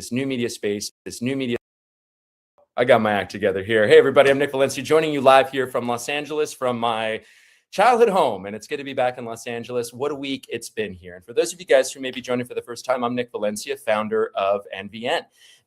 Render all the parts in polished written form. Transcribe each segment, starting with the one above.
this new media space, this new media. I got my act together here. Hey, everybody, I'm Nick Valencia, joining you live here from Los Angeles, from my childhood home, and it's good to be back in Los Angeles. What a week it's been here. And for those of you guys who may be joining for the first time, I'm Nick Valencia, founder of NVN.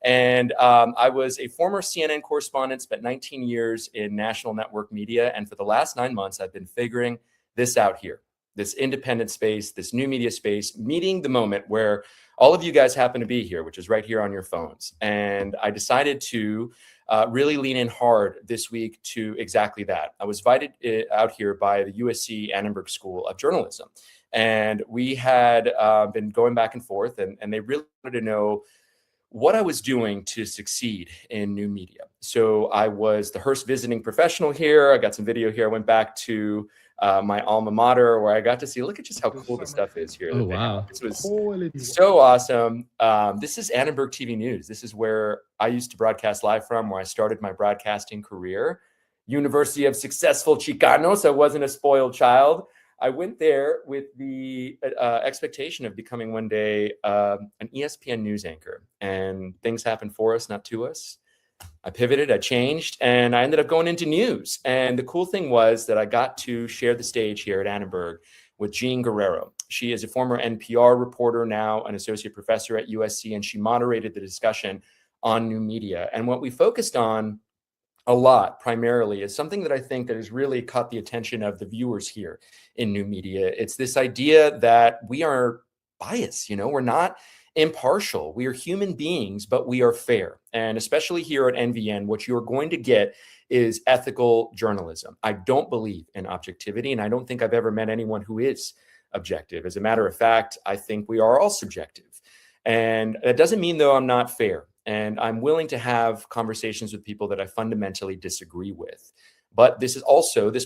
And I was a former CNN correspondent, spent 19 years in national network media. And for the last 9 months, I've been figuring this out here, this independent space, this new media space, meeting the moment where all of you guys happen to be here, which is right here on your phones. And I decided to really lean in hard this week to exactly that. I was invited out here by the USC Annenberg School of Journalism. And we had been going back and forth, and they really wanted to know what I was doing to succeed in new media. So I was the Hearst visiting professional here. I got some video here. I went back to my alma mater, where I got to see, look at just how cool the stuff is here. Oh, wow. This was so awesome. This is Annenberg TV News. This is where I used to broadcast live from, where I started my broadcasting career. University of Successful Chicanos. I wasn't a spoiled child. I went there with the expectation of becoming one day an ESPN news anchor, and things happened for us, not to us. I pivoted, I changed, and I ended up going into news. And the cool thing was that I got to share the stage here at Annenberg with Jean Guerrero. She is a former NPR reporter, now an associate professor at USC, and she moderated the discussion on new media. And what we focused on a lot primarily is something that I think that has really caught the attention of the viewers here in new media. It's this idea that we are biased, we're not impartial. We are human beings, but we are fair. And especially here at NVN, what you're going to get is ethical journalism. I don't believe in objectivity, and I don't think I've ever met anyone who is objective. As a matter of fact, I think we are all subjective. And that doesn't mean, though, I'm not fair. And I'm willing to have conversations with people that I fundamentally disagree with. But this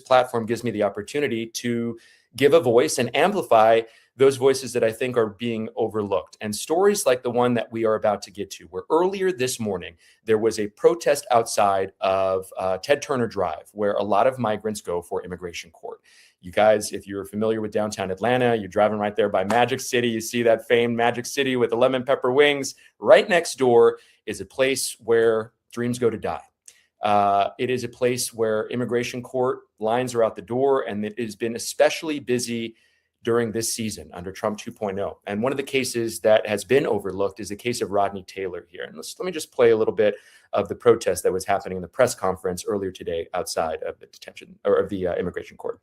platform gives me the opportunity to give a voice and amplify those voices that I think are being overlooked. And stories like the one that we are about to get to, where earlier this morning, there was a protest outside of Ted Turner Drive, where a lot of migrants go for immigration court. You guys, if you're familiar with downtown Atlanta, you're driving right there by Magic City. You see that famed Magic City with the lemon pepper wings. Right next door is a place where dreams go to die. It is a place where immigration court lines are out the door, and it has been especially busy during this season under Trump 2.0. And one of the cases that has been overlooked is the case of Rodney Taylor here. And let me just play a little bit of the protest that was happening in the press conference earlier today outside of the detention or of the immigration court.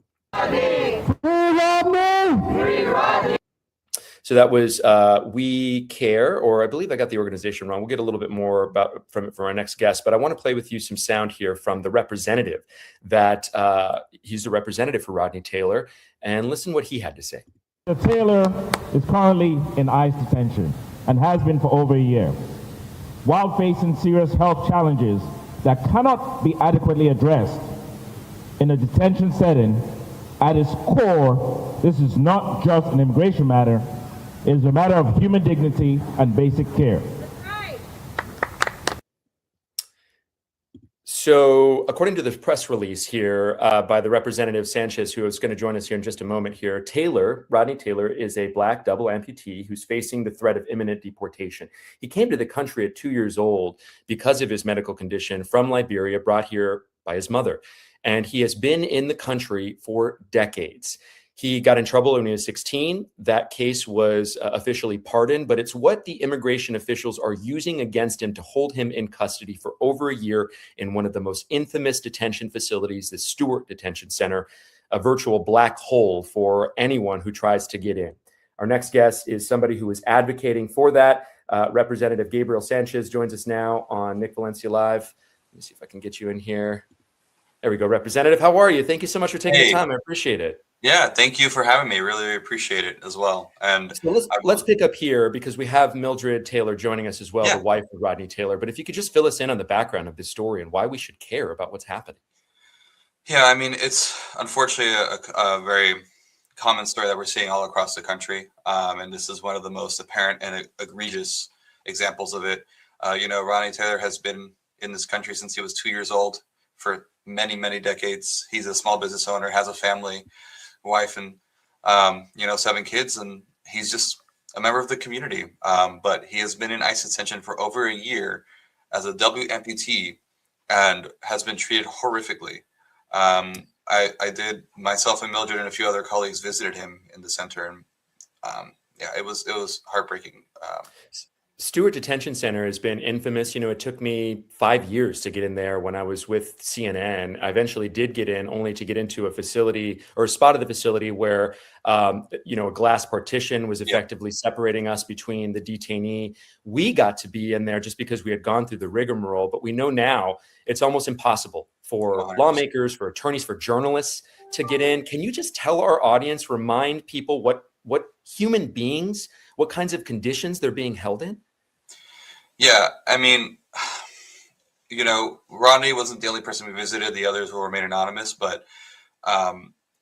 So that was We Care, or I believe I got the organization wrong. We'll get a little bit more about from our next guest, but I want to play with you some sound here from the representative that he's the representative for Rodney Taylor, and listen what he had to say. Taylor is currently in ICE detention and has been for over a year. While facing serious health challenges that cannot be adequately addressed in a detention setting, at its core, this is not just an immigration matter. It is a matter of human dignity and basic care. So according to the press release here by the representative Sanchez, who is going to join us here in just a moment here, Rodney Taylor is a Black double amputee who's facing the threat of imminent deportation. He came to the country at 2 years old because of his medical condition from Liberia, brought here by his mother. And he has been in the country for decades. He got in trouble when he was 16. That case was officially pardoned, but it's what the immigration officials are using against him to hold him in custody for over a year in one of the most infamous detention facilities, the Stewart Detention Center, a virtual black hole for anyone who tries to get in. Our next guest is somebody who is advocating for that. Representative Gabriel Sanchez joins us now on Nick Valencia Live. Let me see if I can get you in here. There we go, Representative. How are you? Thank you so much for taking the time. I appreciate it. Yeah, thank you for having me. Really appreciate it as well. And so let's pick up here because we have Mildred Taylor joining us as well, the wife of Rodney Taylor. But if you could just fill us in on the background of this story and why we should care about what's happening. Yeah, I mean, it's unfortunately a very common story that we're seeing all across the country. And this is one of the most apparent and egregious examples of it. Rodney Taylor has been in this country since he was 2 years old for many, many decades. He's a small business owner, has a family, wife, and 7 kids, and he's just a member of the community, but he has been in ICE detention for over a year as a amputee and has been treated horrifically. I did, myself and Mildred and a few other colleagues visited him in the center, and yeah, it was heartbreaking. Stewart Detention Center has been infamous. You know, it took me 5 years to get in there when I was with CNN. I eventually did get in, only to get into a facility or a spot of the facility where, you know, a glass partition was effectively separating us between the detainee. We got to be in there just because we had gone through the rigmarole, but we know now it's almost impossible for 100%. Lawmakers, for attorneys, for journalists to get in. Can you just tell our audience, remind people what human beings, what kinds of conditions they're being held in? Yeah, I mean, you know, Rodney wasn't the only person we visited. The others will remain anonymous, but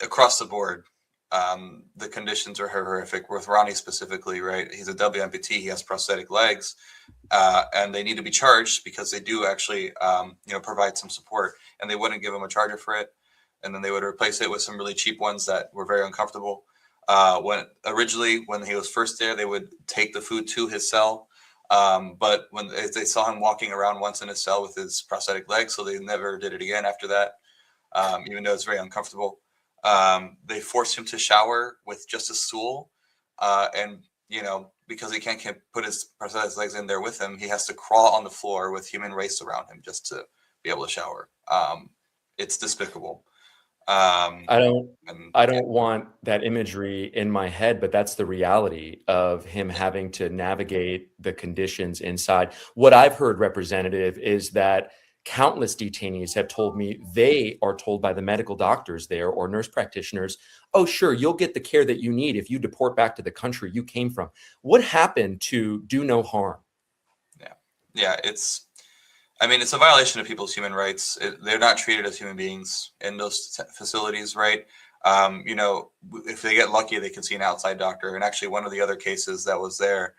across the board, the conditions are horrific. With Ronnie specifically, right? He's a amputee. He has prosthetic legs, and they need to be charged because they do actually, you know, provide some support. And they wouldn't give him a charger for it, and then they would replace it with some really cheap ones that were very uncomfortable. When he was first there, they would take the food to his cell. But when they saw him walking around once in his cell with his prosthetic legs, so they never did it again after that, even though it's very uncomfortable. They forced him to shower with just a stool. And, you know, because he can't put his prosthetic legs in there with him, he has to crawl on the floor with human waste around him just to be able to shower. It's despicable. I don't want that imagery in my head, but that's the reality of him having to navigate the conditions inside. What I've heard, Representative, is that countless detainees have told me they are told by the medical doctors there or nurse practitioners, oh, sure, you'll get the care that you need if you deport back to the country you came from. What happened to do no harm? Yeah, it's a violation of people's human rights. They're not treated as human beings in those facilities, right? You know, if they get lucky, they can see an outside doctor. And actually, one of the other cases that was there,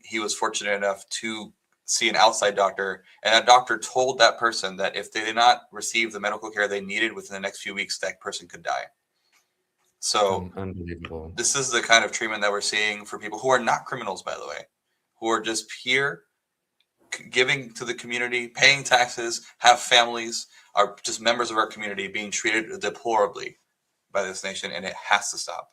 he was fortunate enough to see an outside doctor, and that doctor told that person that if they did not receive the medical care they needed within the next few weeks, that person could die. So unbelievable. This is the kind of treatment that we're seeing for people who are not criminals, by the way, who are just here giving to the community, paying taxes, have families, are just members of our community being treated deplorably by this nation, and it has to stop.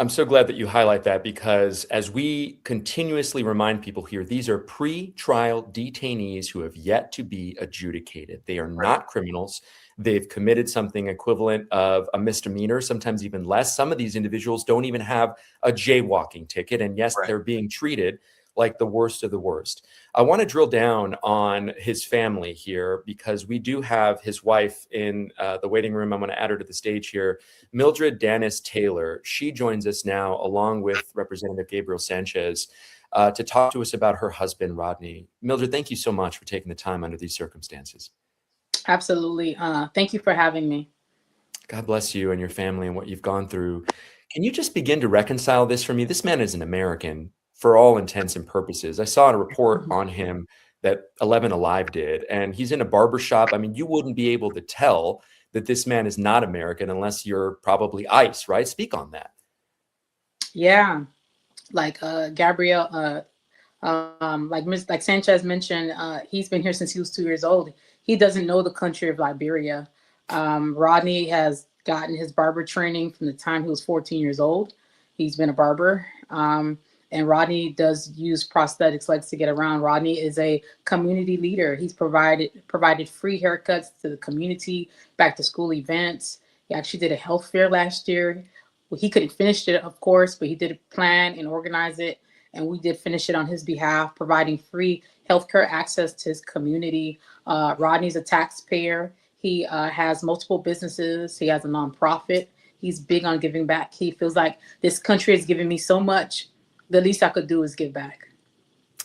I'm so glad that you highlight that, because as we continuously remind people here, these are pre-trial detainees who have yet to be adjudicated. They are not criminals. They've committed something equivalent of a misdemeanor, sometimes even less. Some of these individuals don't even have a jaywalking ticket, and yes, they're being treated like the worst of the worst. I want to drill down on his family here, because we do have his wife in the waiting room. I'm going to add her to the stage here. Mildred Danis Taylor. She joins us now along with Representative Gabriel Sanchez to talk to us about her husband, Rodney. Mildred, thank you so much for taking the time under these circumstances. Absolutely. Thank you for having me. God bless you and your family and what you've gone through. Can you just begin to reconcile this for me? This man is an American for all intents and purposes. I saw a report on him that 11 Alive did, and he's in a barbershop. I mean, you wouldn't be able to tell that this man is not American unless you're probably ICE, right? Speak on that. Yeah, like Gabriel, like Sanchez mentioned, he's been here since he was 2 years old. He doesn't know the country of Liberia. Rodney has gotten his barber training from the time he was 14 years old. He's been a barber. And Rodney does use prosthetics legs to get around. Rodney is a community leader. He's provided free haircuts to the community, back to school events. He actually did a health fair last year. Well, he couldn't finish it, of course, but he did plan and organize it. And we did finish it on his behalf, providing free healthcare access to his community. Rodney's a taxpayer. He has multiple businesses. He has a nonprofit. He's big on giving back. He feels like this country has given me so much. The least I could do is give back.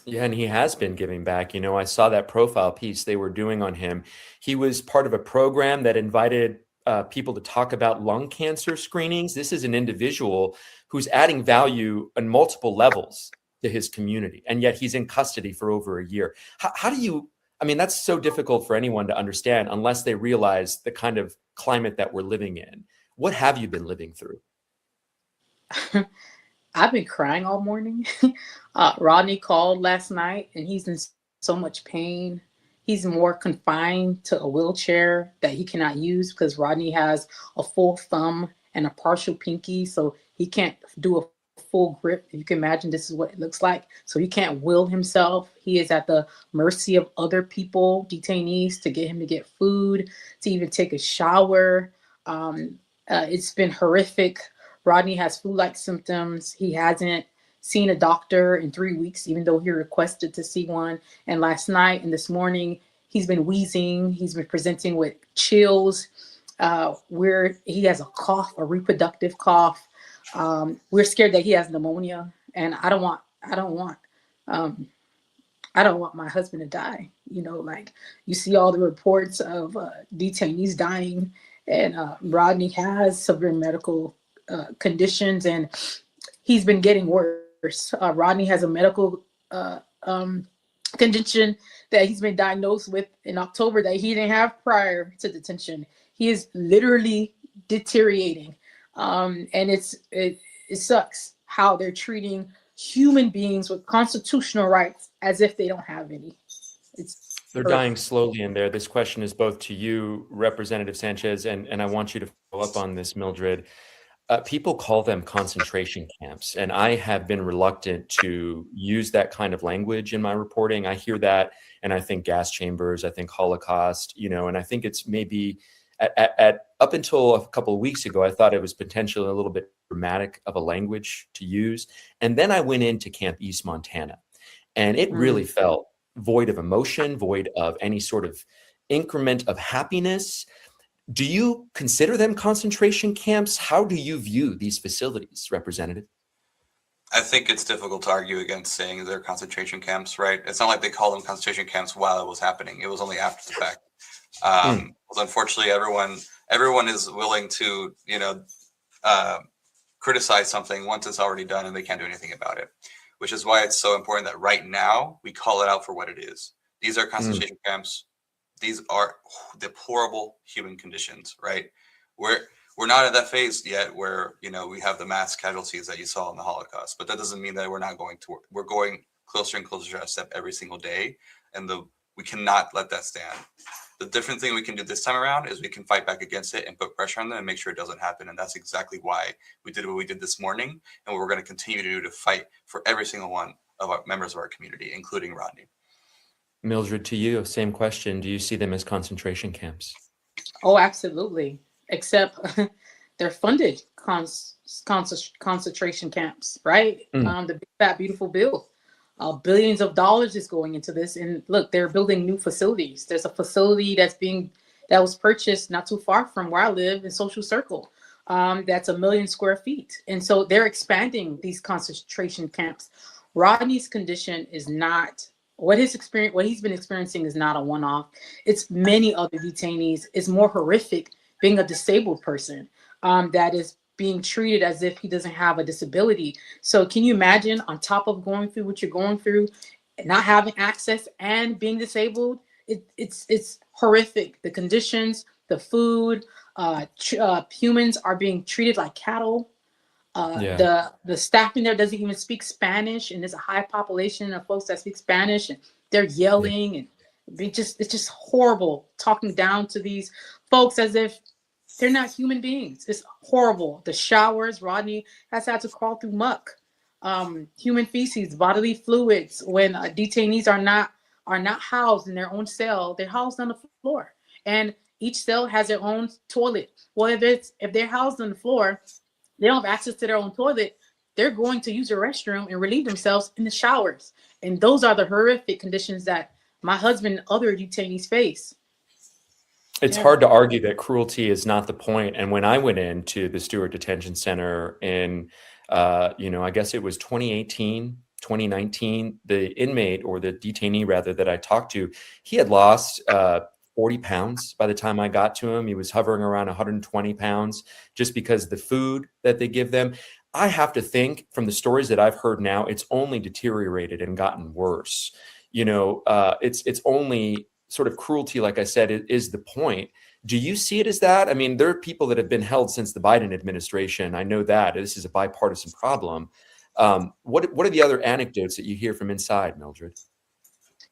Yeah, and he has been giving back. You know, I saw that profile piece they were doing on him. He was part of a program that invited people to talk about lung cancer screenings. This is an individual who's adding value on multiple levels to his community, and yet he's in custody for over a year. How do you, I mean, that's so difficult for anyone to understand unless they realize the kind of climate that we're living in. What have you been living through? I've been crying all morning. Rodney called last night and he's in so much pain. He's more confined to a wheelchair that he cannot use because Rodney has a full thumb and a partial pinky. So he can't do a full grip. If you can imagine, this is what it looks like. So he can't will himself. He is at the mercy of other people, detainees, to get him to get food, to even take a shower. It's been horrific. Rodney has flu-like symptoms. He hasn't seen a doctor in 3 weeks, even though he requested to see one. And last night and this morning, he's been wheezing. He's been presenting with chills. Where he has a cough, a reproductive cough. We're scared that he has pneumonia, and I don't want my husband to die. You know, like you see all the reports of detainees dying, and Rodney has severe medical conditions, and he's been getting worse. Rodney has a medical condition that he's been diagnosed with in October that he didn't have prior to detention. He is literally deteriorating, and it sucks how they're treating human beings with constitutional rights as if they don't have any. They're dying slowly in there. This question is both to you, Representative Sanchez, and I want you to follow up on this, Mildred. People call them concentration camps, and I have been reluctant to use that kind of language in my reporting. I hear that, and I think gas chambers, I think Holocaust, and I think it's maybe at up until a couple of weeks ago, I thought it was potentially a little bit dramatic of a language to use. And then I went into Camp East Montana, and it really felt void of emotion, void of any sort of increment of happiness. Do you consider them concentration camps? How do you view these facilities, Representative? I think it's difficult to argue against saying they're concentration camps, right? It's not like they call them concentration camps while it was happening. It was only after the fact. Unfortunately, everyone is willing to, criticize something once it's already done and they can't do anything about it, which is why it's so important that right now we call it out for what it is. These are concentration camps. These are deplorable human conditions, right? We're not at that phase yet where, we have the mass casualties that you saw in the Holocaust, but that doesn't mean that we're going closer and closer to that step every single day. And we cannot let that stand. The different thing we can do this time around is we can fight back against it and put pressure on them and make sure it doesn't happen. And that's exactly why we did what we did this morning and what we're going to continue to do to fight for every single one of our members of our community, including Rodney. Mildred, to you, same question. Do you see them as concentration camps? Oh, absolutely. Except they're funded concentration camps, right? The Big Fat Beautiful Bill. Billions of dollars is going into this. And look, they're building new facilities. There's a facility that was purchased not too far from where I live in Social Circle. That's 1 million square feet. And so they're expanding these concentration camps. Rodney's condition is not what he's been experiencing is not a one-off. It's many other detainees. It's more horrific being a disabled person that is being treated as if he doesn't have a disability. So can you imagine, on top of going through what you're going through, not having access and being disabled? It's horrific. The conditions, the food, humans are being treated like cattle. The staffing there doesn't even speak Spanish, and there's a high population of folks that speak Spanish, and they're yelling, and it's just horrible talking down to these folks as if they're not human beings. It's horrible. The showers, Rodney has had to crawl through muck, human feces, bodily fluids. When detainees are not housed in their own cell, they're housed on the floor, and each cell has their own toilet. Well, if they're housed on the floor, they don't have access to their own toilet. They're going to use the restroom and relieve themselves in the showers. And those are the horrific conditions that my husband and other detainees face. It's hard to argue that cruelty is not the point. And when I went into the Stewart Detention Center in, I guess it was 2018, 2019, the inmate, or the detainee rather, that I talked to, he had lost 40 pounds by the time I got to him. He was hovering around 120 pounds just because the food that they give them. I have to think, from the stories that I've heard now, it's only deteriorated and gotten worse. It's only sort of cruelty, like I said, is the point. Do you see it as that? I mean, there are people that have been held since the Biden administration. I know that this is a bipartisan problem. What are the other anecdotes that you hear from inside, Mildred?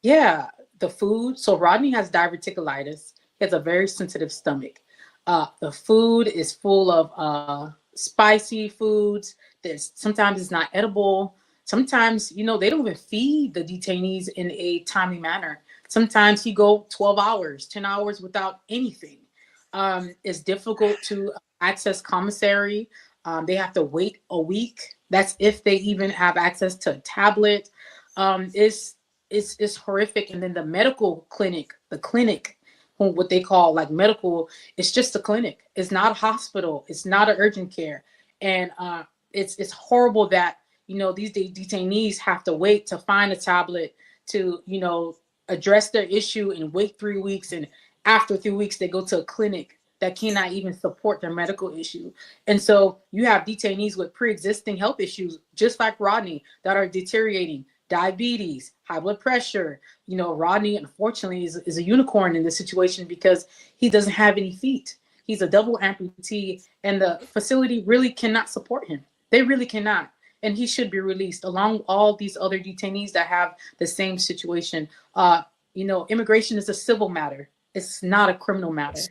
Yeah, the food. So Rodney has diverticulitis. He has a very sensitive stomach. The food is full of spicy foods. There's sometimes it's not edible. Sometimes, they don't even feed the detainees in a timely manner. Sometimes he go 12 hours, 10 hours without anything. It's difficult to access commissary. They have to wait a week. That's if they even have access to a tablet. It's horrific. And then the medical clinic, what they call like medical, it's just a clinic. It's not a hospital. It's not an urgent care. And it's horrible that, these detainees have to wait to find a tablet to, address their issue and wait 3 weeks. And after 3 weeks, they go to a clinic that cannot even support their medical issue. And so you have detainees with pre-existing health issues, just like Rodney, that are deteriorating. Diabetes, high blood pressure. Rodney, unfortunately, is a unicorn in this situation because he doesn't have any feet. He's a double amputee, and the facility really cannot support him. They really cannot. And he should be released along with all these other detainees that have the same situation. Immigration is a civil matter. It's not a criminal matter.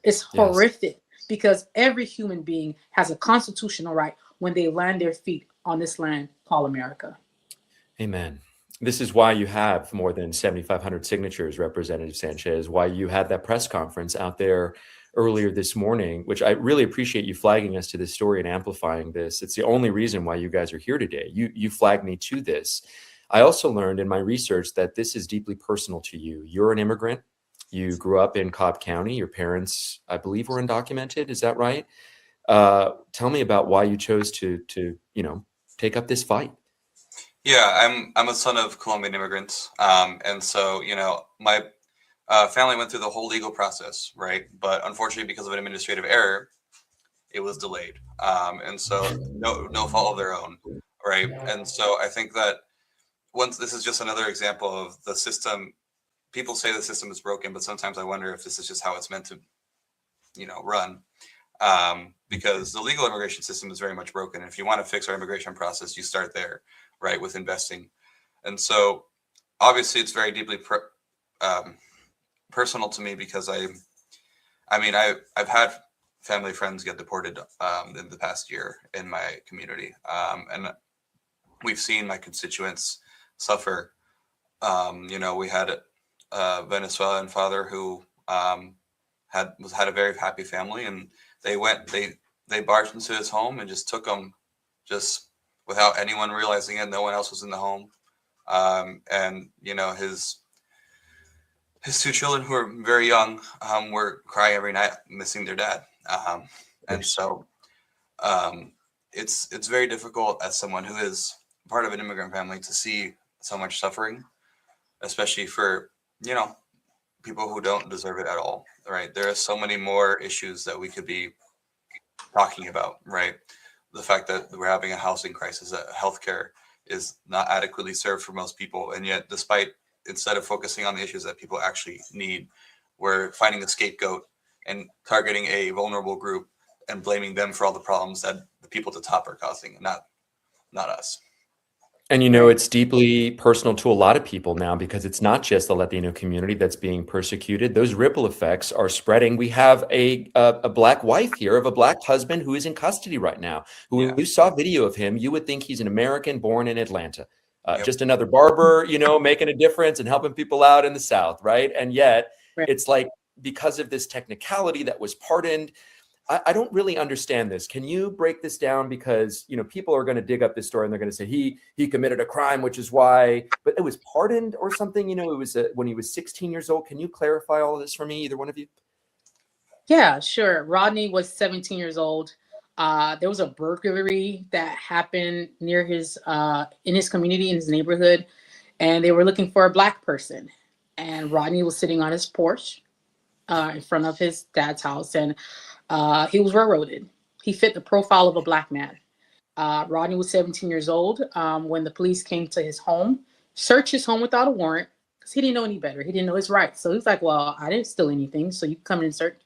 It's horrific because every human being has a constitutional right when they land their feet on this land called America. Amen. This is why you have more than 7,500 signatures, Representative Sanchez, why you had that press conference out there earlier this morning, which I really appreciate you flagging us to this story and amplifying this. It's the only reason why you guys are here today. You flagged me to this. I also learned in my research that this is deeply personal to you. You're an immigrant. You grew up in Cobb County. Your parents, I believe, were undocumented. Is that right? Tell me about why you chose to take up this fight. Yeah, I'm a son of Colombian immigrants, and so my family went through the whole legal process, right? But unfortunately, because of an administrative error, it was delayed, and so no fault of their own, right? And so I think that this is just another example of the system. People say the system is broken, but sometimes I wonder if this is just how it's meant to, run. Because the legal immigration system is very much broken. If you want to fix our immigration process, you start there, right, with investing. And so obviously it's very deeply personal to me because I've had family friends get deported in the past year in my community. And we've seen my constituents suffer. We had a Venezuelan father who had a very happy family, and they barged into his home and just took him just without anyone realizing it. No one else was in the home. And his two children, who are very young, were crying every night, missing their dad. And so it's very difficult as someone who is part of an immigrant family to see so much suffering, especially for, people who don't deserve it at all, right? There are so many more issues that we could be talking about, right? The fact that we're having a housing crisis, that healthcare is not adequately served for most people. And yet, instead of focusing on the issues that people actually need, we're finding a scapegoat and targeting a vulnerable group and blaming them for all the problems that the people at the top are causing, not us. And it's deeply personal to a lot of people now because it's not just the Latino community that's being persecuted. Those ripple effects are spreading. We have a Black wife here of a Black husband who is in custody right now. Who you saw video of him, you would think he's an American born in Atlanta. Just another barber, making a difference and helping people out in the South, right? And yet it's like because of this technicality that was pardoned. I don't really understand this. Can you break this down? Because, people are going to dig up this story and they're going to say he committed a crime, which is why, but it was pardoned or something. It was when he was 16 years old. Can you clarify all of this for me, either one of you? Yeah, sure. Rodney was 17 years old. There was a burglary that happened near in his community, in his neighborhood, and they were looking for a Black person. And Rodney was sitting on his porch in front of his dad's house, and he was railroaded. He fit the profile of a Black man. Rodney was 17 years old when the police came to his home, searched his home without a warrant because he didn't know any better. He didn't know his rights. So he was like, well, I didn't steal anything, so you can come in and search.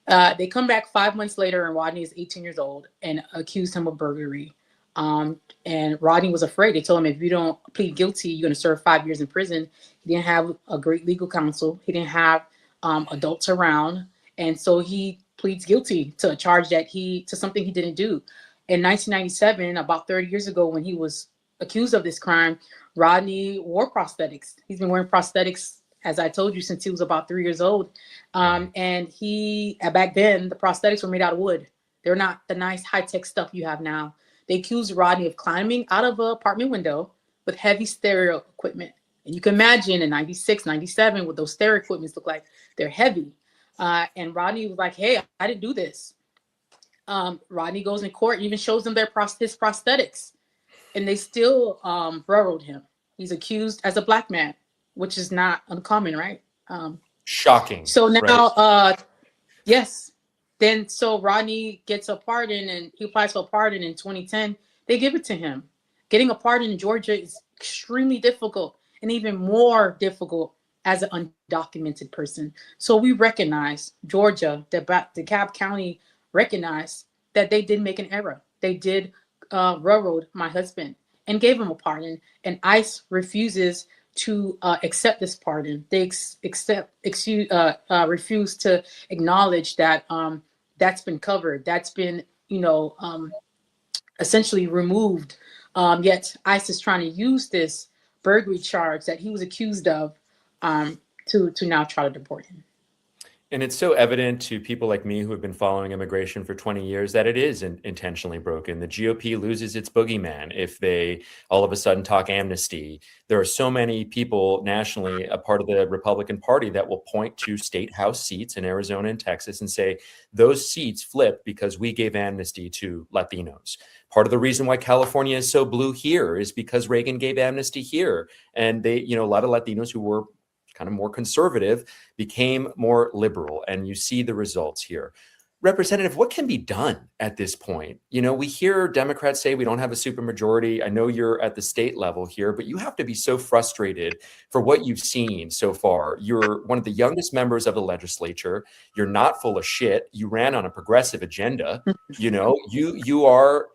They come back 5 months later, and Rodney is 18 years old and accused him of burglary. And Rodney was afraid. They told him, if you don't plead guilty, you're going to serve 5 years in prison. He didn't have a great legal counsel. He didn't have adults around. And so he pleads guilty to a charge to something he didn't do. In 1997, about 30 years ago, when he was accused of this crime, Rodney wore prosthetics. He's been wearing prosthetics, as I told you, since he was about 3 years old. And back then, the prosthetics were made out of wood. They're not the nice high-tech stuff you have now. They accused Rodney of climbing out of an apartment window with heavy stereo equipment. And you can imagine in 96, 97, what those stereo equipments look like. They're heavy. And Rodney was like, hey, I didn't do this. Rodney goes in court and even shows them his prosthetics. And they still railroad him. He's accused as a black man, which is not uncommon, right? Shocking. So now, right? Yes. Then so Rodney gets a pardon and he applies for a pardon in 2010. They give it to him. Getting a pardon in Georgia is extremely difficult, and even more difficult as an undocumented person. So we recognize, Georgia, DeKalb County recognized that they did make an error. They did railroad my husband and gave him a pardon, and ICE refuses to accept this pardon. They refuse to acknowledge that that's been covered. That's been, essentially removed. Yet ICE is trying to use this burglary charge that he was accused of to now try to deport him. And it's so evident to people like me who have been following immigration for 20 years that it is intentionally broken. The GOP loses its boogeyman if they all of a sudden talk amnesty. There are so many people nationally, a part of the Republican Party, that will point to state house seats in Arizona and Texas and say, those seats flipped because we gave amnesty to Latinos. Part of the reason why California is so blue here is because Reagan gave amnesty here. And they, a lot of Latinos who were kind of more conservative became more liberal, and you see the results here. Representative, what can be done at this point? We hear Democrats say we don't have a supermajority. I know you're at the state level here, but you have to be so frustrated for what you've seen so far. You're one of the youngest members of the legislature. You're not full of shit. You ran on a progressive agenda. You are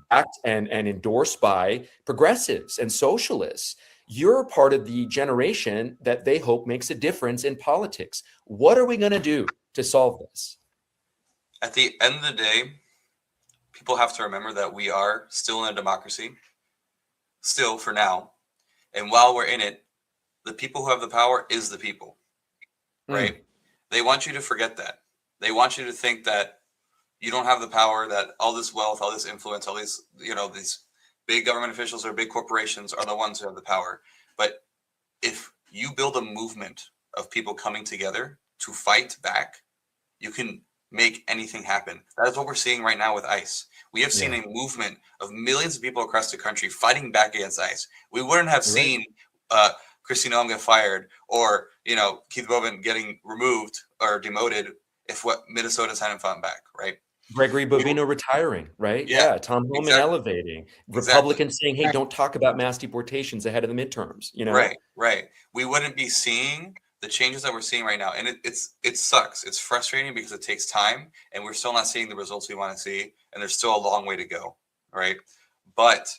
backed and endorsed by progressives and socialists. You're part of the generation that they hope makes a difference in politics. What are we going to do to solve this? At the end of the day, people have to remember that we are still in a democracy, still for now. And while we're in it, the people who have the power is the people, right? They want you to forget that. They want you to think that you don't have the power, that all this wealth, all this influence, all these, these big government officials or big corporations are the ones who have the power. But if you build a movement of people coming together to fight back, you can make anything happen. That is what we're seeing right now with ICE. We have seen a movement of millions of people across the country fighting back against ICE. We wouldn't have seen Kristi Noem get fired or, Keith Bovin getting removed or demoted if Minnesota's hadn't fought back, right? Gregory Bovino retiring, right? Yeah. Tom Homan elevating. Republicans saying, hey, don't talk about mass deportations ahead of the midterms, Right. We wouldn't be seeing the changes that we're seeing right now. And it sucks. It's frustrating because it takes time and we're still not seeing the results we want to see. And there's still a long way to go, right? But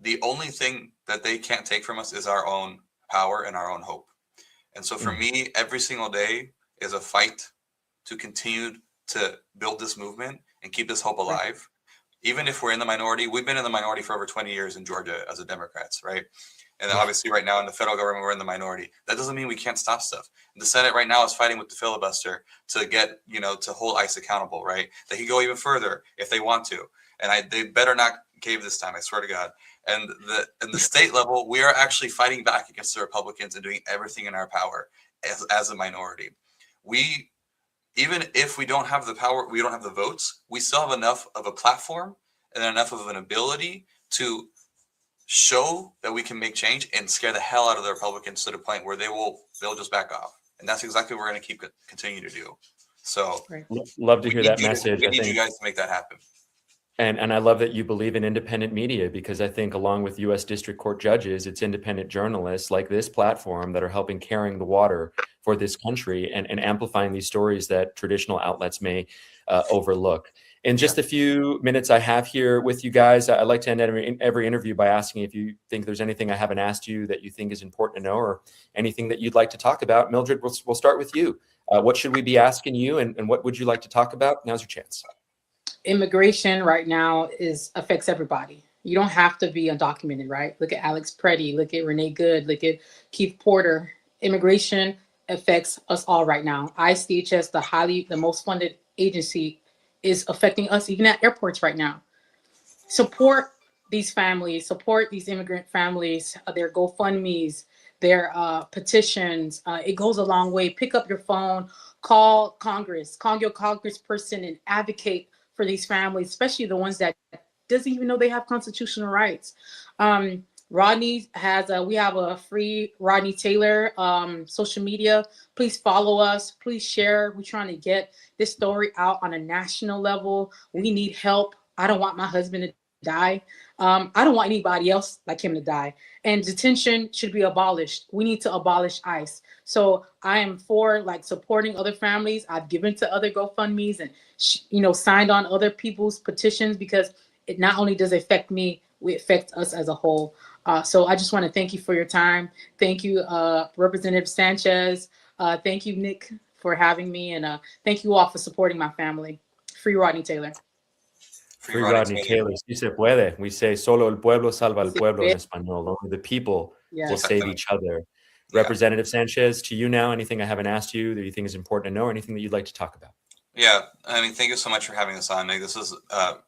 the only thing that they can't take from us is our own power and our own hope. And so for me, every single day is a fight to continue to build this movement and keep this hope alive. Even if we're in the minority, we've been in the minority for over 20 years in Georgia as a Democrats, right? And obviously right now in the federal government, we're in the minority. That doesn't mean we can't stop stuff. The Senate right now is fighting with the filibuster to get, to hold ICE accountable, right? They can go even further if they want to. And they better not cave this time, I swear to God. And the state level, we are actually fighting back against the Republicans and doing everything in our power as a minority. Even if we don't have the power, we don't have the votes, we still have enough of a platform and enough of an ability to show that we can make change and scare the hell out of the Republicans to the point where they'll just back off. And that's exactly what we're going to continue to do. So love to hear that message. We need you guys to make that happen. And I love that you believe in independent media, because I think along with U.S. District Court judges, it's independent journalists like this platform that are helping carrying the water for this country and amplifying these stories that traditional outlets may overlook. In just a few minutes I have here with you guys, I'd like to end every interview by asking if you think there's anything I haven't asked you that you think is important to know, or anything that you'd like to talk about. Mildred, we'll start with you. What should we be asking you, and what would you like to talk about? Now's your chance. Immigration right now affects everybody. You don't have to be undocumented, right? Look at Alex Preddy, look at Renee Good, look at Keith Porter. Immigration affects us all right now. ICE, DHS, the most funded agency, is affecting us even at airports right now. Support these families, support these immigrant families, their GoFundMes, their petitions. It goes a long way. Pick up your phone, call Congress, call your congressperson, and advocate for these families, especially the ones that doesn't even know they have constitutional rights. Rodney has we have a free Rodney Taylor social media. Please follow us. Please share. We're trying to get this story out on a national level. We need help. I don't want my husband to die. I don't want anybody else like him to die. And detention should be abolished. We need to abolish ICE. So I am for supporting other families. I've given to other GoFundMes and signed on other people's petitions, because it not only does it affect me, it affects us as a whole. So I just want to thank you for your time. Thank you, Representative Sanchez. Thank you, Nick, for having me. And thank you all for supporting my family. Free Rodney Taylor. Free Rodney Taylor. Si se puede. We say, solo el pueblo salva al pueblo in Espanol. Only the people will save each other. Yeah. Representative Sanchez, to you now, anything I haven't asked you that you think is important to know, or anything that you'd like to talk about? Yeah, I mean, thank you so much for having us on, Nick. This is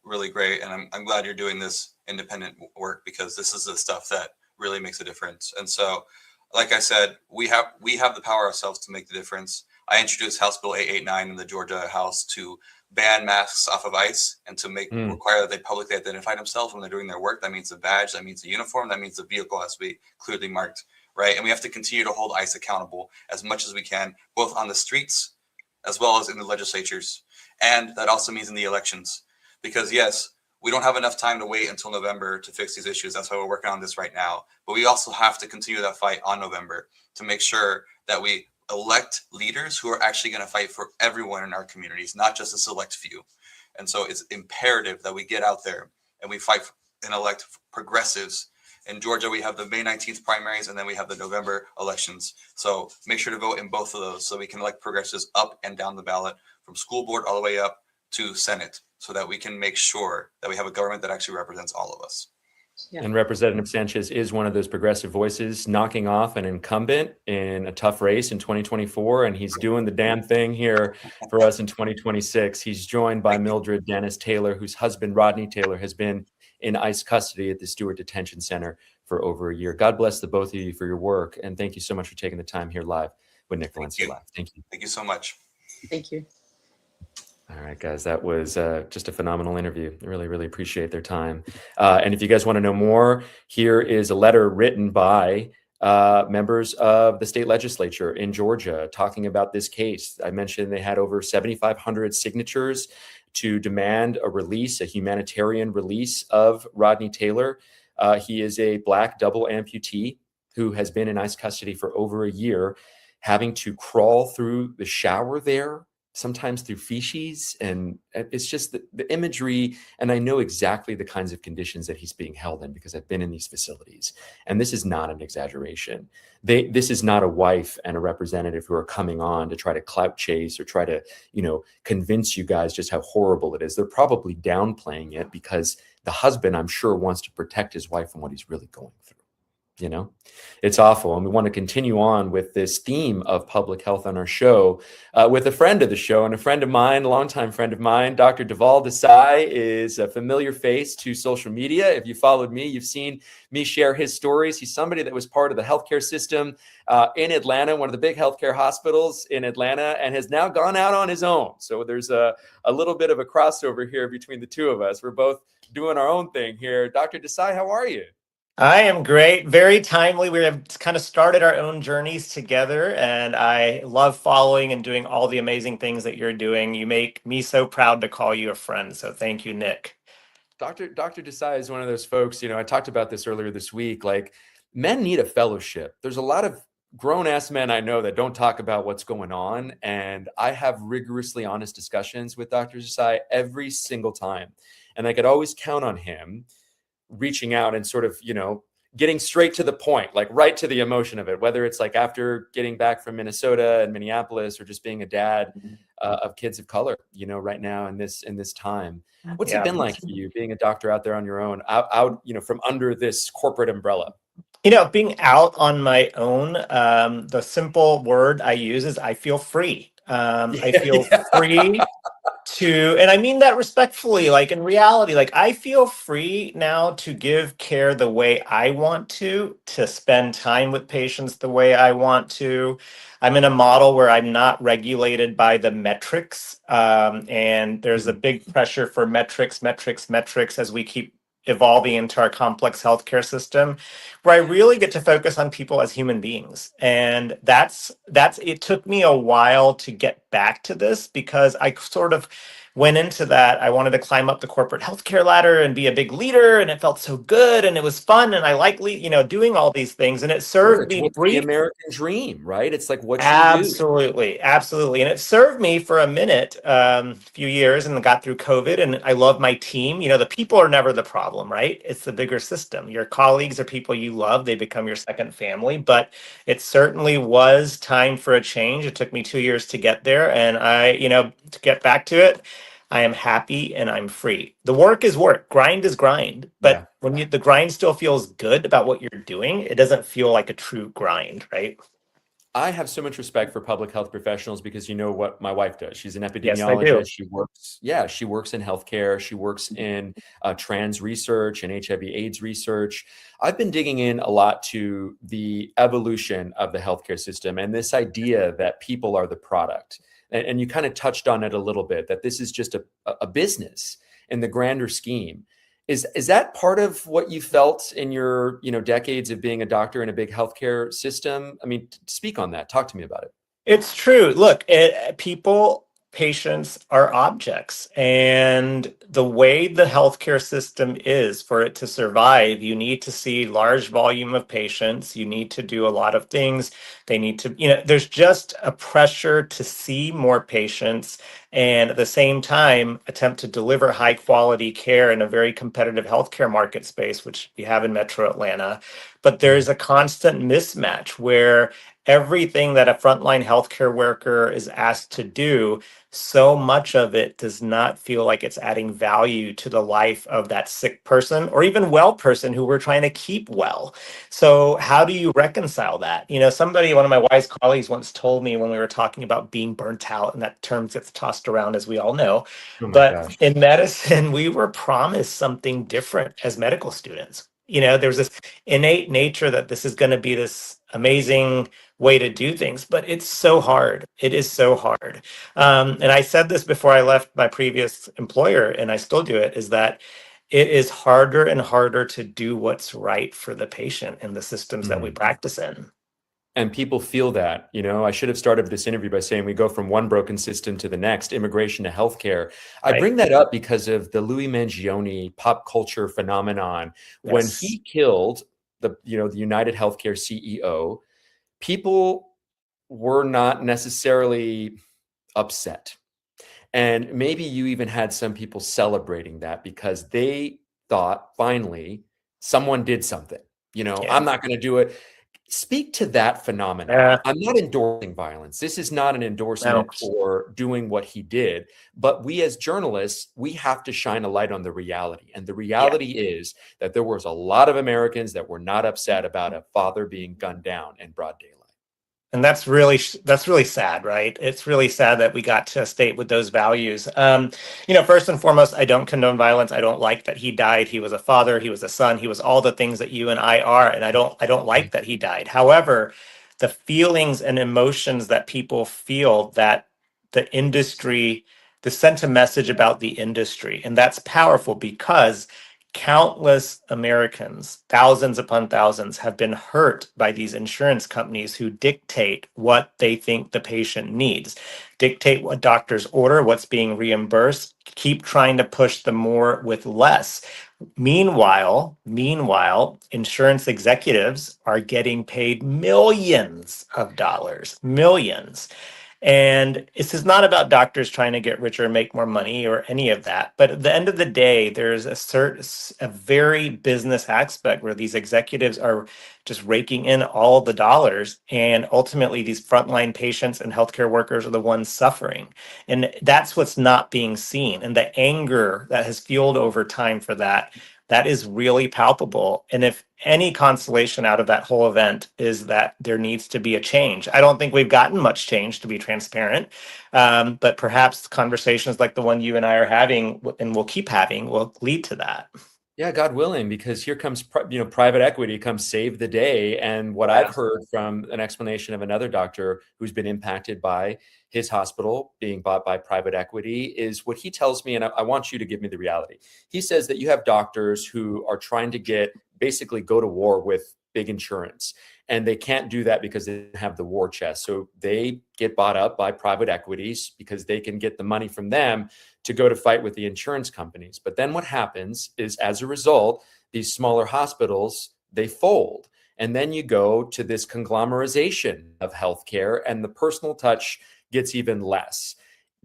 really great, and I'm glad you're doing this independent work, because this is the stuff that really makes a difference. And so, like I said, we have the power ourselves to make the difference. I introduced House Bill 889 in the Georgia House to ban masks off of ICE and to require that they publicly identify themselves when they're doing their work. That means a badge, that means a uniform, that means the vehicle has to be clearly marked, right? And we have to continue to hold ICE accountable as much as we can, both on the streets as well as in the legislatures. And that also means in the elections, because yes, we don't have enough time to wait until November to fix these issues. That's why we're working on this right now. But we also have to continue that fight on November to make sure that we elect leaders who are actually going to fight for everyone in our communities, not just a select few. And so it's imperative that we get out there and we fight and elect progressives. In Georgia, we have the May 19th primaries, and then we have the November elections. So make sure to vote in both of those so we can elect progressives up and down the ballot, from school board all the way up to Senate, so that we can make sure that we have a government that actually represents all of us. Yeah. And Representative Sanchez is one of those progressive voices, knocking off an incumbent in a tough race in 2024, and he's doing the damn thing here for us in 2026. He's joined by Mildred Dennis Taylor, whose husband, Rodney Taylor, has been in ICE custody at the Stewart Detention Center for over a year. God bless the both of you for your work, and thank you so much for taking the time here live with Nick Valencia Live. Thank you. Thank you so much. Thank you. All right, guys, that was just a phenomenal interview. I really, really appreciate their time. And if you guys want to know more, here is a letter written by members of the state legislature in Georgia talking about this case. I mentioned they had over 7,500 signatures to demand a humanitarian release of Rodney Taylor. He is a Black double amputee who has been in ICE custody for over a year, having to crawl through the shower there, sometimes through feces. And it's just the imagery. And I know exactly the kinds of conditions that he's being held in, because I've been in these facilities. And this is not an exaggeration. This is not a wife and a representative who are coming on to try to clout chase or try to, convince you guys just how horrible it is. They're probably downplaying it because the husband, I'm sure, wants to protect his wife from what he's really going through. It's awful. And we want to continue on with this theme of public health on our show with a friend of the show and a friend of mine, a longtime friend of mine. Dr. Dhaval Desai is a familiar face to social media. If you followed me, you've seen me share his stories. He's somebody that was part of the healthcare system in Atlanta, one of the big healthcare hospitals in Atlanta, and has now gone out on his own. So there's a little bit of a crossover here between the two of us. We're both doing our own thing here. Dr. Desai, how are you? I am great. Very timely. We have kind of started our own journeys together, and I love following and doing all the amazing things that you're doing. You make me so proud to call you a friend. So thank you, Nick. Dr. Desai is one of those folks, I talked about this earlier this week, like men need a fellowship. There's a lot of grown ass men I know that don't talk about what's going on. And I have rigorously honest discussions with Dr. Desai every single time. And I could always count on him reaching out and sort of, getting straight to the point, like right to the emotion of it, whether it's like after getting back from Minnesota and Minneapolis or just being a dad of kids of color, right now in this time. What's it been like for you being a doctor out there on your own, out from under this corporate umbrella? Being out on my own, the simple word I use is I feel free. I feel free and I mean that respectfully, like in reality, like I feel free now to give care the way I want to spend time with patients the way I want to. I'm in a model where I'm not regulated by the metrics. And there's a big pressure for metrics as we keep evolving into our complex healthcare system, where I really get to focus on people as human beings. And that's it took me a while to get back to this, because I sort of went into that. I wanted to climb up the corporate healthcare ladder and be a big leader, and it felt so good and it was fun, and I like doing all these things, and it served me the American dream, right? It's like what you absolutely and it served me for a minute, few years, and got through COVID. And I love my team. The people are never the problem, right? It's the bigger system. Your colleagues are people you love. They become your second family. But it certainly was time for a change. It took me 2 years to get there, and to get back to it, I am happy and I'm free. The work is work, grind is grind. But when the grind still feels good about what you're doing, it doesn't feel like a true grind, right? I have so much respect for public health professionals, because you know what my wife does. She's an epidemiologist. Yes, I do. She works in healthcare. She works in trans research and HIV/AIDS research. I've been digging in a lot to the evolution of the healthcare system and this idea that people are the product. And you kind of touched on it a little bit, that this is just a business in the grander scheme. Is that part of what you felt in your decades of being a doctor in a big healthcare system? I mean, speak on that. Talk to me about it. It's true. Look, patients are objects, and the way the healthcare system is, for it to survive, you need to see large volume of patients. You need to do a lot of things. They need to, there's just a pressure to see more patients, and at the same time attempt to deliver high quality care in a very competitive healthcare market space, which we have in Metro Atlanta. But there's a constant mismatch where everything that a frontline healthcare worker is asked to do, so much of it does not feel like it's adding value to the life of that sick person or even well person who we're trying to keep well. So how do you reconcile that? One of my wise colleagues once told me, when we were talking about being burnt out, and that term gets tossed around, as we all know, but in medicine, we were promised something different as medical students. There's this innate nature that this is going to be this amazing way to do things, but it's so hard. It is so hard. And I said this before I left my previous employer, and I still do it, is that it is harder and harder to do what's right for the patient in the systems that we practice in. And people feel that. I should have started this interview by saying we go from one broken system to the next, immigration to healthcare. I bring that up because of the Louis Mangione pop culture phenomenon. Yes. When he killed the United Healthcare CEO, people were not necessarily upset. And maybe you even had some people celebrating that, because they thought finally someone did something. I'm not going to do it. Speak to that phenomenon. I'm not endorsing violence. This is not an endorsement for doing what he did. But we as journalists, we have to shine a light on the reality. And the reality is that there was a lot of Americans that were not upset about a father being gunned down in broad daylight. And that's really sad, right? It's really sad that we got to a state with those values. First and foremost, I don't condone violence. I don't like that he died. He was a father. He was a son. He was all the things that you and I are. And I don't like that he died. However, the feelings and emotions that people feel, that the industry, sent a message about the industry, and that's powerful, because countless Americans, thousands upon thousands, have been hurt by these insurance companies who dictate what they think the patient needs, dictate what doctors order, what's being reimbursed, keep trying to push the more with less. Meanwhile, insurance executives are getting paid millions of dollars, millions. And this is not about doctors trying to get richer and make more money or any of that. But at the end of the day, there's a very business aspect where these executives are just raking in all the dollars. And ultimately, these frontline patients and healthcare workers are the ones suffering. And that's what's not being seen. And the anger that has fueled over time for that is really palpable. And if any consolation out of that whole event is that there needs to be a change. I don't think we've gotten much change, to be transparent, but perhaps conversations like the one you and I are having and we'll keep having will lead to that. Yeah, God willing, because here comes private equity comes save the day. And what I've heard from an explanation of another doctor who's been impacted by his hospital being bought by private equity is what he tells me, and I want you to give me the reality. He says that you have doctors who are trying to basically go to war with big insurance, and they can't do that because they have the war chest. So they get bought up by private equities because they can get the money from them to go to fight with the insurance companies. But then what happens is, as a result, these smaller hospitals, they fold. And then you go to this conglomerization of healthcare, and the personal touch gets even less.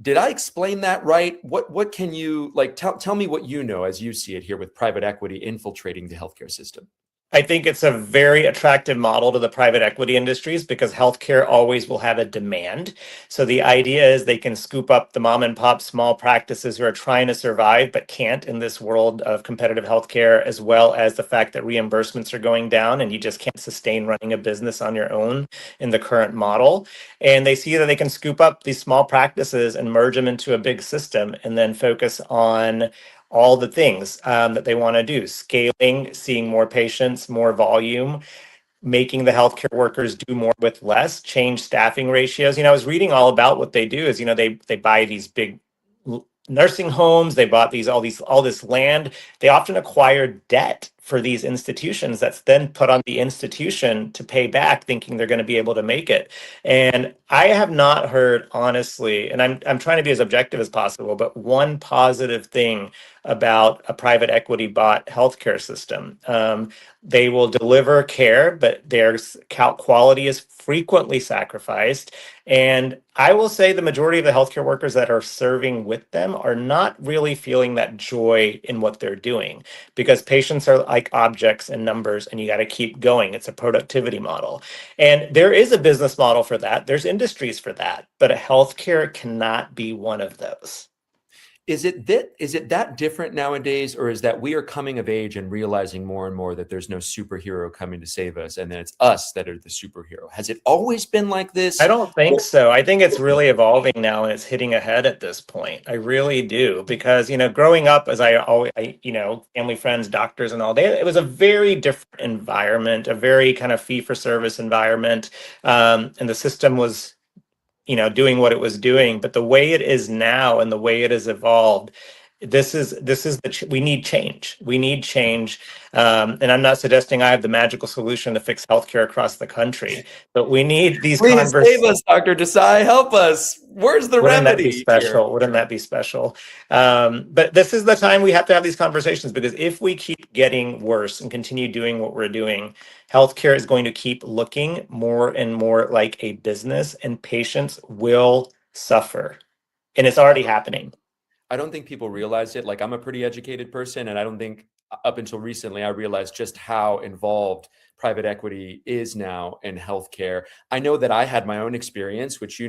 Did I explain that right? What can you tell me what you know as you see it here with private equity infiltrating the healthcare system? I think it's a very attractive model to the private equity industries because healthcare always will have a demand. So the idea is they can scoop up the mom and pop small practices who are trying to survive but can't in this world of competitive healthcare, as well as the fact that reimbursements are going down and you just can't sustain running a business on your own in the current model. And they see that they can scoop up these small practices and merge them into a big system and then focus on all the things that they want to do: scaling, seeing more patients, more volume, making the healthcare workers do more with less, change staffing ratios. I was reading all about what they do is, they buy these big nursing homes, they bought all this land. They often acquire debt for these institutions that's then put on the institution to pay back, thinking they're going to be able to make it. And I have not heard, honestly, and I'm trying to be as objective as possible, but one positive thing about a private equity bought healthcare system. They will deliver care, but their quality is frequently sacrificed. And I will say the majority of the healthcare workers that are serving with them are not really feeling that joy in what they're doing, because patients are like objects and numbers, and you got to keep going. It's a productivity model. And there is a business model for that. There's industries for that, but healthcare cannot be one of those. Is it that different nowadays, or is that we are coming of age and realizing more and more that there's no superhero coming to save us, and then it's us that are the superhero? Has it always been like this? I don't think so. I think it's really evolving now, and it's hitting ahead at this point. I really do, because growing up, as family, friends, doctors, and all day, it was a very different environment, a very kind of fee-for-service environment, and the system was doing what it was doing. But the way it is now and the way it has evolved, we need change. We need change. And I'm not suggesting I have the magical solution to fix healthcare across the country, but we need these conversations. Please save us, Dr. Desai. Help us. Where's the remedy? Wouldn't that be special? But this is the time we have to have these conversations, because if we keep getting worse and continue doing what we're doing, healthcare is going to keep looking more and more like a business, and patients will suffer. And it's already happening. I don't think people realize it. Like, I'm a pretty educated person, and I don't think up until recently I realized just how involved private equity is now in healthcare. I know that I had my own experience, which I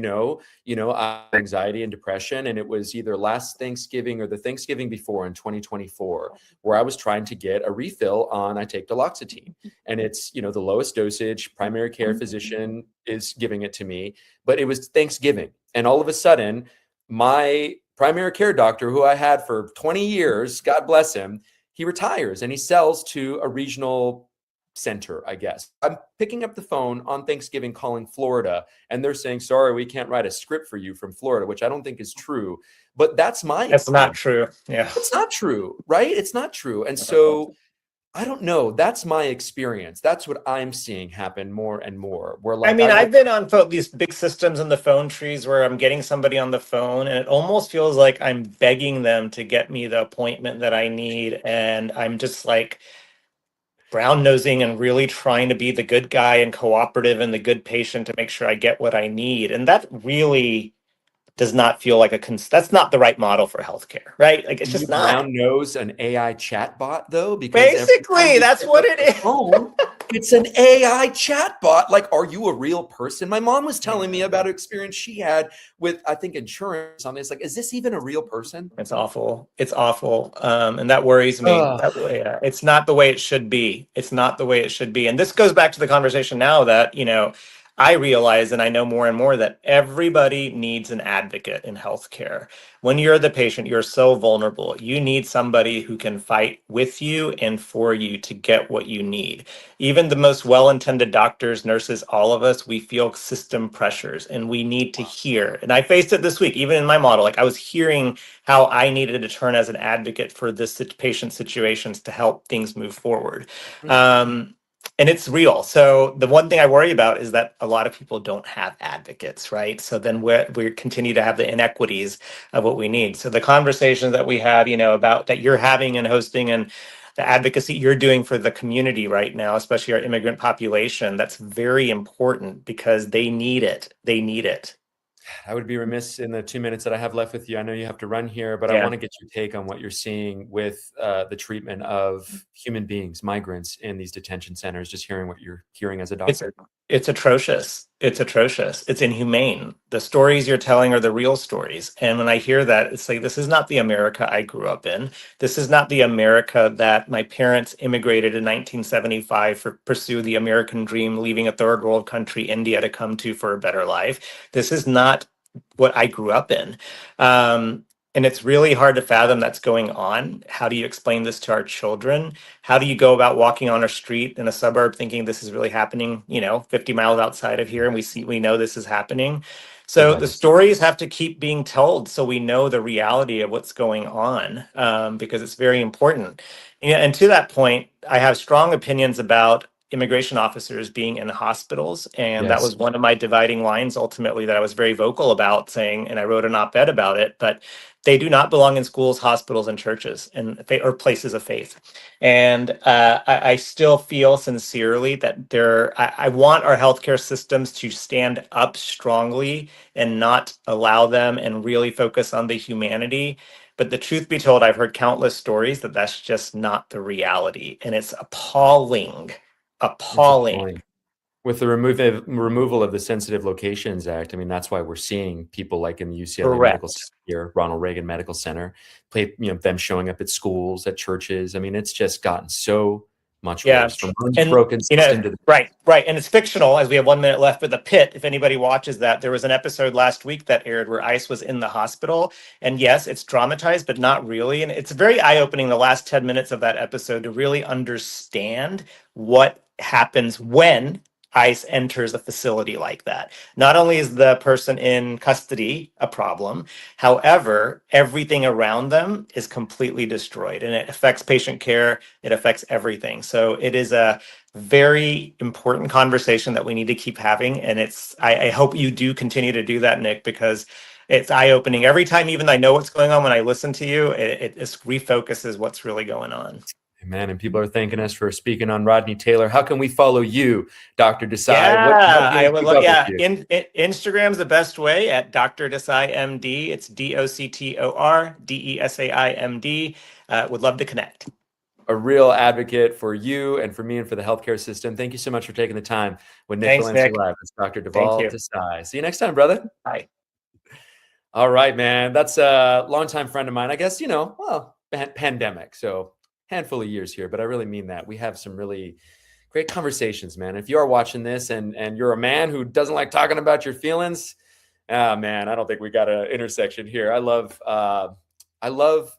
had anxiety and depression, and it was either last Thanksgiving or the Thanksgiving before in 2024, where I was trying to get a refill on, I take duloxetine, and it's the lowest dosage. Primary care physician is giving it to me, but it was Thanksgiving, and all of a sudden, my primary care doctor, who I had for 20 years, God bless him, he retires and he sells to a regional center, I guess. I'm picking up the phone on Thanksgiving calling Florida, and they're saying, sorry, we can't write a script for you from Florida, which I don't think is true. But that's not true. Yeah. It's not true, right? It's not true. And so I don't know. That's my experience. That's what I'm seeing happen more and more. Where I like mean, I've been on these big systems in the phone trees where I'm getting somebody on the phone and it almost feels like I'm begging them to get me the appointment that I need. And I'm just like brown nosing and really trying to be the good guy and cooperative and the good patient to make sure I get what I need. And that really does not feel like that's not the right model for healthcare, right? Like it's you just not. brown nose an AI chatbot though, because every time Basically, you that's pick what up it the is. phone, it's an AI chatbot. Like, are you a real person? My mom was telling me about an experience she had with, I think, insurance on this. Like, is this even a real person? It's awful. It's awful. And that worries me. Ugh. It's not the way it should be. It's not the way it should be. And this goes back to the conversation now that, I realize and I know more and more that everybody needs an advocate in healthcare. When you're the patient, you're so vulnerable. You need somebody who can fight with you and for you to get what you need. Even the most well-intended doctors, nurses, all of us, we feel system pressures and we need to hear. And I faced it this week, even in my model. Like I was hearing how I needed to turn as an advocate for this patient situations to help things move forward. And it's real. So the one thing I worry about is that a lot of people don't have advocates, right? So then we continue to have the inequities of what we need. So the conversations that we have, about that you're having and hosting and the advocacy you're doing for the community right now, especially our immigrant population, that's very important because they need it. They need it. I would be remiss in the 2 minutes that I have left with you. I know you have to run here, but I Yeah. want to get your take on what you're seeing with the treatment of human beings, migrants in these detention centers, just hearing what you're hearing as a doctor. It's atrocious. It's atrocious. It's inhumane. The stories you're telling are the real stories. And when I hear that, it's like, this is not the America I grew up in. This is not the America that my parents immigrated in 1975 for pursue the American dream, leaving a third world country, India, to come to for a better life. This is not what I grew up in. And it's really hard to fathom that's going on. How do you explain this to our children? How do you go about walking on a street in a suburb thinking this is really happening, 50 miles outside of here, and we know this is happening. So the stories have to keep being told so we know the reality of what's going on, because it's very important. And to that point, I have strong opinions about immigration officers being in hospitals. And that was one of my dividing lines ultimately that I was very vocal about saying, and I wrote an op-ed about it, but they do not belong in schools, hospitals, and churches or places of faith. And I still feel sincerely that I want our healthcare systems to stand up strongly and not allow them and really focus on the humanity. But the truth be told, I've heard countless stories that that's just not the reality. And it's appalling. With the removal of the Sensitive Locations Act, I mean, that's why we're seeing people like in the UCLA Correct. Medical Center here, Ronald Reagan Medical Center, them showing up at schools, at churches. I mean, it's just gotten so much worse. From one broken system to the right. And it's fictional, as we have 1 minute left. But The Pit, if anybody watches that, there was an episode last week that aired where ICE was in the hospital. And yes, it's dramatized, but not really. And it's very eye-opening, the last 10 minutes of that episode, to really understand what happens when ICE enters a facility like that. Not only is the person in custody a problem, however, everything around them is completely destroyed, and it affects patient care. It affects everything. So it is a very important conversation that we need to keep having. And I hope you do continue to do that, Nick, because it's eye-opening. Every time even I know what's going on, when I listen to you, it refocuses what's really going on. Man, and people are thanking us for speaking on Rodney Taylor. How can we follow you, Dr. Desai? I would love. Yeah, Instagram's the best way at Dr. Desai MD. It's DoctorDesaimD. Would love to connect. A real advocate for you and for me and for the healthcare system. Thank you so much for taking the time with Nick Valencia Live. It's Dr. Dhaval Desai. See you next time, brother. Bye. All right, man. That's a longtime friend of mine. I guess, pandemic. So handful of years here, but I really mean that. We have some really great conversations, man. If you are watching this and you're a man who doesn't like talking about your feelings, man, I don't think we got an intersection here. I love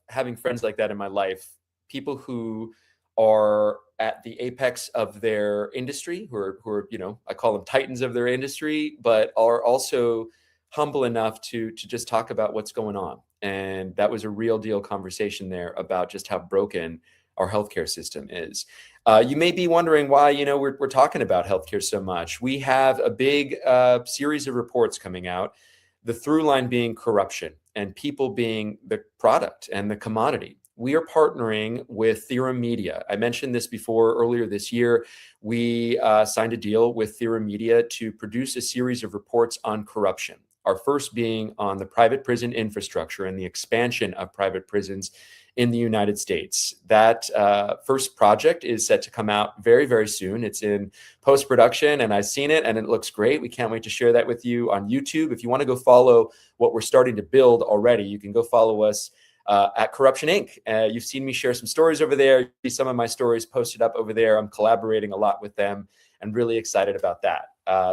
having friends like that in my life. People who are at the apex of their industry, who are, I call them titans of their industry, but are also humble enough to just talk about what's going on. And that was a real deal conversation there about just how broken our healthcare system is. You may be wondering why, we're talking about healthcare so much. We have a big series of reports coming out, the through line being corruption and people being the product and the commodity. We are partnering with Theorem Media. I mentioned this before earlier this year. We signed a deal with Theorem Media to produce a series of reports on corruption. Our first being on the private prison infrastructure and the expansion of private prisons in the United States. That first project is set to come out very, very soon. It's in post-production and I've seen it and it looks great. We can't wait to share that with you on YouTube. If you want to go follow what we're starting to build already, you can go follow us at Corruption Inc. You've seen me share some stories over there. You see some of my stories posted up over there. I'm collaborating a lot with them and really excited about that.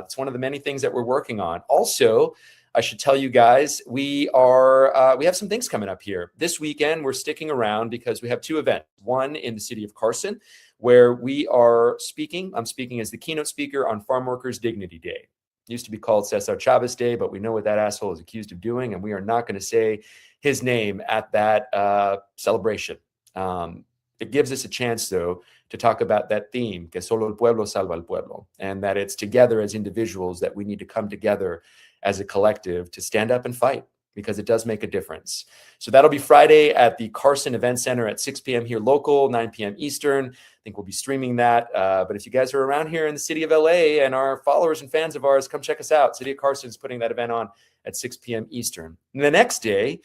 It's one of the many things that we're working on. Also, I should tell you guys, we have some things coming up here. This weekend, we're sticking around because we have two events. One in the city of Carson, where we are speaking. I'm speaking as the keynote speaker on Farm Workers Dignity Day. It used to be called Cesar Chavez Day, but we know what that asshole is accused of doing, and we are not going to say his name at that celebration. It gives us a chance, though, to talk about that theme, que solo el pueblo salva al pueblo, and that it's together as individuals that we need to come together as a collective to stand up and fight, because it does make a difference. So that'll be Friday at the Carson Event Center at 6 p.m. here local, 9 p.m. Eastern. I think we'll be streaming that. But if you guys are around here in the city of LA and are followers and fans of ours, come check us out. City of Carson is putting that event on at 6 p.m. Eastern. And the next day,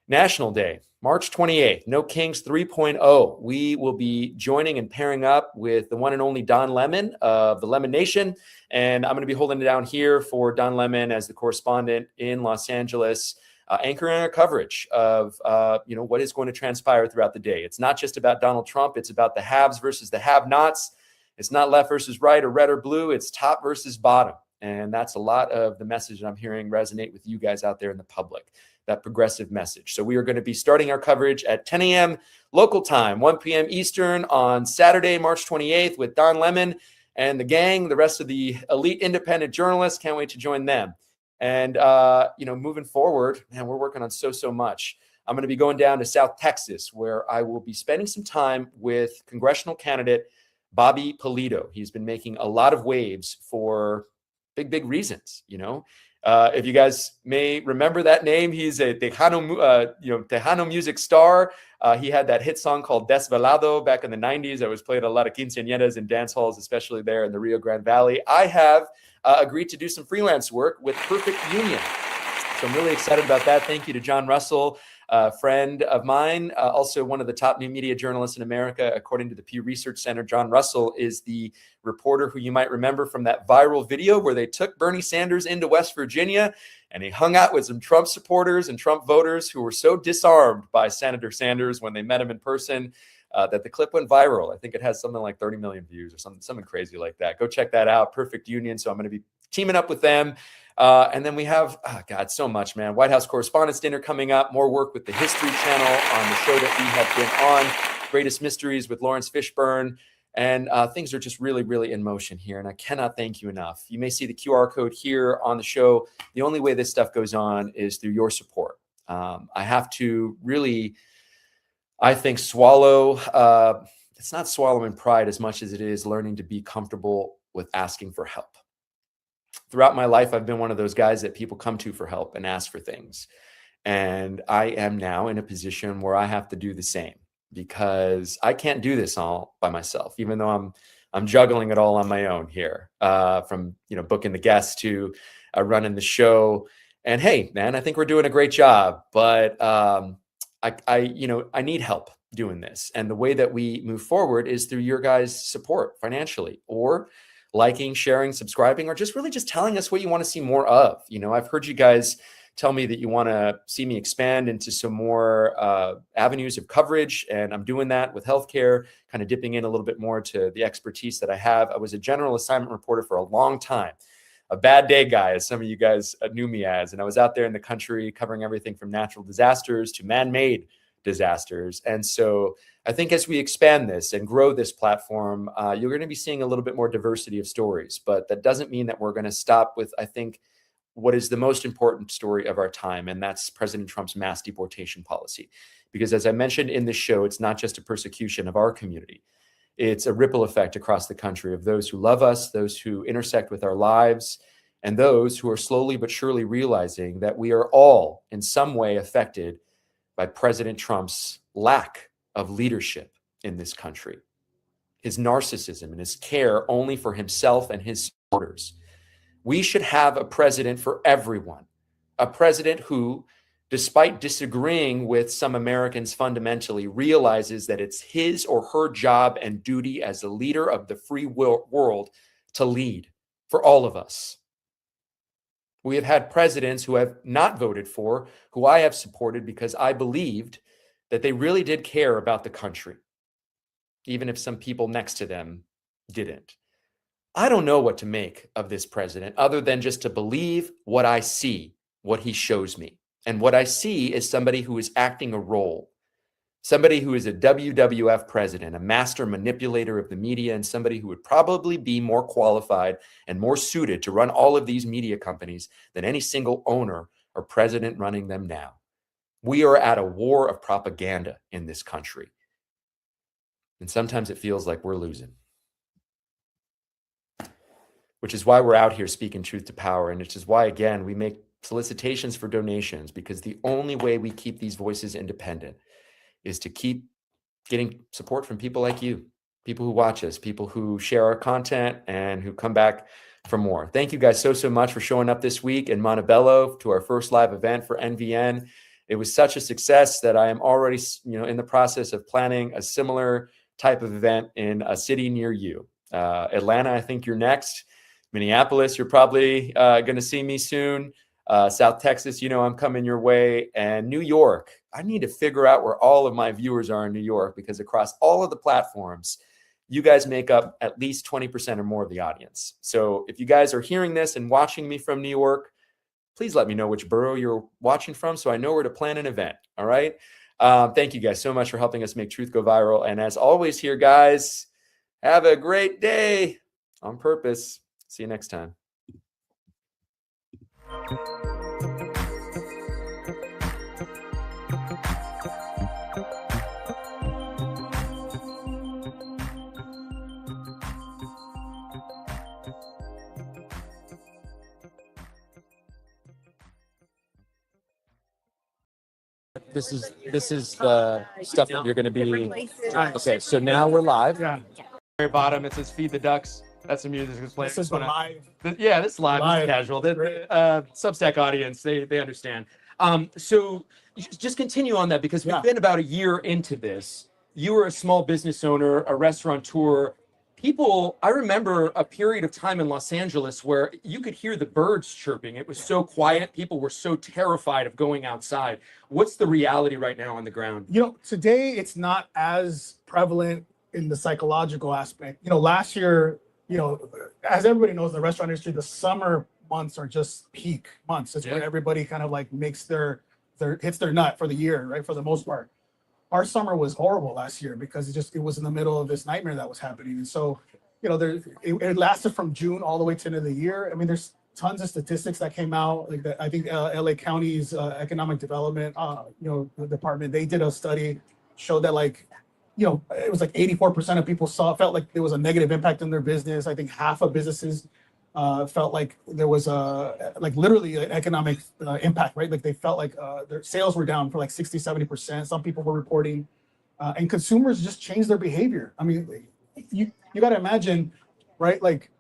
National Day, March 28th, No Kings 3.0. We will be joining and pairing up with the one and only Don Lemon of the Lemon Nation. And I'm going to be holding it down here for Don Lemon as the correspondent in Los Angeles, anchoring our coverage of what is going to transpire throughout the day. It's not just about Donald Trump. It's about the haves versus the have-nots. It's not left versus right or red or blue. It's top versus bottom. And that's a lot of the message I'm hearing resonate with you guys out there in the public, that progressive message. So we are going to be starting our coverage at 10 a.m. local time, 1 p.m. Eastern on Saturday, March 28th with Don Lemon and the gang, the rest of the elite independent journalists. Can't wait to join them. And, moving forward, man, we're working on so much. I'm going to be going down to South Texas, where I will be spending some time with congressional candidate Bobby Pulido. He's been making a lot of waves for big reasons, If you guys may remember that name, he's a Tejano music star. He had that hit song called Desvelado back in the 90s that was played at a lot of quinceañeras and dance halls, especially there in the Rio Grande Valley. I have agreed to do some freelance work with Perfect Union. So I'm really excited about that. Thank you to John Russell, a friend of mine, also one of the top new media journalists in America. According to the Pew Research Center, John Russell is the reporter who you might remember from that viral video where they took Bernie Sanders into West Virginia and he hung out with some Trump supporters and Trump voters who were so disarmed by Senator Sanders when they met him in person that the clip went viral. I think it has something like 30 million views or something crazy like that. Go check that out. Perfect Union. So I'm going to be teaming up with them. And then we have, so much, man. White House Correspondents' Dinner coming up. More work with the History Channel on the show that we have been on. Greatest Mysteries with Lawrence Fishburne. And things are just really in motion here. And I cannot thank you enough. You may see the QR code here on the show. The only way this stuff goes on is through your support. I have to really, I think, swallow. It's not swallowing pride as much as it is learning to be comfortable with asking for help. Throughout my life, I've been one of those guys that people come to for help and ask for things. And I am now in a position where I have to do the same because I can't do this all by myself, even though I'm juggling it all on my own here, from, booking the guests to running the show. And hey, man, I think we're doing a great job, but I need help doing this. And the way that we move forward is through your guys' support financially, or liking, sharing, subscribing, or just telling us what you want to see more of. I've heard you guys tell me that you want to see me expand into some more avenues of coverage, and I'm doing that with healthcare, kind of dipping in a little bit more to the expertise that I have. I was a general assignment reporter for a long time, a bad day guy, as some of you guys knew me as, and I was out there in the country covering everything from natural disasters to man-made disasters. And so I think as we expand this and grow this platform, you're going to be seeing a little bit more diversity of stories, but that doesn't mean that we're going to stop with, I think, what is the most important story of our time, and that's President Trump's mass deportation policy. Because as I mentioned in this show, it's not just a persecution of our community. It's a ripple effect across the country of those who love us, those who intersect with our lives, and those who are slowly but surely realizing that we are all in some way affected by President Trump's lack of leadership in this country, his narcissism and his care only for himself and his supporters. We should have a president for everyone, a president who, despite disagreeing with some Americans fundamentally, realizes that it's his or her job and duty as a leader of the free world to lead for all of us. We have had presidents who have not voted for, who I have supported because I believed that they really did care about the country, even if some people next to them didn't. I don't know what to make of this president other than just to believe what I see, what he shows me. And what I see is somebody who is acting a role, somebody who is a WWF president, a master manipulator of the media, and somebody who would probably be more qualified and more suited to run all of these media companies than any single owner or president running them now. We are at a war of propaganda in this country. And sometimes it feels like we're losing. Which is why we're out here speaking truth to power. And which is why, again, we make solicitations for donations, because the only way we keep these voices independent is to keep getting support from people like you, people who watch us, people who share our content and who come back for more. Thank you guys so much for showing up this week in Montebello to our first live event for NVN. It was such a success that I am already, in the process of planning a similar type of event in a city near you. Atlanta, I think you're next. Minneapolis, you're probably going to see me soon. South Texas, I'm coming your way. And New York, I need to figure out where all of my viewers are in New York, because across all of the platforms, you guys make up at least 20% or more of the audience. So if you guys are hearing this and watching me from New York, please let me know which borough you're watching from so I know where to plan an event. All right. Thank you guys so much for helping us make truth go viral. And as always here, guys, have a great day on purpose. See you next time. This is the stuff that you're going to be. Okay, so now we're live. Yeah. Very bottom, it says "Feed the Ducks." That's the music that's playing. This is the live. Yeah, this is live. This Live. is casual. The Substack audience, they understand. So just continue on that, because we've been about a year into this. You were a small business owner, a restaurateur. I remember a period of time in Los Angeles where you could hear the birds chirping. It was so quiet. People were so terrified of going outside. What's the reality right now on the ground? Today it's not as prevalent in the psychological aspect. Last year, as everybody knows, the restaurant industry, the summer months are just peak months. It's when everybody kind of like makes their hits their nut for the year, right? For the most part. Our summer was horrible last year because it was in the middle of this nightmare that was happening. And so, it lasted from June all the way to the end of the year. I mean, there's tons of statistics that came out. Like I think LA County's economic development, the department, they did a study, showed that it was like 84% of people felt like there was a negative impact on their business. I think half of businesses felt like there was literally an economic impact, right? Like they felt like their sales were down for like 60, 70%. Some people were reporting, and consumers just changed their behavior. I mean, you got to imagine, right? Like,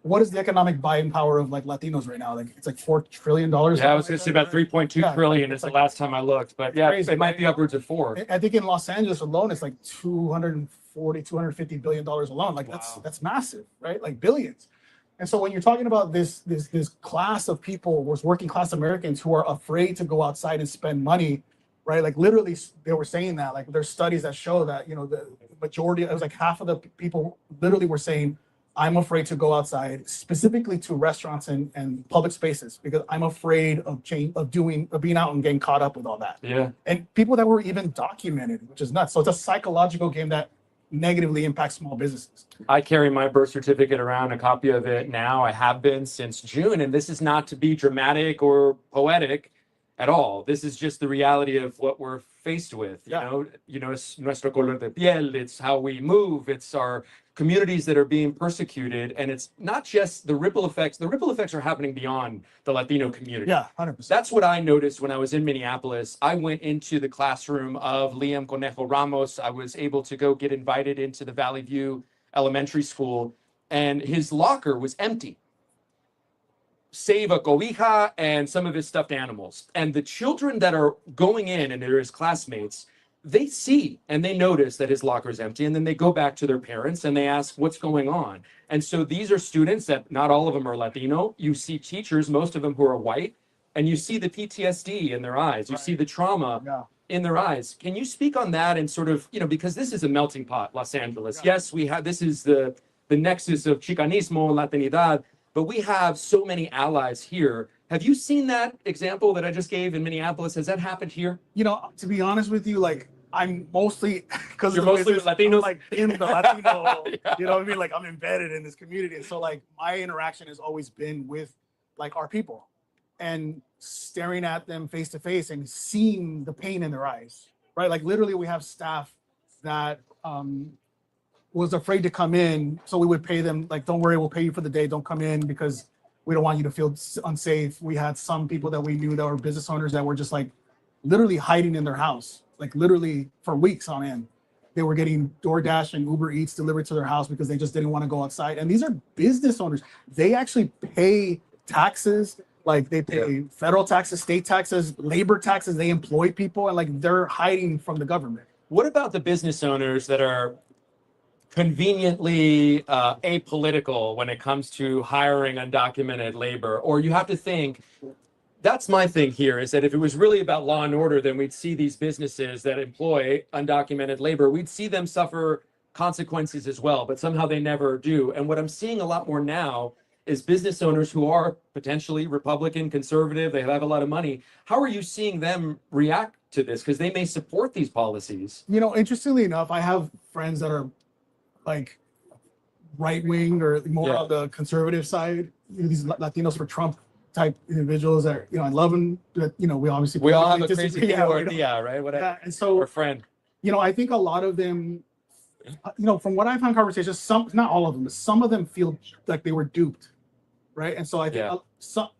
what is the economic buying power of like Latinos right now? Like it's like $4 trillion. Yeah, I was going to say about 3.2 trillion is the last time I looked, but yeah, crazy, it might be upwards of 4. I think in Los Angeles alone, it's like $250 billion alone. Like that's massive, right? Like billions. And so when you're talking about this class of people, was working class Americans who are afraid to go outside and spend money, right? Like literally they were saying that, like there's studies that show that, the majority, it was like half of the people literally were saying, I'm afraid to go outside, specifically to restaurants and public spaces, because I'm afraid of being out and getting caught up with all that. Yeah. And people that were even documented, which is nuts. So it's a psychological game that negatively impact small businesses. I carry my birth certificate around, a copy of it now. I have been since June, and this is not to be dramatic or poetic at all. This is just the reality of what we're faced with. You know, it's nuestro color de piel. It's how we move. It's our communities that are being persecuted, and it's not just the ripple effects. The ripple effects are happening beyond the Latino community. Yeah, 100%. That's what I noticed when I was in Minneapolis. I went into the classroom of Liam Conejo Ramos. I was able to go get invited into the Valley View Elementary School, and his locker was empty, save a cobija and some of his stuffed animals. And the children that are going in, and they're his classmates, they see and they notice that his locker is empty, and then they go back to their parents and they ask what's going on. And so these are students that not all of them are Latino. You see teachers, most of them who are white, and you see the PTSD in their eyes. You see the trauma in their eyes. Can you speak on that and sort of, you know, because this is a melting pot, Los Angeles. Yes, we have, this is the nexus of Chicanismo, Latinidad, but we have so many allies here. Have you seen that example that I just gave in Minneapolis? Has that happened here? You know, to be honest with you, like, I'm mostly, because you're mostly with Latinos, I'm like in the Latino, you know what I mean? Like, I'm embedded in this community. And so like my interaction has always been with like our people and staring at them face to face and seeing the pain in their eyes, right? Like literally we have staff that was afraid to come in. So we would pay them like, don't worry, we'll pay you for the day. Don't come in because we don't want you to feel unsafe. We had some people that we knew that were business owners that were just like literally hiding in their house, like literally for weeks on end. They were getting DoorDash and Uber Eats delivered to their house because they just didn't want to go outside. And these are business owners. They actually pay taxes, like they pay federal taxes, state taxes, labor taxes. They employ people, and like they're hiding from the government. What about the business owners that are conveniently apolitical when it comes to hiring undocumented labor? Or you have to think, that's my thing here, is that if it was really about law and order, then we'd see these businesses that employ undocumented labor, we'd see them suffer consequences as well, but somehow they never do. And what I'm seeing a lot more now is business owners who are potentially Republican, conservative, they have a lot of money. How are you seeing them react to this? Because they may support these policies. You know, interestingly enough, I have friends that are like right-wing or more on the conservative side, you know, these Latinos for Trump type individuals that, you know, I love them, but, you know, we all have a crazy idea, right? Whatever. And so, or friend. You know, I think a lot of them, you know, from what I've had conversations, some, not all of them, but some of them feel like they were duped, right? And so I think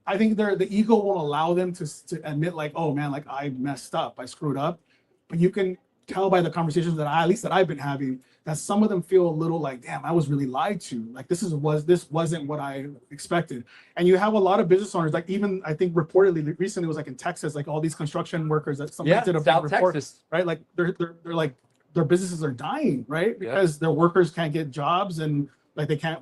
I think the ego won't allow them to admit like, oh man, like I messed up, I screwed up. But you can tell by the conversations that at least that I've been having, that some of them feel a little like, damn, I was really lied to. Like this wasn't what I expected. And you have a lot of business owners, like even I think reportedly recently it was like in Texas, like all these construction workers that somebody did a big report, Texas, right? Like they're like their businesses are dying, right? Because their workers can't get jobs and like they can't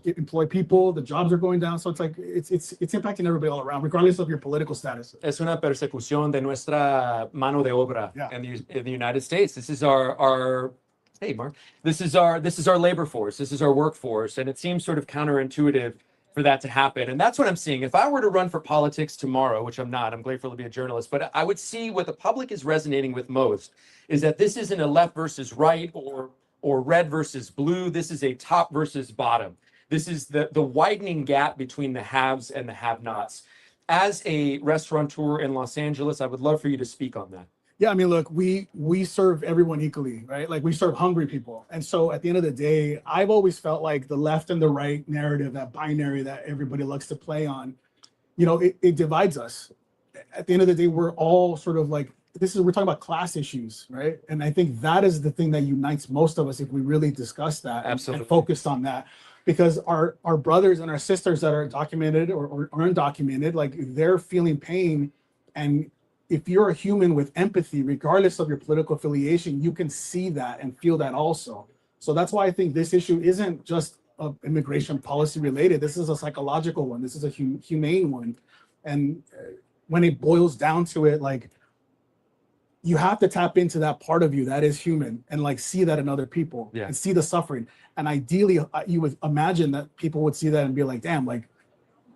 employ people, the jobs are going down. So it's like it's impacting everybody all around, regardless of your political status. Es una persecución de nuestra mano de obra in the United States. This is our hey Mark, this is our labor force, this is our workforce, and it seems sort of counterintuitive for that to happen. And that's what I'm seeing. If I were to run for politics tomorrow, which I'm not, I'm grateful to be a journalist, but I would see what the public is resonating with most is that this isn't a left versus right or red versus blue. This is a top versus bottom. This is the widening gap between the haves and the have-nots. As a restaurateur in Los Angeles, I would love for you to speak on that. Yeah, I mean, look, we serve everyone equally, right? Like we serve hungry people. And so at the end of the day, I've always felt like the left and the right narrative, that binary that everybody likes to play on, you know, it divides us. At the end of the day, we're all sort of like, we're talking about class issues, right? And I think that is the thing that unites most of us if we really discuss that and focus on that. Because our brothers and our sisters that are documented or undocumented, like they're feeling pain. And if you're a human with empathy, regardless of your political affiliation, you can see that and feel that also. So that's why I think this issue isn't just immigration policy related. This is a psychological one. This is a humane one. And when it boils down to it, like you have to tap into that part of you that is human and like see that in other people and see the suffering. And ideally, you would imagine that people would see that and be like, damn, like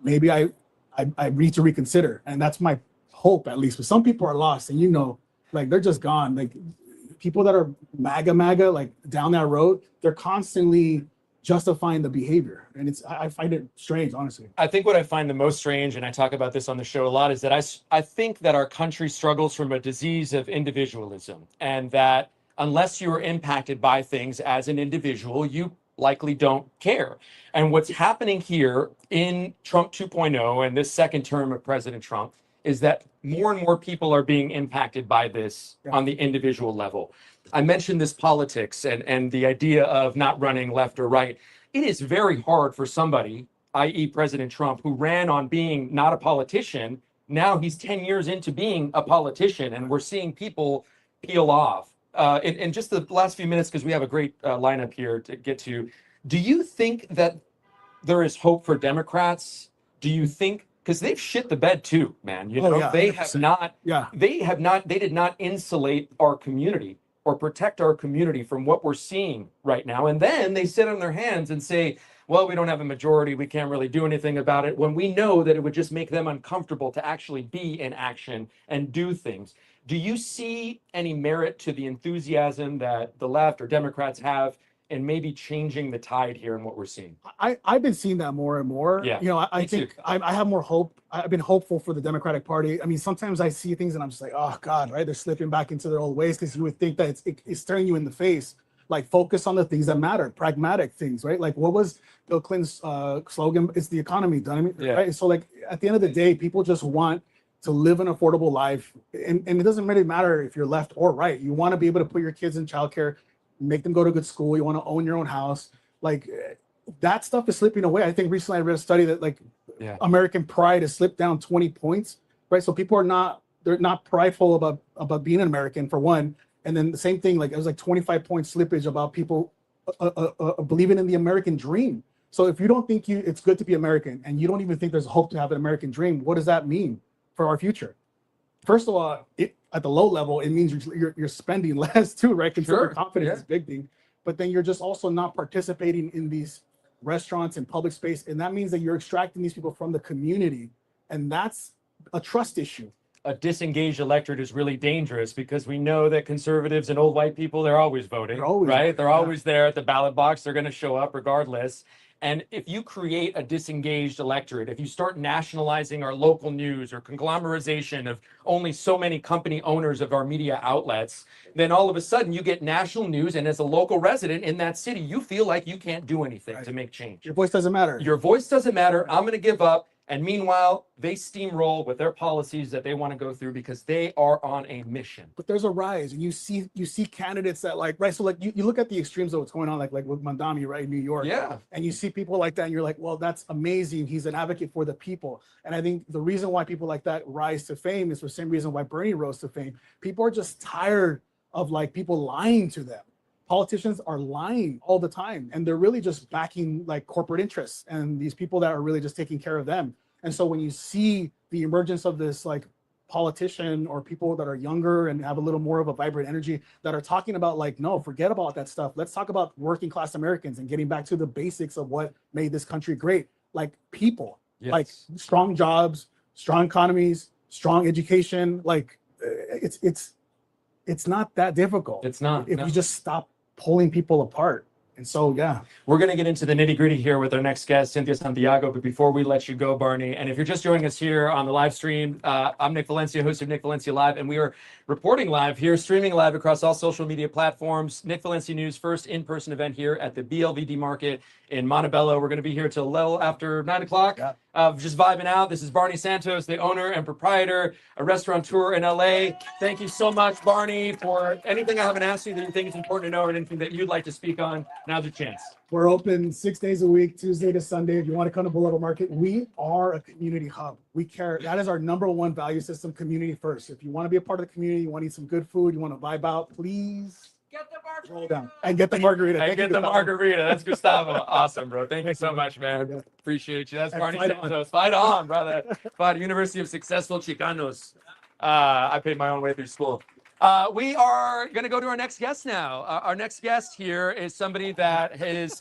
maybe I need to reconsider. And that's my hope, at least. But some people are lost and, you know, like they're just gone. Like people that are MAGA, like down that road, they're constantly justifying the behavior. And I find it strange, honestly. I think what I find the most strange, and I talk about this on the show a lot, is that I think that our country struggles from a disease of individualism, and that unless you are impacted by things as an individual, you likely don't care. And what's happening here in Trump 2.0 and this second term of President Trump is that more and more people are being impacted by this on the individual level. I mentioned this politics and the idea of not running left or right. It is very hard for somebody, i.e. President Trump, who ran on being not a politician. Now he's 10 years into being a politician, and we're seeing people peel off. In just the last few minutes, because we have a great lineup here to get to, do you think that there is hope for Democrats? Do you think, because they've shit the bed too, man, you know, they have not, they did not insulate our community or protect our community from what we're seeing right now. And then they sit on their hands and say, well, we don't have a majority, we can't really do anything about it, when we know that it would just make them uncomfortable to actually be in action and do things. Do you see any merit to the enthusiasm that the left or Democrats have in maybe changing the tide here in what we're seeing? I've been seeing that more and more. Yeah, you know, I think I have more hope. I've been hopeful for the Democratic Party. I mean, sometimes I see things and I'm just like, oh God, right? They're slipping back into their old ways, because you would think that it's staring you in the face. Like, focus on the things that matter, pragmatic things, right? Like, what was Bill Clinton's slogan? It's the economy, done. Right? So like, at the end of the day, people just want to live an affordable life. And it doesn't really matter if you're left or right. You want to be able to put your kids in childcare, make them go to good school. You want to own your own house. Like, that stuff is slipping away. I think recently I read a study that like American pride has slipped down 20 points, right? So people they're not prideful about being an American, for one. And then the same thing, like, it was like 25-point slippage about people believing in the American dream. So if you don't think it's good to be American, and you don't even think there's hope to have an American dream, what does that mean for our future? First of all, at the low level, it means you're spending less too, right? Consumer confidence is a big thing. But then you're just also not participating in these restaurants and public space. And that means that you're extracting these people from the community. And that's a trust issue. A disengaged electorate is really dangerous, because we know that conservatives and old white people, they're always voting, right? They're always there at the ballot box. They're going to show up regardless. And if you create a disengaged electorate, if you start nationalizing our local news or conglomerization of only so many company owners of our media outlets, then all of a sudden you get national news. And as a local resident in that city, you feel like you can't do anything to make change. Your voice doesn't matter. Your voice doesn't matter. I'm going to give up. And meanwhile, they steamroll with their policies that they want to go through, because they are on a mission. But there's a rise, and you see candidates that, like, right. So like, you look at the extremes of what's going on, like with Mandami, right, in New York. Yeah. And you see people like that, and you're like, well, that's amazing. He's an advocate for the people. And I think the reason why people like that rise to fame is the same reason why Bernie rose to fame. People are just tired of like people lying to them. Politicians are lying all the time, and they're really just backing like corporate interests and these people that are really just taking care of them. And so when you see the emergence of this like politician or people that are younger and have a little more of a vibrant energy that are talking about like, no, forget about that stuff. Let's talk about working class Americans and getting back to the basics of what made this country great. Like people, like strong jobs, strong economies, strong education. Like it's not that difficult. It's not. If you just stop pulling people apart. And so, yeah. We're going to get into the nitty gritty here with our next guest, Cynthia Santiago. But before we let you go, Barney, and if you're just joining us here on the live stream, I'm Nick Valencia, host of Nick Valencia Live, and we are reporting live here, streaming live across all social media platforms. Nick Valencia News, first in-person event here at the BLVD Market in Montebello. We're going to be here till a little after 9 o'clock. Yeah. Just vibing out. This is Barney Santos, the owner and proprietor, a restaurateur in LA. Thank you so much, Barney, for anything I haven't asked you that you think is important to know, or anything that you'd like to speak on. Now's your chance. We're open 6 days a week, Tuesday to Sunday. If you want to come to Boulevard Market, we are a community hub. We care. That is our number one value system, community first. If you want to be a part of the community, you want to eat some good food, you want to vibe out, please get the margarita. Roll down and get the margarita. And get the margarita. That's Gustavo. Awesome, bro. Thank you so much, man. Yeah. Appreciate you. That's Barney Santos. Fight on, brother. Fight University of Successful Chicanos. I paid my own way through school. We are going to go to our next guest now. Our next guest here is somebody that has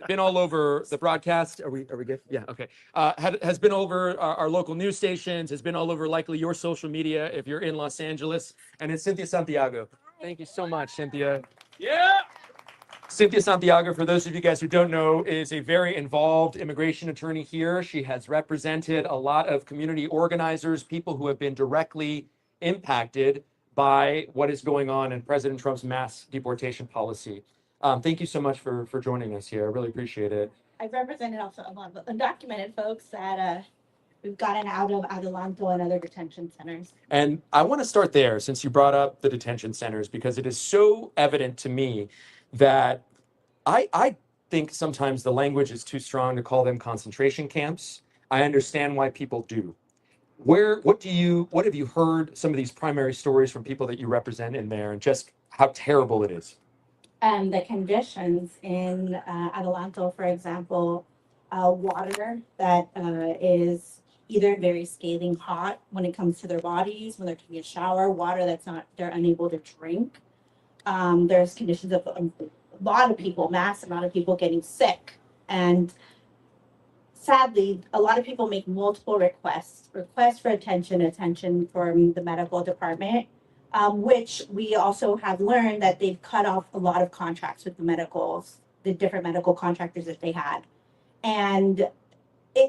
been all over the broadcast. Are we good? Yeah, okay. Has been over our local news stations, has been all over likely your social media if you're in Los Angeles, and it's Cynthia Santiago. Thank you so much, Cynthia. Yeah. Cynthia Santiago, for those of you guys who don't know, is a very involved immigration attorney here. She has represented a lot of community organizers, people who have been directly impacted by what is going on in President Trump's mass deportation policy. Thank you so much for joining us here. I really appreciate it. I've represented also a lot of undocumented folks that we've gotten out of Adelanto and other detention centers. And I want to start there since you brought up the detention centers, because it is so evident to me that I think sometimes the language is too strong to call them concentration camps. I understand why people do. What have you heard some of these primary stories from people that you represent in there, and just how terrible it is? The conditions in Adelanto, for example, water that is either very scathing hot when it comes to their bodies, when they're taking a shower, water they're unable to drink. There's conditions of a lot of people, mass amount of people getting sick. And sadly, a lot of people make multiple requests for attention from the medical department, which we also have learned that they've cut off a lot of contracts with the different medical contractors that they had. And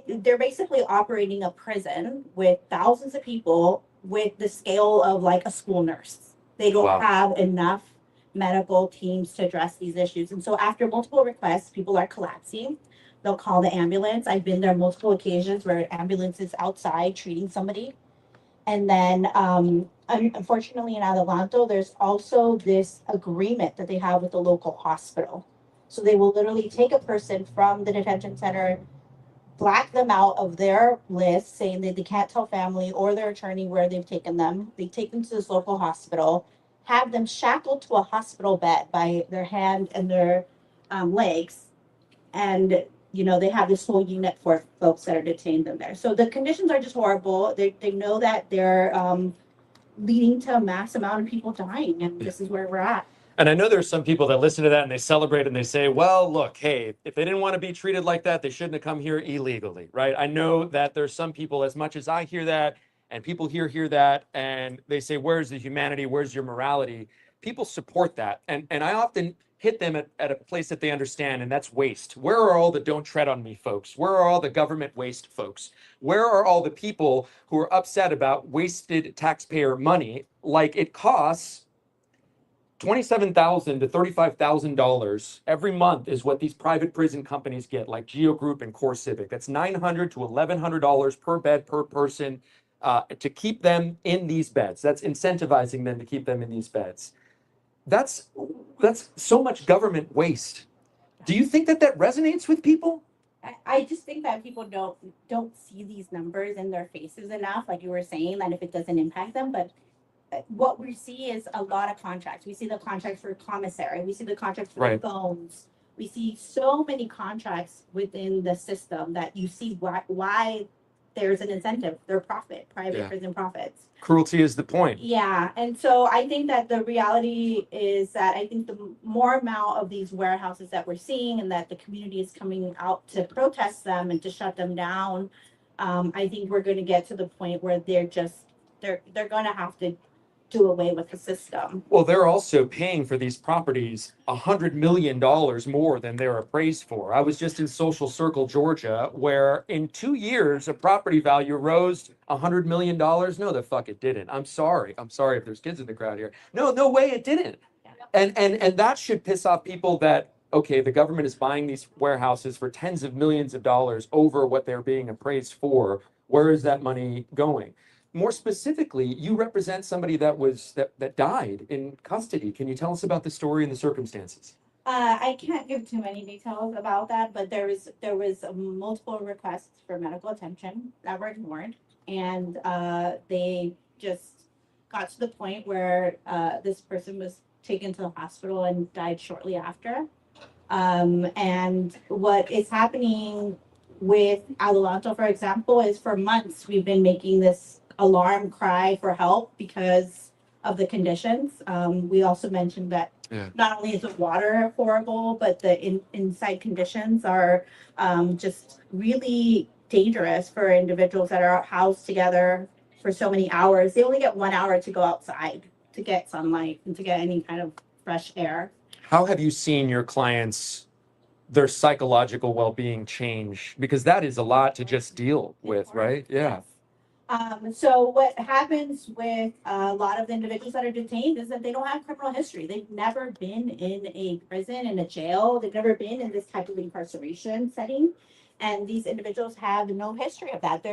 they're basically operating a prison with thousands of people with the scale of like a school nurse. They don't have enough medical teams to address these issues. And so after multiple requests, people are collapsing. They'll call the ambulance. I've been there multiple occasions where an ambulance is outside treating somebody. And then unfortunately in Adelanto, there's also this agreement that they have with the local hospital. So they will literally take a person from the detention center, black them out of their list, saying that they can't tell family or their attorney where they've taken them. They take them to this local hospital, have them shackled to a hospital bed by their hand and their legs. And, they have this whole unit for folks that are detained in there. So the conditions are just horrible. They know that they're leading to a mass amount of people dying, and this is where we're at. And I know there's some people that listen to that and they celebrate and they say, well, look, hey, if they didn't want to be treated like that, they shouldn't have come here illegally, right? I know that there's some people, as much as I hear that, and people hear that, and they say, where's the humanity? Where's your morality? People support that. And I often hit them at a place that they understand, and that's waste. Where are all the don't tread on me folks? Where are all the government waste folks? Where are all the people who are upset about wasted taxpayer money? Like, it costs $27,000 to $35,000 every month is what these private prison companies get, like Geo Group and Core Civic. That's $900 to $1,100 per bed per person to keep them in these beds. That's incentivizing them to keep them in these beds. That's so much government waste. Do you think that resonates with people? I just think that people don't see these numbers in their faces enough, like you were saying, that if it doesn't impact them. But what we see is a lot of contracts. We see the contracts for commissary. We see the contracts for the phones. We see so many contracts within the system that you see why there's an incentive. They're private prison profits. Cruelty is the point. Yeah. And so I think that the reality is that I think the more amount of these warehouses that we're seeing and that the community is coming out to protest them and to shut them down, I think we're going to get to the point where they're going to have to do away with the system. Well, they're also paying for these properties $100 million more than they're appraised for. I was just in Social Circle, Georgia, where in 2 years, a property value rose $100 million. No, the fuck it didn't. I'm sorry if there's kids in the crowd here. No way it didn't. And that should piss off people that, okay, the government is buying these warehouses for tens of millions of dollars over what they're being appraised for. Where is that money going? More specifically, you represent somebody that died in custody. Can you tell us about the story and the circumstances? I can't give too many details about that, but there was multiple requests for medical attention that were ignored, and they just got to the point where this person was taken to the hospital and died shortly after. And what is happening with Adelanto, for example, is for months we've been making this alarm cry for help because of the conditions. We also mentioned that not only is the water horrible, but the inside conditions are just really dangerous for individuals that are housed together for so many hours. They only get 1 hour to go outside to get sunlight and to get any kind of fresh air. How have you seen your clients, their psychological well-being change? Because that is a lot to just deal with, right? Yeah. So what happens with a lot of the individuals that are detained is that they don't have criminal history. They've never been in a prison, in a jail. They've never been in this type of incarceration setting. And these individuals have no history of that.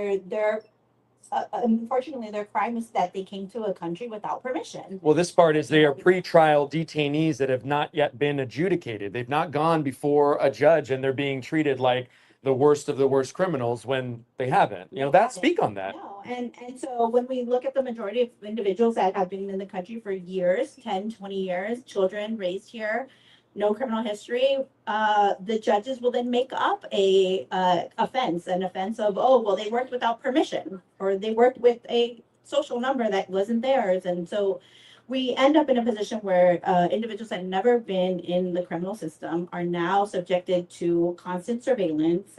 Unfortunately, their crime is that they came to a country without permission. Well, this part is they are pre-trial detainees that have not yet been adjudicated. They've not gone before a judge and they're being treated like the worst of the worst criminals when they haven't. Speak on that. No, and so when we look at the majority of individuals that have been in the country for years, 10, 20 years, children raised here, no criminal history, the judges will then make up an offense of, oh, well, they worked without permission, or they worked with a social number that wasn't theirs. And so we end up in a position where individuals that have never been in the criminal system are now subjected to constant surveillance,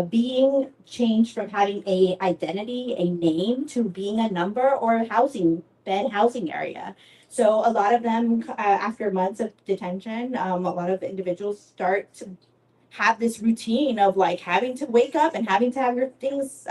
being changed from having a identity, a name, to being a number or a housing area. So a lot of them, after months of detention, a lot of individuals start to have this routine of like having to wake up and having to have your things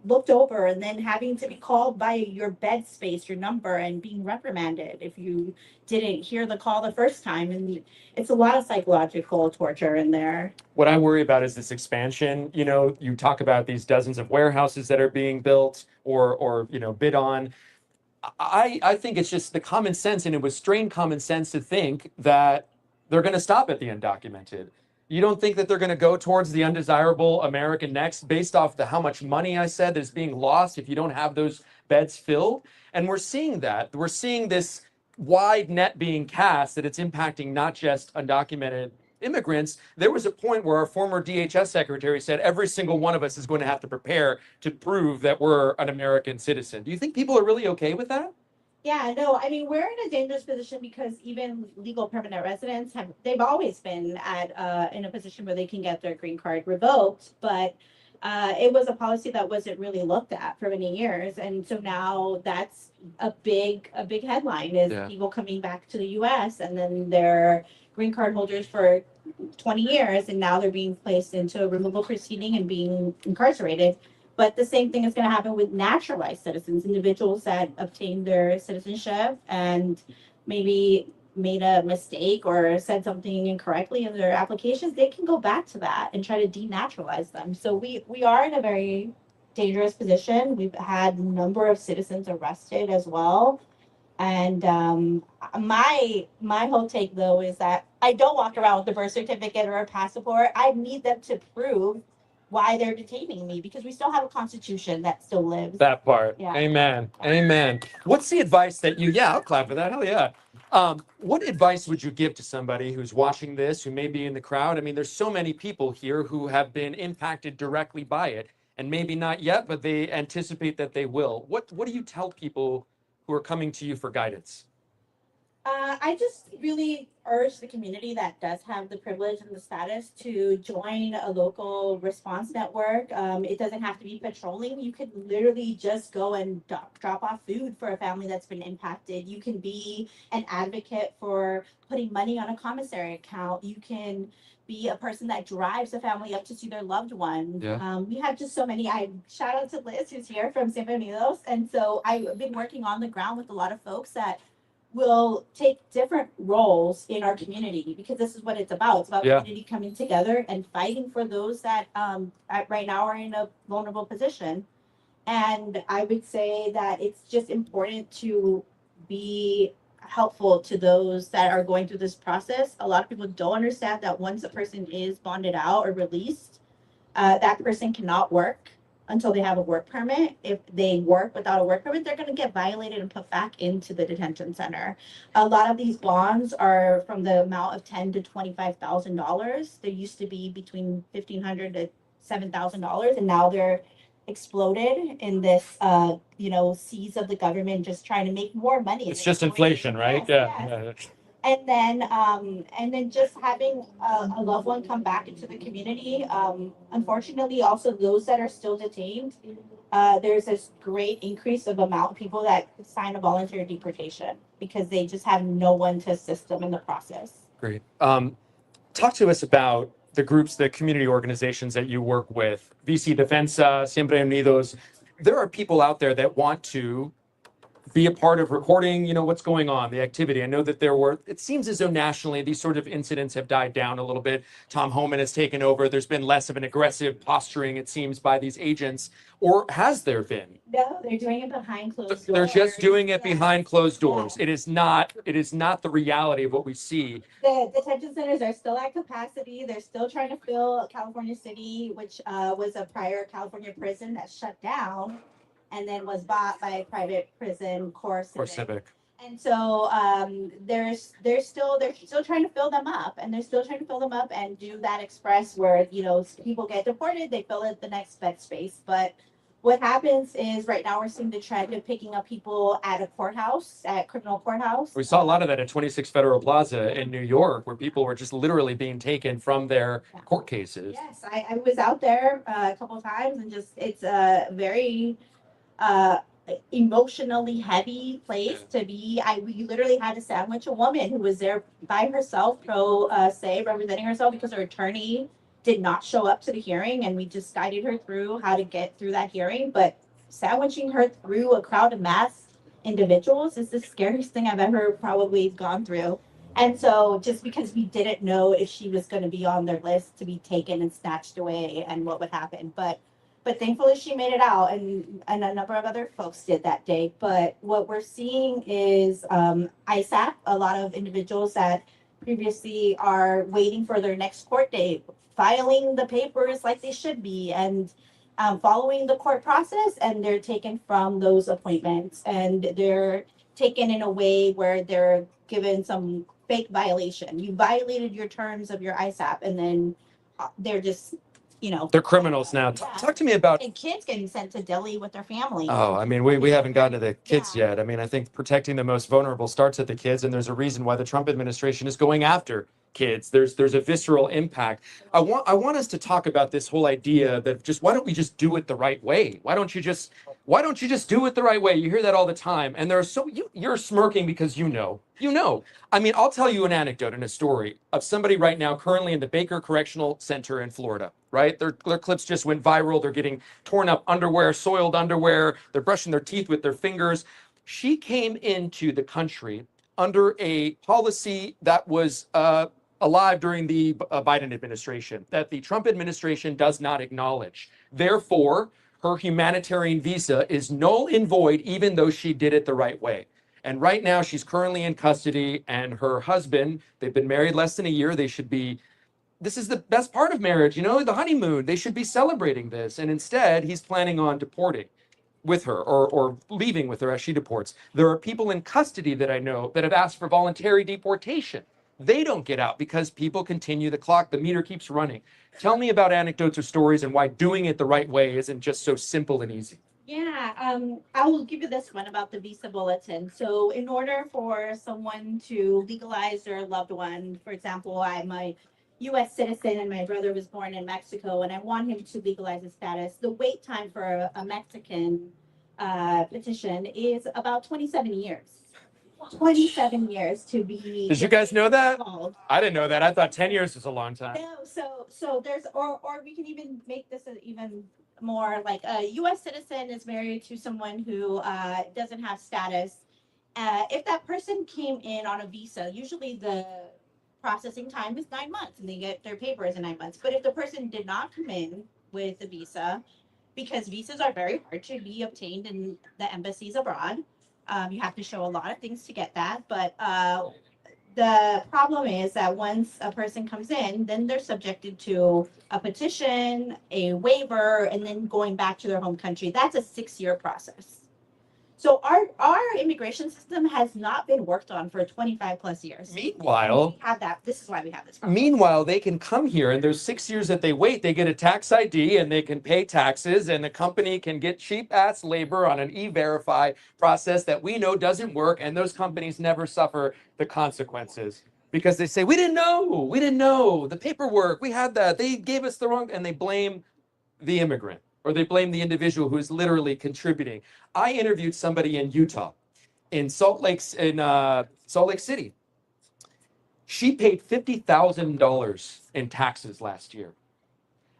looked over, and then having to be called by your bed space, your number, and being reprimanded if you didn't hear the call the first time. And it's a lot of psychological torture in there. What I worry about is this expansion. You talk about these dozens of warehouses that are being built or bid on. I think it's just the common sense, and it was strained common sense to think that they're going to stop at the undocumented. You don't think that they're going to go towards the undesirable American next based off how much money I said is being lost if you don't have those beds filled? And we're seeing that. We're seeing this wide net being cast that it's impacting not just undocumented immigrants. There was a point where our former DHS secretary said every single one of us is going to have to prepare to prove that we're an American citizen. Do you think people are really okay with that? Yeah, no, I mean, we're in a dangerous position because even legal permanent residents they've always been in a position where they can get their green card revoked, but it was a policy that wasn't really looked at for many years. And so now that's a big headline is people coming back to the US and then they're green card holders for 20 years, and now they're being placed into a removal proceeding and being incarcerated. But the same thing is going to happen with naturalized citizens, individuals that obtained their citizenship and maybe made a mistake or said something incorrectly in their applications. They can go back to that and try to denaturalize them. So we are in a very dangerous position. We've had a number of citizens arrested as well. And my whole take, though, is that I don't walk around with a birth certificate or a passport. I need them to prove why they're detaining me, because we still have a constitution that still lives. That part. Yeah. Amen. Amen. What's the advice that I'll clap for that. Hell yeah. What advice would you give to somebody who's watching this, who may be in the crowd? I mean, there's so many people here who have been impacted directly by it, and maybe not yet, but they anticipate that they will. What do you tell people who are coming to you for guidance? I just really urge the community that does have the privilege and the status to join a local response network. It doesn't have to be patrolling. You could literally just go and drop off food for a family that's been impacted. You can be an advocate for putting money on a commissary account. You can be a person that drives a family up to see their loved one. Yeah. We have just so many. I shout out to Liz, who's here from San Bernardo. And so I've been working on the ground with a lot of folks that will take different roles in our community, because this is what it's about. It's about community coming together and fighting for those that right now are in a vulnerable position. And I would say that it's just important to be helpful to those that are going through this process. A lot of people don't understand that once a person is bonded out or released, that person cannot work until they have a work permit. If they work without a work permit, they're going to get violated and put back into the detention center. A lot of these bonds are from the amount of $10,000 to $25,000. There used to be between $1,500 to $7,000, and now they're exploded in this, seas of the government just trying to make more money. It's just inflation, right? Yes. And then just having a loved one come back into the community. Unfortunately, also those that are still detained, there's this great increase of amount of people that sign a voluntary deportation because they just have no one to assist them in the process. Great. Talk to us about the groups, the community organizations that you work with. VC Defensa, Siempre Unidos. There are people out there that want to be a part of reporting, what's going on, the activity. I know that it seems as though nationally these sort of incidents have died down a little bit. Tom Homan has taken over. There's been less of an aggressive posturing, it seems, by these agents. Or has there been? No, they're doing it behind closed doors. They're just doing it Yeah. behind closed doors. Yeah. It is not the reality of what we see. The detention centers are still at capacity. They're still trying to fill California City, which was a prior California prison that shut down and then was bought by a private prison, Core Civic. And so they're still trying to fill them up, and do that express where people get deported, they fill it the next bed space. But what happens is right now we're seeing the trend of picking up people at a courthouse, at criminal courthouse. We saw a lot of that at 26 Federal Plaza in New York, where people were just literally being taken from their court cases. Yes, I was out there a couple of times, and it's a very emotionally heavy place to be. We literally had to sandwich a woman who was there by herself, pro se, representing herself because her attorney did not show up to the hearing, and we just guided her through how to get through that hearing. But sandwiching her through a crowd of mass individuals is the scariest thing I've ever probably gone through. And so just because we didn't know if she was going to be on their list to be taken and snatched away and what would happen, but thankfully she made it out, and a number of other folks did that day. But what we're seeing is ISAP, a lot of individuals that previously are waiting for their next court date, filing the papers like they should be, and following the court process, and they're taken from those appointments, and they're taken in a way where they're given some fake violation. You violated your terms of your ISAP, and then they're just They're criminals now. Talk to me about. And kids getting sent to Delhi with their family. Oh, I mean, we haven't gotten to the kids yet. I mean, I think protecting the most vulnerable starts at the kids, and there's a reason why the Trump administration is going after kids. There's a visceral impact. I want us to talk about this whole idea that why don't we just do it the right way? Why don't you just do it the right way? You hear that all the time, and you're smirking because you know. I mean, I'll tell you an anecdote and a story of somebody right now currently in the Baker Correctional Center in Florida, right? Their clips just went viral. They're getting torn up underwear, soiled underwear. They're brushing their teeth with their fingers. She came into the country under a policy that was alive during the Biden administration, that the Trump administration does not acknowledge. Therefore, her humanitarian visa is null and void, even though she did it the right way. And right now, she's currently in custody, and her husband, they've been married less than a year. This is the best part of marriage, the honeymoon. They should be celebrating this. And instead, he's planning on deporting with her or leaving with her as she deports. There are people in custody that I know that have asked for voluntary deportation. They don't get out because people continue the clock. The meter keeps running. Tell me about anecdotes or stories and why doing it the right way isn't just so simple and easy. Yeah, I will give you this one about the visa bulletin. So in order for someone to legalize their loved one, for example, I'm a U.S. citizen and my brother was born in Mexico, and I want him to legalize his status. The wait time for a Mexican petition is about 27 years. 27 years to be. Did you guys know that? Called. I didn't know that. I thought 10 years was a long time. No, so there's, or we can even make this even more like a U.S. citizen is married to someone who doesn't have status. If that person came in on a visa, usually the processing time is 9 months and they get their papers in 9 months. But if the person did not come in with a visa, because visas are very hard to be obtained in the embassies abroad, you have to show a lot of things to get that. But the problem is that once a person comes in, then they're subjected to a petition, a waiver, and then going back to their home country. That's a 6-year process. So our immigration system has not been worked on for 25 plus years. Meanwhile, this is why we have this problem. Meanwhile, they can come here and there's 6 years that they wait. They get a tax ID and they can pay taxes, and the company can get cheap ass labor on an e-verify process that we know doesn't work. And those companies never suffer the consequences because they say, we didn't know the paperwork. We had that. They gave us the wrong, and they blame the immigrant. or they blame the individual who is literally contributing. I interviewed somebody in Utah, in Salt Lake City. She paid $50,000 in taxes last year.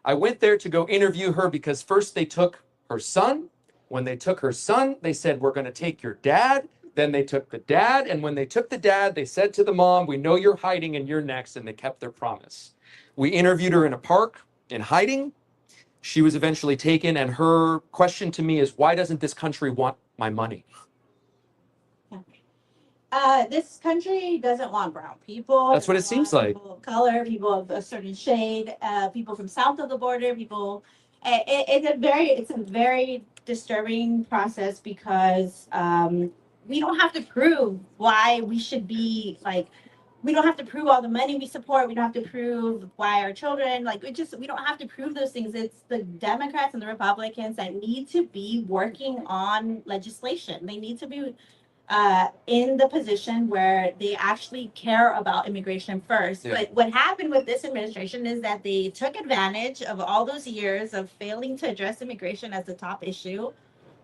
I went there to go interview her because first they took her son. When they took her son, they said, we're going to take your dad. Then they took the dad. And when they took the dad, they said to the mom, we know you're hiding and you're next. And they kept their promise. We interviewed her in a park in hiding. She was eventually taken. And her question to me is, why doesn't this country want my money? This country doesn't want brown people. That's what it seems like. People of color, people of a certain shade, people from south of the border, people. It's a very disturbing process because we don't have to prove why we should be like. We don't have to prove all the money we support. We don't have to prove why our children we don't have to prove those things. It's the Democrats and the Republicans that need to be working on legislation. They need to be in the position where they actually care about immigration first. Yeah. But what happened with this administration is that they took advantage of all those years of failing to address immigration as the top issue,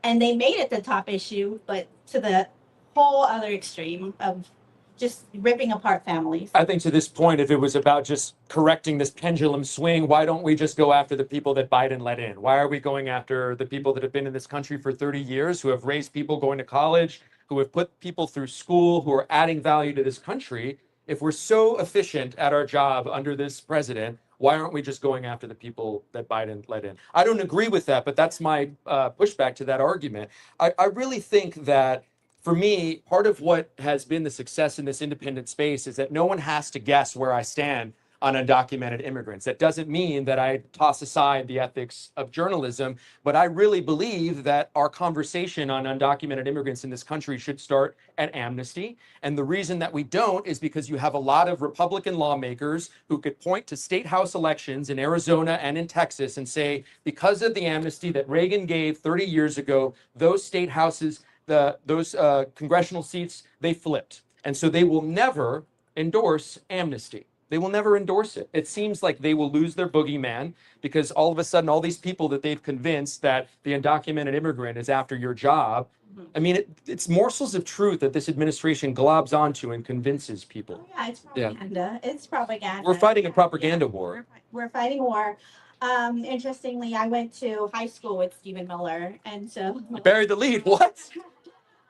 and they made it the top issue, but to the whole other extreme of just ripping apart families. I think to this point, if it was about just correcting this pendulum swing, why don't we just go after the people that Biden let in? Why are we going after the people that have been in this country for 30 years, who have raised people going to college, who have put people through school, who are adding value to this country? If we're so efficient at our job under this president, why aren't we just going after the people that Biden let in? I don't agree with that, but that's my pushback to that argument. I really think that, for me, part of what has been the success in this independent space is that no one has to guess where I stand on undocumented immigrants. That doesn't mean that I toss aside the ethics of journalism, but I really believe that our conversation on undocumented immigrants in this country should start at amnesty. And the reason that we don't is because you have a lot of Republican lawmakers who could point to state house elections in Arizona and in Texas and say, because of the amnesty that Reagan gave 30 years ago, those state houses, those congressional seats, they flipped. And so they will never endorse amnesty. They will never endorse it. It seems like they will lose their boogeyman because all of a sudden, all these people that they've convinced that the undocumented immigrant is after your job. I mean, it's morsels of truth that this administration globs onto and convinces people. Oh, yeah, it's propaganda. Yeah. It's propaganda. We're fighting a propaganda war. We're fighting a war. Interestingly, I went to high school with Stephen Miller, and so You buried the lead. What?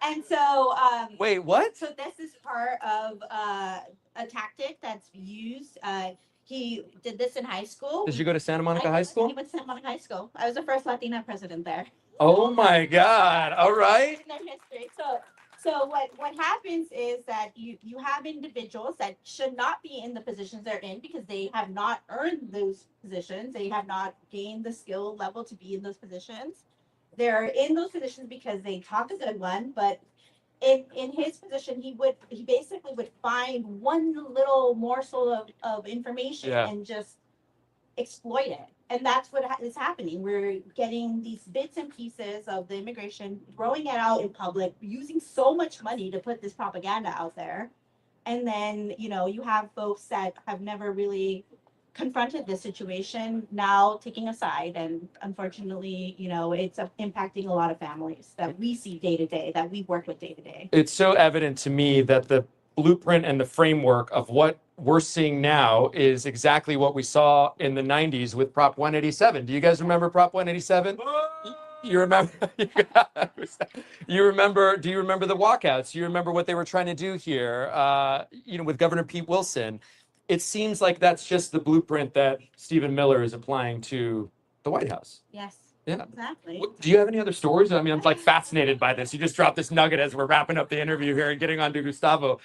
And so Wait, what? So this is part of a tactic that's used. He did this in high school. Did you go to Santa Monica High School? He went to Santa Monica High School. I was the first Latina president there. Oh my God. All right. In their history. So what happens is that you have individuals that should not be in the positions they're in because they have not earned those positions. They have not gained the skill level to be in those positions. They're in those positions because they talk a good one, but in his position, he basically would find one little morsel of information and just exploit it. And that's what is happening. We're getting these bits and pieces of the immigration, throwing it out in public, using so much money to put this propaganda out there. And then, you have folks that have never really confronted this situation now taking a side. And unfortunately, it's impacting a lot of families that we see day to day, that we work with day to day. It's so evident to me that the blueprint and the framework of what we're seeing now is exactly what we saw in the 90s with Prop 187. Do you guys remember Prop 187? You remember? Do you remember the walkouts? Do you remember what they were trying to do here? With Governor Pete Wilson. It seems like that's just the blueprint that Stephen Miller is applying to the White House. Yes. Yeah. Exactly. Do you have any other stories? I mean, I'm fascinated by this. You just dropped this nugget as we're wrapping up the interview here and getting on to Gustavo.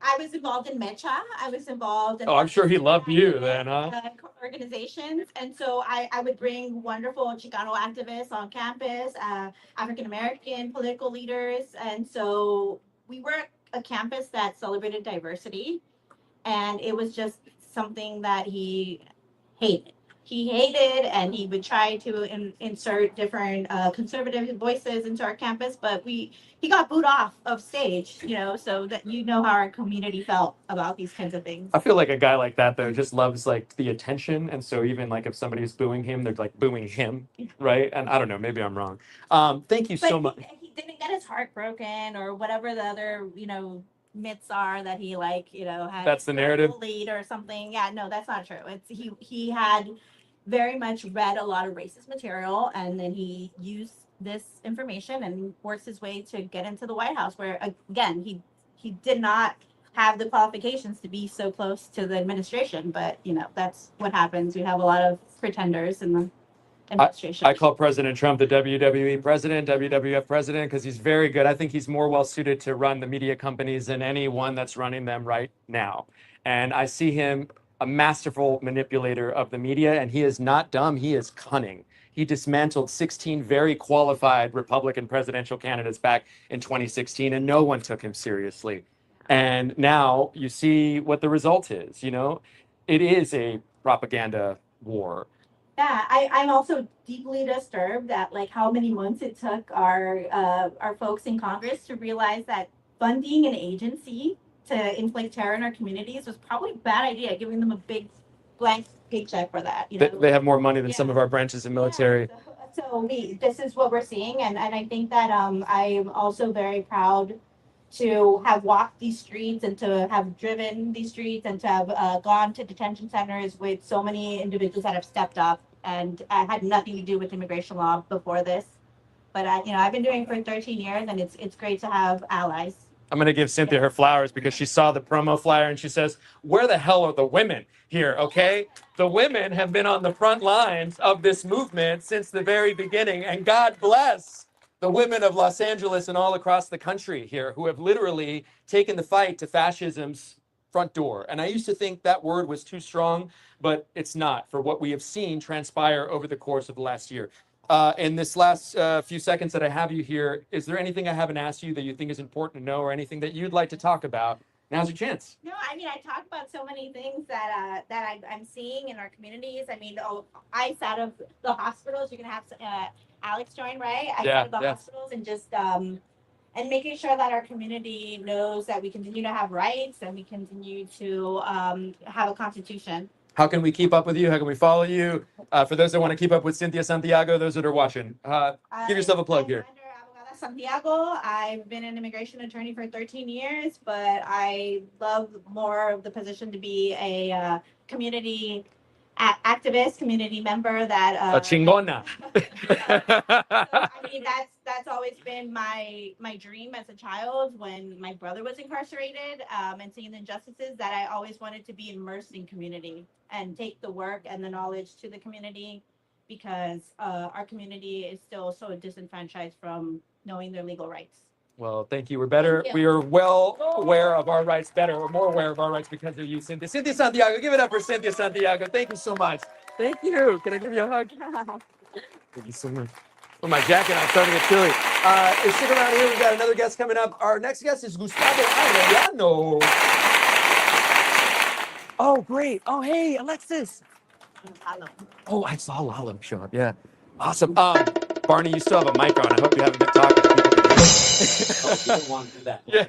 I was involved in MECHA. I was involved in I'm sure he loved you then, huh? Organizations. And so I would bring wonderful Chicano activists on campus, African-American political leaders. And so we were a campus that celebrated diversity. And it was just something that he hated. he hated, and he would try to insert different conservative voices into our campus, but he got booed off of stage, so that how our community felt about these kinds of things. I feel like a guy like that though just loves like the attention, and so even like if somebody's booing him, they're like booing him, right? And I don't know, maybe I'm wrong. Thank you so much. He didn't get his heart broken or whatever the other myths are that he had. That's the narrative. Bullied or something. Yeah, no, that's not true. It's he had very much read a lot of racist material, and then he used this information and works his way to get into the White House, where again he did not have the qualifications to be so close to the administration, but that's what happens. We have a lot of pretenders in the administration. I call President Trump the WWE president, WWF president, because he's very good. I think he's more well suited to run the media companies than anyone that's running them right now. And I see him a masterful manipulator of the media, and he is not dumb, he is cunning. He dismantled 16 very qualified Republican presidential candidates back in 2016, and no one took him seriously. And now you see what the result is, It is a propaganda war. Yeah, I'm also deeply disturbed at how many months it took our folks in Congress to realize that funding an agency to inflict terror in our communities was probably a bad idea, giving them a big blank paycheck for that. They have more money than some of our branches in military. Yeah, so this is what we're seeing, and I think that I'm also very proud to have walked these streets and to have driven these streets and to have gone to detention centers with so many individuals that have stepped up, and I had nothing to do with immigration law before this, but I've been doing it for 13 years, and it's great to have allies. I'm going to give Cynthia her flowers because she saw the promo flyer and she says, where the hell are the women here, okay? The women have been on the front lines of this movement since the very beginning, and God bless the women of Los Angeles and all across the country here who have literally taken the fight to fascism's front door. And I used to think that word was too strong, but it's not for what we have seen transpire over the course of the last year. In this last few seconds that I have you here, is there anything I haven't asked you that you think is important to know, or anything that you'd like to talk about? Now's your chance. No, I talk about so many things that I'm seeing in our communities. ICE out of the hospitals, you're gonna have Alex join, right? Out of the hospitals, and just and making sure that our community knows that we continue to have rights and we continue to have a constitution. How can we keep up with you? How can we follow you? For those that want to keep up with Cynthia Santiago, those that are watching, give yourself a plug here. Santiago. I've been an immigration attorney for 13 years, but I love more of the position to be a community activist, community member that a chingona. So, that's always been my dream as a child. When my brother was incarcerated and seeing the injustices, that I always wanted to be immersed in community and take the work and the knowledge to the community, because our community is still so disenfranchised from knowing their legal rights. Well, thank you. We're better. Thank you. We are well aware of our rights better. We're more aware of our rights because of you, Cynthia. Cynthia Santiago, give it up for Cynthia Santiago. Thank you so much. Thank you. Can I give you a hug? Thank you so much. Oh, my jacket, I'm starting to get chilly. Stick around here. We've got another guest coming up. Our next guest is Gustavo Arellano. Oh, great. Oh, hey, Alexis. Oh, I saw Lalo show up. Yeah. Awesome. Barney, you still have a mic on. I hope you haven't been talking to people. Oh, you don't want to do that. Yeah.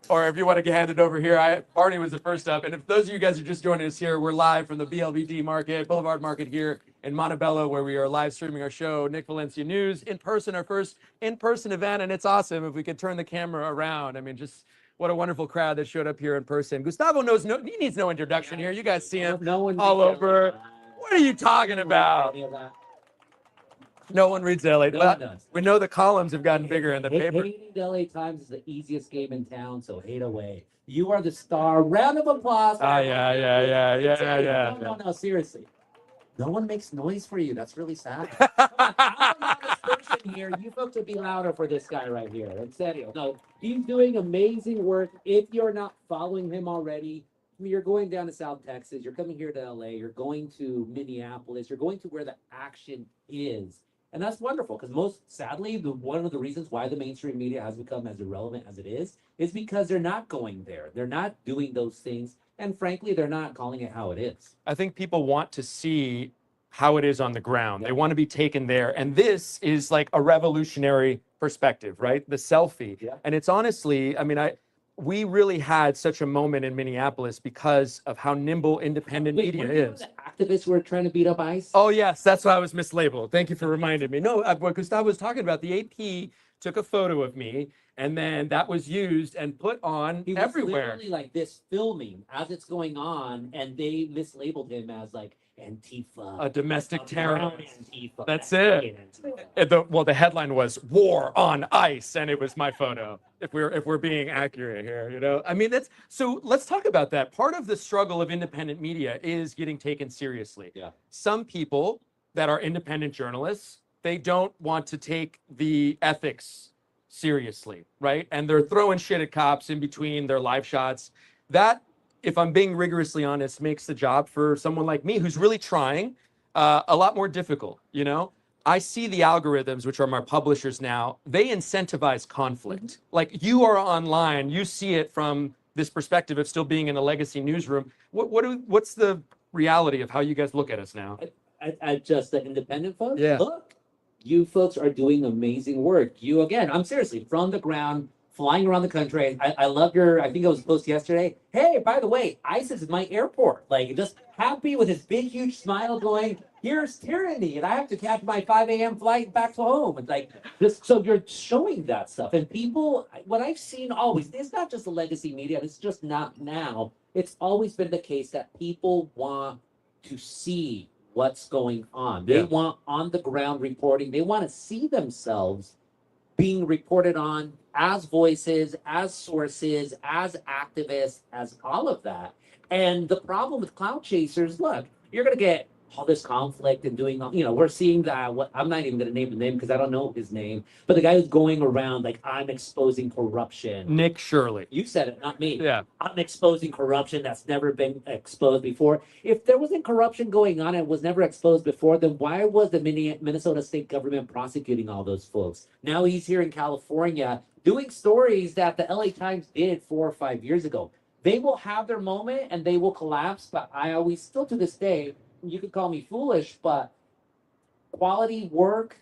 Or if you want to get handed over here, Barney was the first up. And if those of you guys are just joining us here, we're live from the BLVD Market, Boulevard Market here in Montebello, where we are live streaming our show, Nick Valencia News, in person, our first in-person event. And it's awesome if we could turn the camera around. I mean, just what a wonderful crowd that showed up here in person. Gustavo he needs no introduction here. You guys see him all over. What are you talking about? No one reads LA. We know the columns have gotten bigger in the paper. Hating the LA Times is the easiest game in town, so hate away. You are the star. Round of applause. Yeah. No, seriously. No one makes noise for you. That's really sad. I'm not a station here. You folks would be louder for this guy right here. In serio. No, he's doing amazing work. If you're not following him already, you're going down to South Texas. You're coming here to LA. You're going to Minneapolis. You're going to where the action is. And that's wonderful, because sadly, one of the reasons why the mainstream media has become as irrelevant as it is because they're not going there. They're not doing those things And frankly, they're not calling it how it is. I think people want to see how it is on the ground. They want to be taken there. And this is like a revolutionary perspective, right? The selfie. Yeah. And it's honestly, I mean, we really had such a moment in Minneapolis because of how nimble independent media is. The activists were trying to beat up ICE. Oh, yes, that's why I was mislabeled. Thank you for reminding me. No, what Gustavo was talking about, the AP took a photo of me, and then that was used and put on He was everywhere. literally like this filming as it's going on, and they mislabeled him as like Antifa, A domestic terrorist. Antifa. That's it. The headline was "War on Ice," and it was my photo. If we're being accurate here, you know, I mean, that's so. Let's talk about that. Part of the struggle of independent media is getting taken seriously. Yeah. Some people that are independent journalists, they don't want to take the ethics seriously, right? And they're throwing shit at cops in between their live shots. That, if I'm being rigorously honest, makes the job for someone like me who's really trying a lot more difficult, you know? I see the algorithms, which are my publishers now, they incentivize conflict. Like, you are online, you see it from this perspective of still being in a legacy newsroom. What's the reality of how you guys look at us now? I just the independent folks. Yeah. Look, you folks are doing amazing work. You again, I'm seriously from the ground, flying around the country. I love your. I think it was post yesterday. Hey, by the way, ISIS is my airport. Like, just happy with his big, huge smile, going, "Here's tyranny," and I have to catch my 5 a.m. flight back to home. And like, just so you're showing that stuff, and people. What I've seen always, it's not just the legacy media. It's just not now. It's always been the case that people want to see what's going on. They want on the ground reporting. They want to see themselves being reported on as voices, as sources, as activists, as all of that. And the problem with cloud chasers, look, you're going to get all this conflict and doing, you know, we're seeing that. I'm not even going to name the name because I don't know his name, but the guy who's going around like, I'm exposing corruption. Nick Shirley. You said it, not me. Yeah. I'm exposing corruption that's never been exposed before. If there wasn't corruption going on and was never exposed before, then why was the Minnesota state government prosecuting all those folks? Now he's here in California doing stories that the LA Times did 4 or 5 years ago. They will have their moment and they will collapse, but I always, still to this day, you could call me foolish, but quality work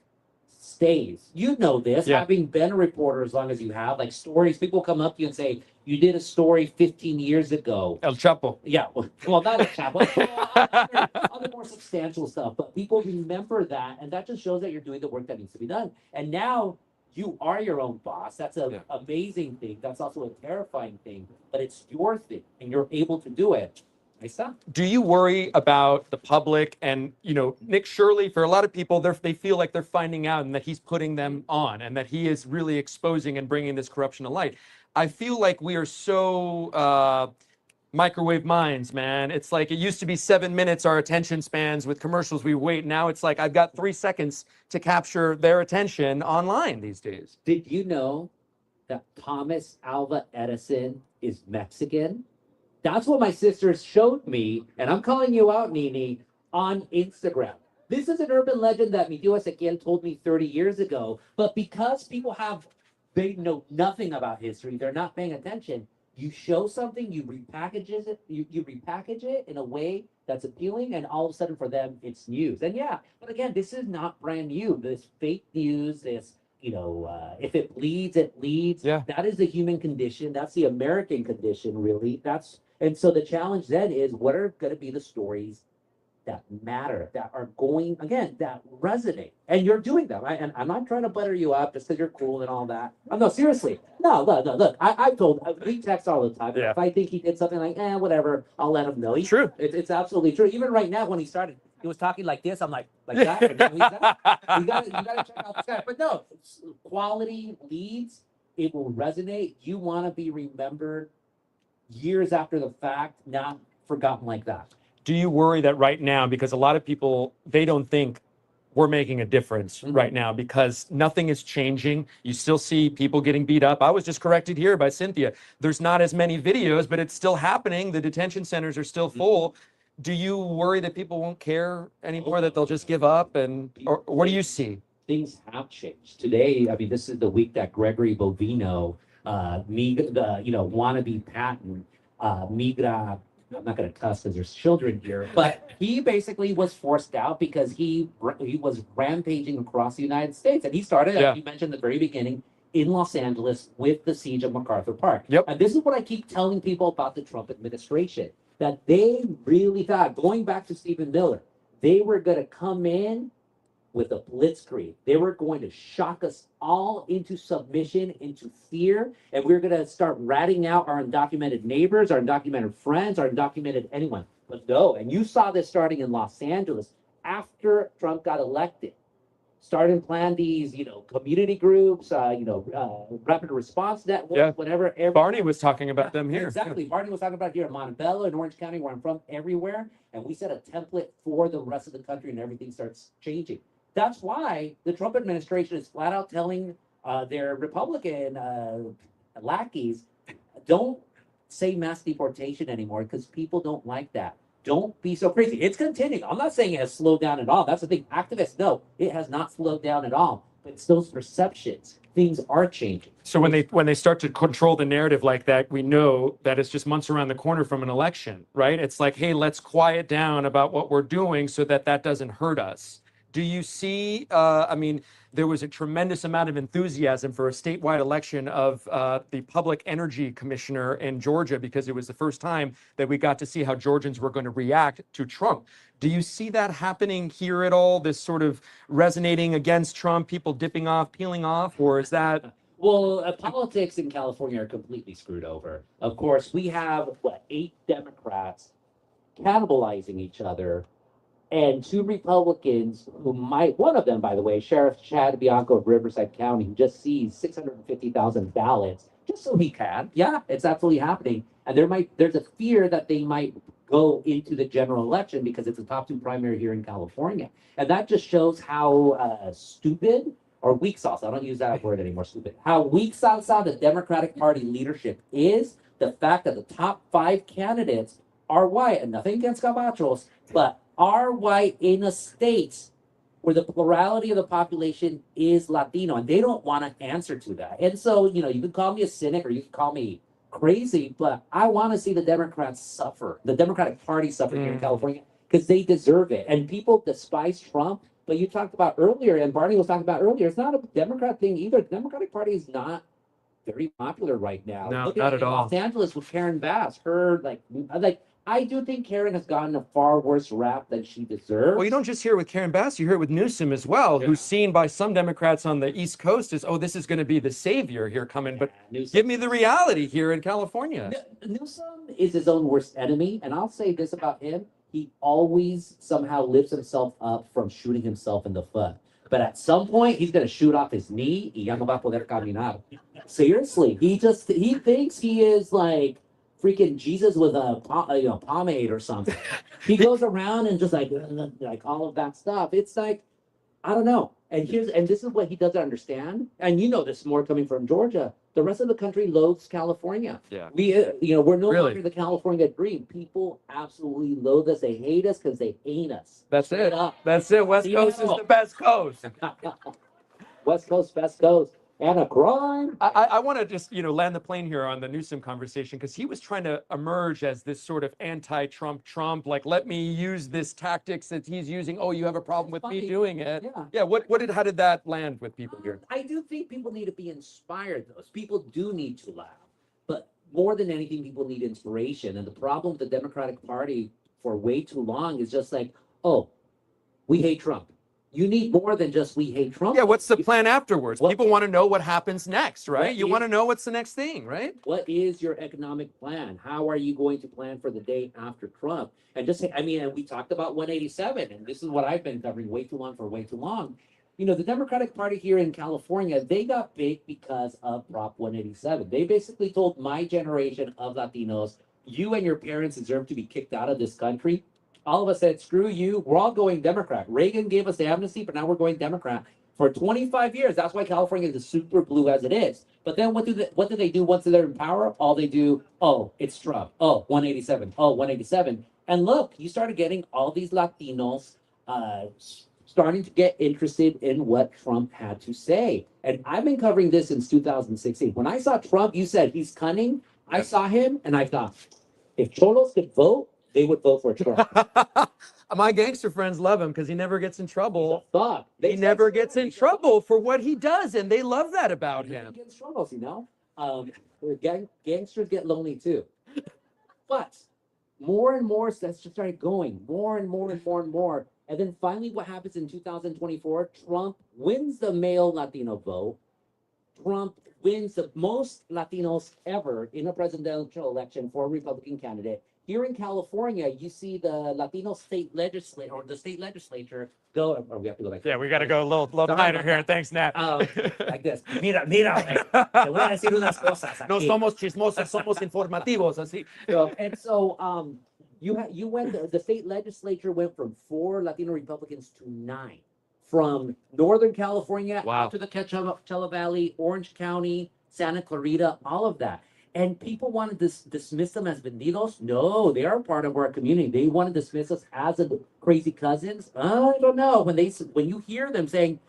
stays. You know this, having been a reporter as long as you have, like stories, people come up to you and say, you did a story 15 years ago. El Chapo. Yeah, well, not El Chapo. Other more substantial stuff, but people remember that, and that just shows that you're doing the work that needs to be done. And now you are your own boss. That's an amazing thing. That's also a terrifying thing, but it's your thing, and you're able to do it. Do you worry about the public and, you know, Nick Shirley, for a lot of people, they feel like they're finding out and that he's putting them on and that he is really exposing and bringing this corruption to light? I feel like we are so microwave minds, man. It's like it used to be 7 minutes, our attention spans with commercials we wait. Now it's like I've got 3 seconds to capture their attention online these days. Did you know that Thomas Alva Edison is Mexican? That's what my sisters showed me, and I'm calling you out, Nini, on Instagram. This is an urban legend that mi tío Ezequiel told me 30 years ago, but because people they know nothing about history, they're not paying attention. You show something, you repackage it, you repackage it in a way that's appealing, and all of a sudden for them, it's news. And yeah, but again, this is not brand new. This fake news, this, you know, if it bleeds, it leads. Yeah. That is the human condition. That's the American condition, really. And so the challenge then is, what are going to be the stories that matter, that are going, again, that resonate? And you're doing them. And I'm not trying to butter you up just because you're cool and all that. No, seriously. No, look, I've told, we text all the time. Yeah. If I think he did something like, whatever, I'll let him know. True. It's absolutely true. Even right now, when he started, he was talking like this. I'm like that. And then you gotta check out this guy. But no, quality leads. It will resonate. You want to be remembered years after the fact, not forgotten like that. Do you worry that right now, because a lot of people, they don't think we're making a difference right now because nothing is changing. You still see people getting beat up. I was just corrected here by Cynthia. There's not as many videos, but it's still happening. The detention centers are still full. Do you worry that people won't care anymore, that they'll just give up? Or what do you see? Things have changed. Today, I mean, this is the week that Gregory Bovino, wannabe patent, migra I'm not going to cuss because there's children here, but he basically was forced out because he was rampaging across the United States, and he started, as you mentioned at the very beginning, in Los Angeles with the siege of MacArthur Park. Yep. And this is what I keep telling people about the Trump administration, that they really thought, going back to Stephen Miller, they were going to come in with a blitzkrieg. They were going to shock us all into submission, into fear, and we were going to start ratting out our undocumented neighbors, our undocumented friends, our undocumented anyone. But no, and you saw this starting in Los Angeles after Trump got elected. Started and planned these, community groups, rapid response networks, whatever. Barney was talking about them here. Exactly. Barney was talking about here in Montebello, in Orange County, where I'm from, everywhere. And we set a template for the rest of the country, and everything starts changing. That's why the Trump administration is flat out telling their Republican lackeys, don't say mass deportation anymore because people don't like that. Don't be so crazy. It's continuing. I'm not saying it has slowed down at all. That's the thing. Activists know it has not slowed down at all. But it's those perceptions. Things are changing. So when they start to control the narrative like that, we know that it's just months around the corner from an election, right? It's like, hey, let's quiet down about what we're doing so that doesn't hurt us. Do you see, there was a tremendous amount of enthusiasm for a statewide election of the public energy commissioner in Georgia because it was the first time that we got to see how Georgians were going to react to Trump. Do you see that happening here at all, this sort of resonating against Trump, people dipping off, peeling off, or is that... Well, politics in California are completely screwed over. Of course, we have, 8 Democrats cannibalizing each other, and 2 Republicans who might, one of them, by the way, Sheriff Chad Bianco of Riverside County, who just seized 650,000 ballots just so he can. Yeah, it's absolutely happening. And there's a fear that they might go into the general election because it's a top 2 primary here in California. And that just shows how stupid or weak sauce, I don't use that word anymore, stupid, how weak sauce the Democratic Party leadership is. The fact that the top 5 candidates are white, and nothing against Gabachos, but are white in a state where the plurality of the population is Latino, and they don't want to answer to that. And so, you can call me a cynic or you can call me crazy, but I want to see the Democrats suffer, the Democratic Party suffer here in California, because they deserve it. And people despise Trump, but you talked about earlier, and Barney was talking about earlier, it's not a Democrat thing either. The Democratic Party is not very popular right now. No, Look not at all. Los Angeles with Karen Bass, I do think Karen has gotten a far worse rap than she deserves. Well, you don't just hear it with Karen Bass, you hear it with Newsom as well, who's seen by some Democrats on the East Coast as, oh, this is going to be the savior here coming. But Newsom. Give me the reality here in California. Newsom is his own worst enemy, and I'll say this about him. He always somehow lifts himself up from shooting himself in the foot. But at some point, he's going to shoot off his knee y ya no va a poder caminar. Seriously, he thinks he is like freaking Jesus with a pomade or something. He goes around and just like all of that stuff. It's like, I don't know. And this is what he doesn't understand. And this more coming from Georgia. The rest of the country loathes California. Yeah. We're no longer the California dream. People absolutely loathe us. They hate us because they ain't us. That's it. That's it. West Coast is the best coast. West Coast, best coast. And a crime. I want to just, land the plane here on the Newsom conversation, because he was trying to emerge as this sort of anti-Trump, like, let me use this tactics that he's using. Oh, you have a problem with me doing it. Yeah. How did that land with people here? I do think people need to be inspired. Those people do need to laugh. But more than anything, people need inspiration. And the problem with the Democratic Party for way too long is just like, oh, we hate Trump. You need more than just we hate Trump. Yeah, what's the plan afterwards? People want to know what happens next, right? You want to know what's the next thing, right? What is your economic plan? How are you going to plan for the day after Trump? And and we talked about 187, and this is what I've been covering way too long. The Democratic Party here in California, they got big because of Prop 187. They basically told my generation of Latinos, you and your parents deserve to be kicked out of this country. All of us said, screw you. We're all going Democrat. Reagan gave us the amnesty, but now we're going Democrat. For 25 years, that's why California is super blue as it is. But then what do they do once they're in power? All they do, oh, it's Trump. Oh, 187. Oh, 187. And look, you started getting all these Latinos starting to get interested in what Trump had to say. And I've been covering this since 2016. When I saw Trump, you said he's cunning. I saw him and I thought, If Cholos could vote, they would vote for Trump. My gangster friends love him because he never gets in trouble. Fuck. He never gets in trouble for what he does, and they love that about him. Against troubles, you know. Gangsters get lonely too. But more and more that's just started going, more and more and more and more. And then finally, what happens in 2024? Trump wins the male Latino vote. Trump wins the most Latinos ever in a presidential election for a Republican candidate. Here in California, you see the Latino state legislature or the state legislature go. Or we have to go back. Yeah, we got to go a little tighter here. Thanks, Nat. Like this. Mira, te voy a decir unas cosas aquí. No somos chismosos, somos informativos, así. And so, you went. The state legislature went from 4 Latino Republicans to 9. From Northern California out to the Coachella Valley, Orange County, Santa Clarita, all of that. And people wanted to dismiss them as vendidos. No, they are part of our community. They want to dismiss us as crazy cousins. I don't know. When you hear them saying,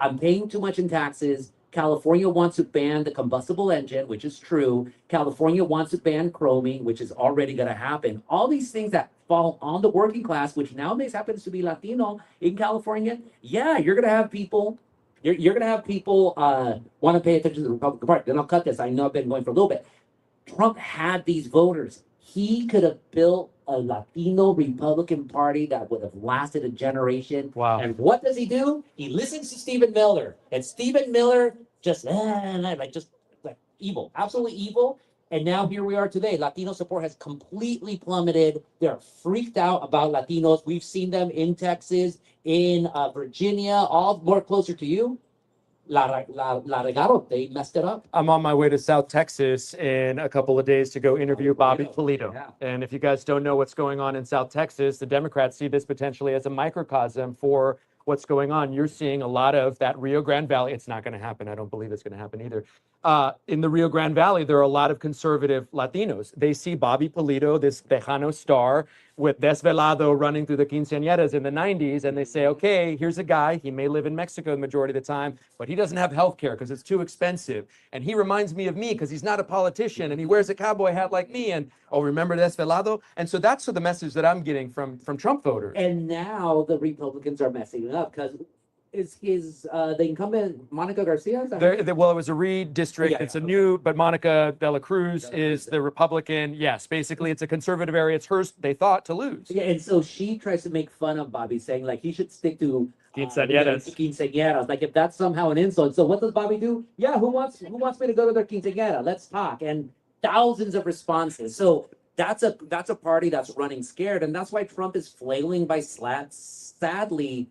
I'm paying too much in taxes, California wants to ban the combustible engine, which is true. California wants to ban chroming, which is already going to happen. All these things that fall on the working class, which nowadays happens to be Latino in California. Yeah, you're going to have people. You're going to have people want to pay attention to the Republican Party. Then I'll cut this. I know I've been going for a little bit. Trump had these voters. He could have built a Latino Republican Party that would have lasted a generation. Wow. And what does he do? He listens to Stephen Miller. And Stephen Miller just evil, absolutely evil. And now here we are today. Latino support has completely plummeted. They're freaked out about Latinos. We've seen them in Texas, in Virginia, all more closer to you. La regaron. They messed it up. I'm on my way to South Texas in a couple of days to go interview Bobby Polito. Yeah. And if you guys don't know what's going on in South Texas, the Democrats see this potentially as a microcosm for what's going on. You're seeing a lot of that Rio Grande Valley. It's not going to happen. I don't believe it's going to happen either. In the Rio Grande Valley, there are a lot of conservative Latinos. They see Bobby Polito, this Tejano star, with Desvelado running through the quinceañeras in the 90s, and they say, okay, here's a guy. He may live in Mexico the majority of the time, but he doesn't have health care because it's too expensive. And he reminds me of me because he's not a politician, and he wears a cowboy hat like me. And, oh, remember Desvelado? And so that's the message that I'm getting from Trump voters. And now the Republicans are messing it up because is the incumbent Monica Garcia? Well, it was a redistrict. Yeah, It's a new, but Monica de la Cruz is the Republican. Yes, basically it's a conservative area. It's hers, they thought, to lose. Yeah, and so she tries to make fun of Bobby, saying like he should stick to quinceañeras. Like if that's somehow an insult. So what does Bobby do? Yeah, who wants me to go to their quinceañera? Let's talk. And thousands of responses. So that's a party that's running scared, and that's why Trump is flailing by sadly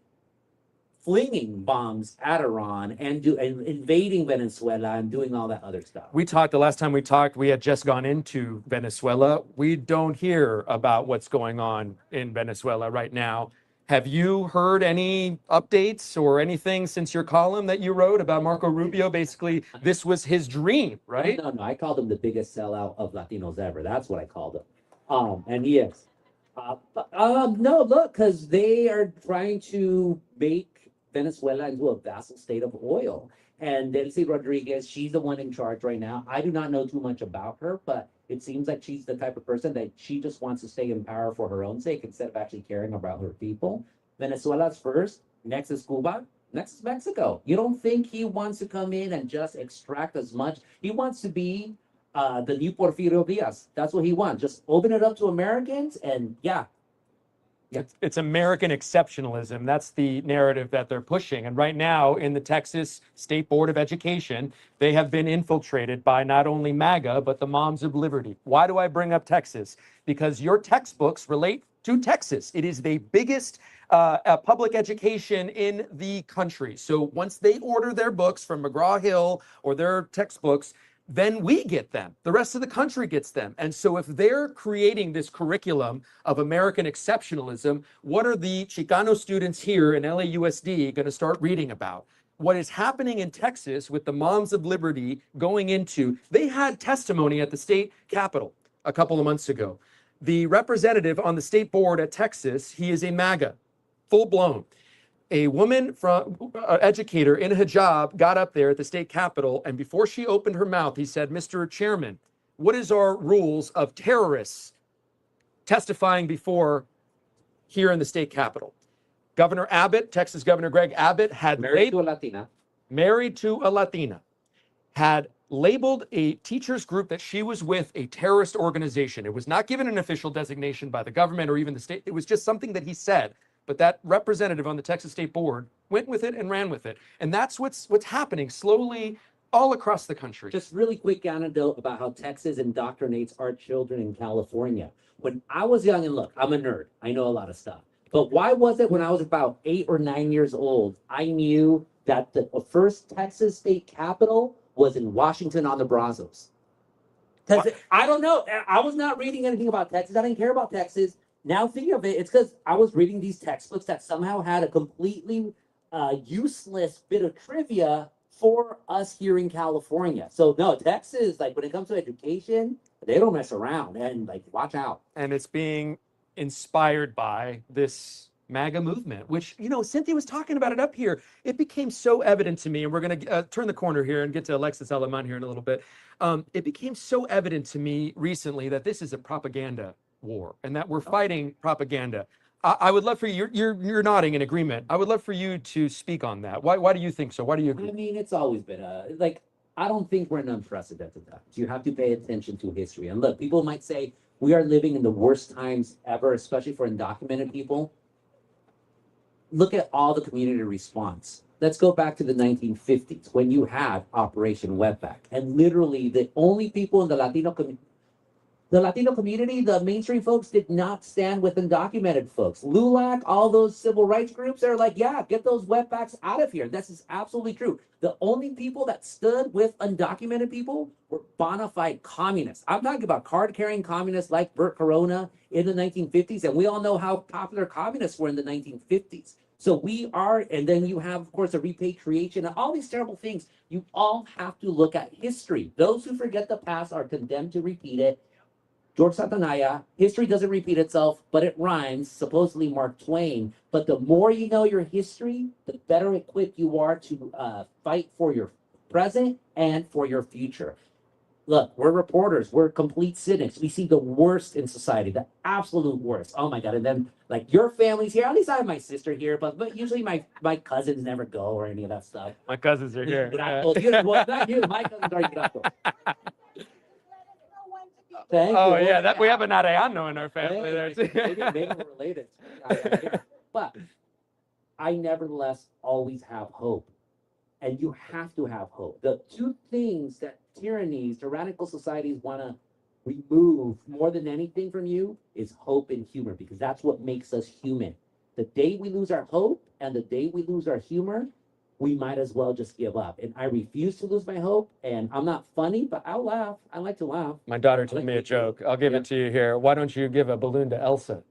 flinging bombs at Iran and invading Venezuela and doing all that other stuff. We talked, the last time we talked, we had just gone into Venezuela. We don't hear about what's going on in Venezuela right now. Have you heard any updates or anything since your column that you wrote about Marco Rubio? Basically, this was his dream, right? No, I called him the biggest sellout of Latinos ever. That's what I called him. And he is. No, look, because they are trying to make Venezuela into a vassal state of oil. And Delcy Rodriguez, she's the one in charge right now. I do not know too much about her, but it seems like she's the type of person that she just wants to stay in power for her own sake instead of actually caring about her people. Venezuela's first, next is Cuba, next is Mexico. You don't think he wants to come in and just extract as much? He wants to be the new Porfirio Diaz. That's what he wants. Just open it up to Americans and yeah. It's American exceptionalism. That's the narrative that they're pushing. And right now in the Texas State Board of Education, they have been infiltrated by not only MAGA, but the Moms of Liberty. Why do I bring up Texas? Because your textbooks relate to Texas. It is the biggest public education in the country. So once they order their books from McGraw-Hill or their textbooks, then we get them. The rest of the country gets them. And so if they're creating this curriculum of American exceptionalism, what are the Chicano students here in LAUSD going to start reading about? What is happening in Texas with the Moms of Liberty going into, they had testimony at the state capitol a couple of months ago. The representative on the state board at Texas, he is a MAGA, full blown. A woman from educator in a hijab got up there at the state capitol, and before she opened her mouth, he said, Mr. Chairman, what is our rules of terrorists testifying before here in the state capitol. Governor Abbott, Texas Governor Greg Abbott, had Married to a Latina. married to a Latina, had labeled a teachers group that she was with a terrorist organization. It was not given an official designation by the government or even the state. It was just something that he said. But that representative on the Texas State Board went with it and ran with it. And that's what's happening slowly all across the country. Just really quick anecdote about how Texas indoctrinates our children in California. When I was young, and look, I'm a nerd, I know a lot of stuff. But why was it when I was about 8 or 9 years old, I knew that the first Texas state capitol was in Washington on the Brazos? Because I don't know, I was not reading anything about Texas. I didn't care about Texas. Now thinking of it, it's because I was reading these textbooks that somehow had a completely useless bit of trivia for us here in California. So no, Texas, like when it comes to education, they don't mess around, and like watch out. And it's being inspired by this MAGA movement, which, you know, Cynthia was talking about it up here. It became so evident to me, and we're going to turn the corner here and get to Alexis Alaman here in a little bit. It became so evident to me recently that this is a propaganda war and that we're fighting propaganda. I would love for you, you're nodding in agreement. I would love for you to speak on that. Why do you think so? Why do you agree? I mean, it's always been like, I don't think we're in unprecedented times. You have to pay attention to history. And look, people might say we are living in the worst times ever, especially for undocumented people. Look at all the community response. Let's go back to the 1950s when you had Operation Wetback. And literally the only people in the Latino community, the mainstream folks did not stand with undocumented folks. LULAC, all those civil rights groups, they're like, yeah, get those wetbacks out of here. This is absolutely true. The only people that stood with undocumented people were bona fide communists. I'm talking about card-carrying communists like Bert Corona in the 1950s, and we all know how popular communists were in the 1950s. So we are, and then you have, of course, a repatriation and all these terrible things. You all have to look at history. Those who forget the past are condemned to repeat it. George Santayana, history doesn't repeat itself, but it rhymes, supposedly Mark Twain. But the more you know your history, the better equipped you are to fight for your present and for your future. Look, we're reporters. We're complete cynics. We see the worst in society, the absolute worst. Oh my God. And then like your family's here. At least I have my sister here, but usually my cousins never go or any of that stuff. My cousins are here. Well, not you. My cousins are here. Thank Oh you. yeah, we have an Arellano in our family there too. Maybe we're related. But I nevertheless always have hope. And you have to have hope. The two things that tyrannical societies want to remove more than anything from you is hope and humor, because that's what makes us human. The day we lose our hope and the day we lose our humor, we might as well just give up. And I refuse to lose my hope. And I'm not funny, but I'll laugh. I like to laugh. My daughter told me a joke. I'll give it to you here. Why don't you give a balloon to Elsa?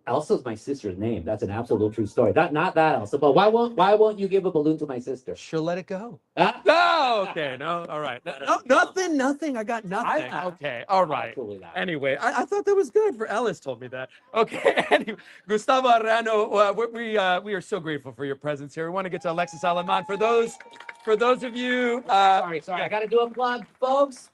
Elsa's my sister's name. That's an absolute true story. Not that Elsa, but why won't you give a balloon to my sister? She'll let it go. Ah? No, okay, no, all right. No, nothing. I got nothing. Okay, all right. Anyway, I thought that was good for Ellis told me that. Okay, anyway, Gustavo Arellano, we are so grateful for your presence here. We want to get to Alexis Alaman. For those of you, Sorry, I got to do a plug, folks.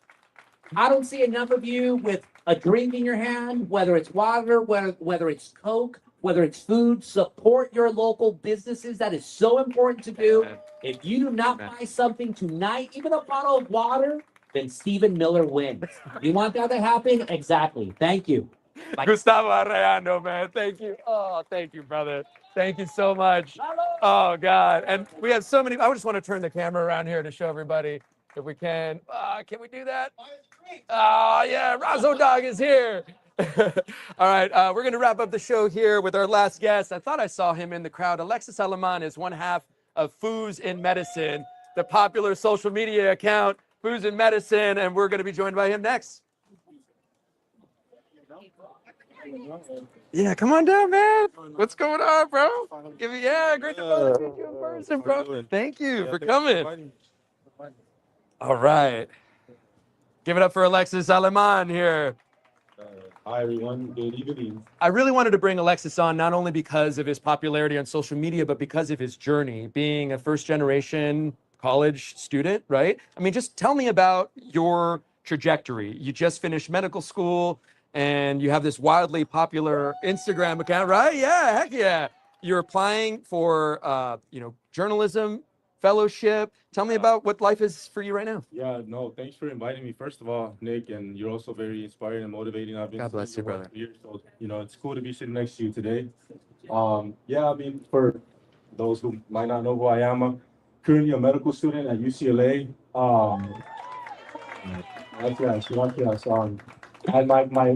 I don't see enough of you with a drink in your hand, whether it's water, whether it's Coke, whether it's food. Support your local businesses. That is so important to do. If you do not buy something tonight, even a bottle of water, then Stephen Miller wins. You want that to happen? Exactly. Thank you. Bye. Gustavo Arellano, man. Thank you. Oh, thank you, brother. Thank you so much. Oh, God. And we have so many. I just want to turn the camera around here to show everybody if we can. Can we do that? Oh, yeah. Razzo Dog is here. All right. We're going to wrap up the show here with our last guest. I thought I saw him in the crowd. Alexis Alaman is one half of Foods in Medicine, the popular social media account, Foods in Medicine, and we're going to be joined by him next. Yeah, come on down, man. What's going on, bro? Great to meet you in person, bro. Thank you for coming. All right. Give it up for Alexis Alaman here. Hi, everyone. Good evening. I really wanted to bring Alexis on, not only because of his popularity on social media, but because of his journey, being a first-generation college student, right? I mean, just tell me about your trajectory. You just finished medical school. and you have this wildly popular Instagram account, right? Yeah, heck yeah. You're applying for, journalism fellowship. Tell me about what life is for you right now. Yeah, no, thanks for inviting me. First of all, Nick, and you're also very inspiring and motivating. I've been God bless seeing you, your work brother. for years, so it's cool to be sitting next to you today. Yeah, I mean, for those who might not know who I am, I'm currently a medical student at UCLA. Gracias. And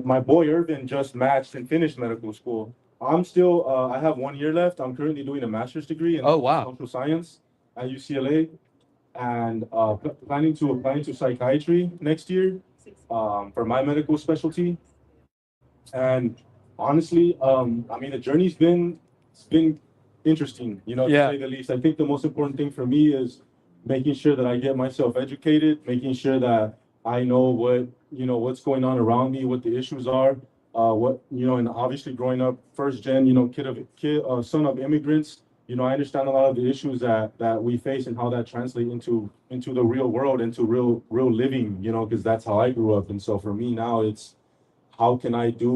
my boy Irvin just matched and finished medical school. I'm still, I have 1 year left. I'm currently doing a master's degree in Oh, wow. social science at UCLA, and planning to apply to psychiatry next year for my medical specialty. And honestly, I mean, the journey's been interesting, to Yeah. say the least. I think the most important thing for me is making sure that I get myself educated, making sure that I know what's going on around me, what the issues are, and obviously growing up first gen, son of immigrants. I understand a lot of the issues that we face and how that translates into the real world, into real living, because that's how I grew up. And so for me now, it's how can I do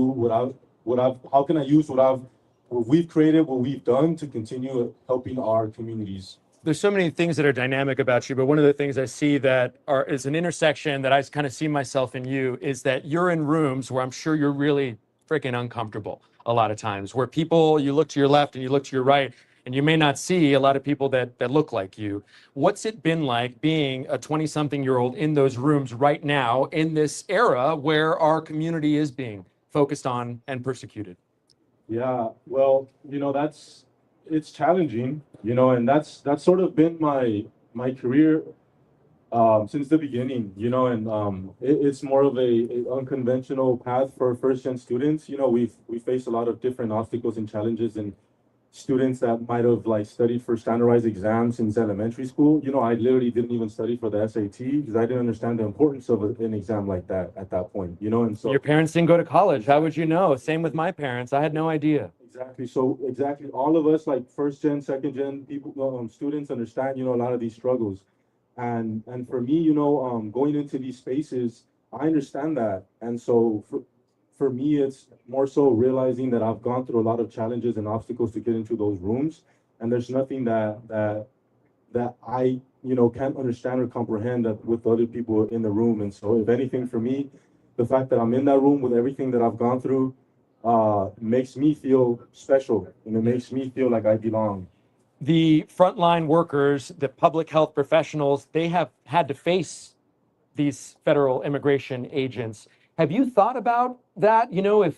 how can I use what we've created, what we've done to continue helping our communities. There's so many things that are dynamic about you, but one of the things I see that is an intersection that I kind of see myself in you is that you're in rooms where I'm sure you're really freaking uncomfortable a lot of times, where people, you look to your left and you look to your right, and you may not see a lot of people that look like you. What's it been like being a 20-something-year-old in those rooms right now in this era where our community is being focused on and persecuted? Yeah, well, it's challenging, and that's sort of been my career since the beginning, and it's more of a unconventional path for first gen students. We face a lot of different obstacles and challenges, and students that might have like studied for standardized exams since elementary school. I literally didn't even study for the SAT because I didn't understand the importance of an exam like that at that point, and so Your parents didn't go to college. How would you know? Same with my parents. I had no idea. exactly. So exactly, all of us like first gen, second gen people, students understand, a lot of these struggles, and for me, going into these spaces, I understand that, and so for me, it's more so realizing that I've gone through a lot of challenges and obstacles to get into those rooms, and there's nothing that I can't understand or comprehend that with other people in the room. And so, if anything, for me, the fact that I'm in that room with everything that I've gone through makes me feel special, and it makes me feel like I belong. The frontline workers, the public health professionals, they have had to face these federal immigration agents. Have you thought about that?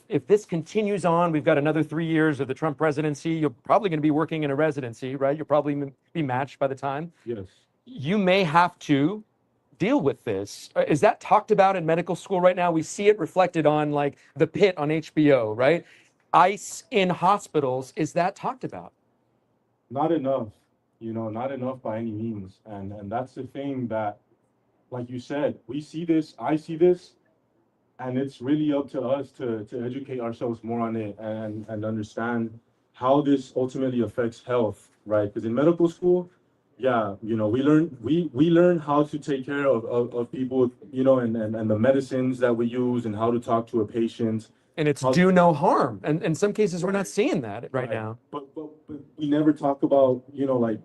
If this continues on, we've got another 3 years of the Trump presidency. You're probably going to be working in a residency, right? You'll probably be matched by the time. Yes. You may have to deal with this. Is that talked about in medical school right now? We see it reflected on like The Pit on HBO, right? ICE in hospitals. Is that talked about? Not enough, not enough by any means. And that's the thing that, like you said, we see this, I see this, and it's really up to us to educate ourselves more on it and understand how this ultimately affects health, right? Because in medical school, yeah, we learn how to take care of people, and the medicines that we use and how to talk to a patient. And it's do no harm. And in some cases, we're not seeing that right now. But we never talk about, like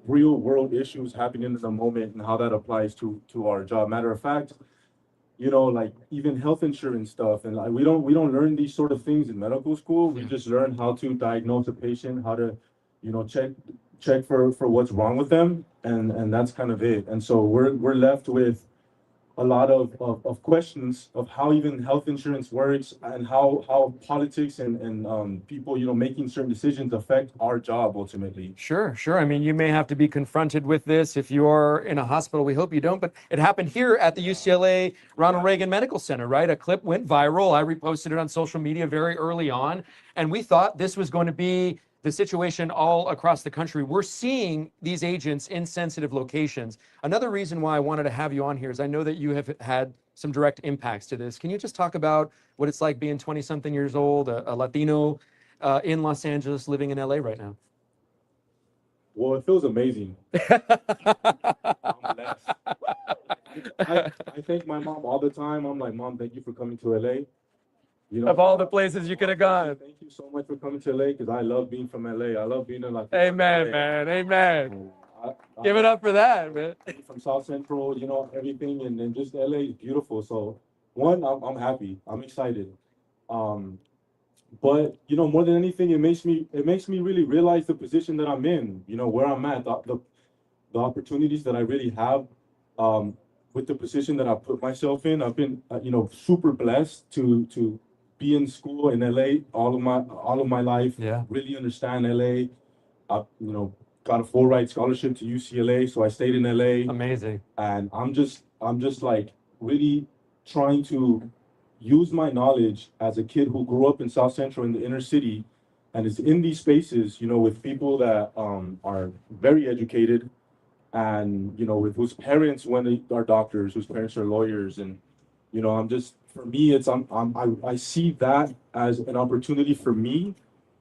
real world issues happening in the moment and how that applies to our job. Matter of fact, like even health insurance stuff, and like we don't learn these sort of things in medical school. We just learn how to diagnose a patient, how to, check for what's wrong with them, and that's kind of it. And so we're left with a lot of questions of how even health insurance works and how politics and people, making certain decisions affect our job ultimately. Sure. I mean, you may have to be confronted with this if you are in a hospital. We hope you don't, but it happened here at the UCLA Ronald Reagan Medical Center, right? A clip went viral. I reposted it on social media very early on, and we thought this was going to be the situation all across the country. We're seeing these agents in sensitive locations. Another reason why I wanted to have you on here is I know that you have had some direct impacts to this. Can you just talk about what it's like being 20-something years old, a Latino in Los Angeles, living in LA right now? Well, it feels amazing. I'm blessed. I thank my mom all the time. I'm like, Mom, thank you for coming to LA. You know, of all the places you could have gone. thank you so much for coming to LA because I love being from LA. I love being in like. Amen, man. Amen. Give it up for that, man. From South Central, you know, everything, and then just LA is beautiful. So, one, I'm happy. I'm excited. But you know, more than anything, it makes me really realize the position that I'm in. You know, where I'm at, the opportunities that I really have, with the position that I put myself in. I've been, you know, super blessed to be in school in LA all of my life. Yeah. Really understand LA. You know, got a full ride scholarship to UCLA, so I stayed in LA. Amazing. And I'm just like really trying to use my knowledge as a kid who grew up in South Central in the inner city and is in these spaces, you know, with people that are very educated and, you know, with whose parents are doctors, whose parents are lawyers. And, you know, for me, I see that as an opportunity for me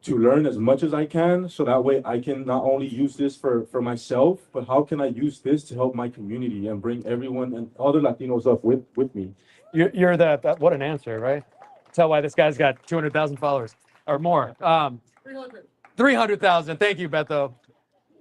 to learn as much as I can, so that way I can not only use this for myself, but how can I use this to help my community and bring everyone and other Latinos up with me. You're that what an answer, right? Tell why this guy's got 200,000 followers or more. 300,000. Thank you, Beto.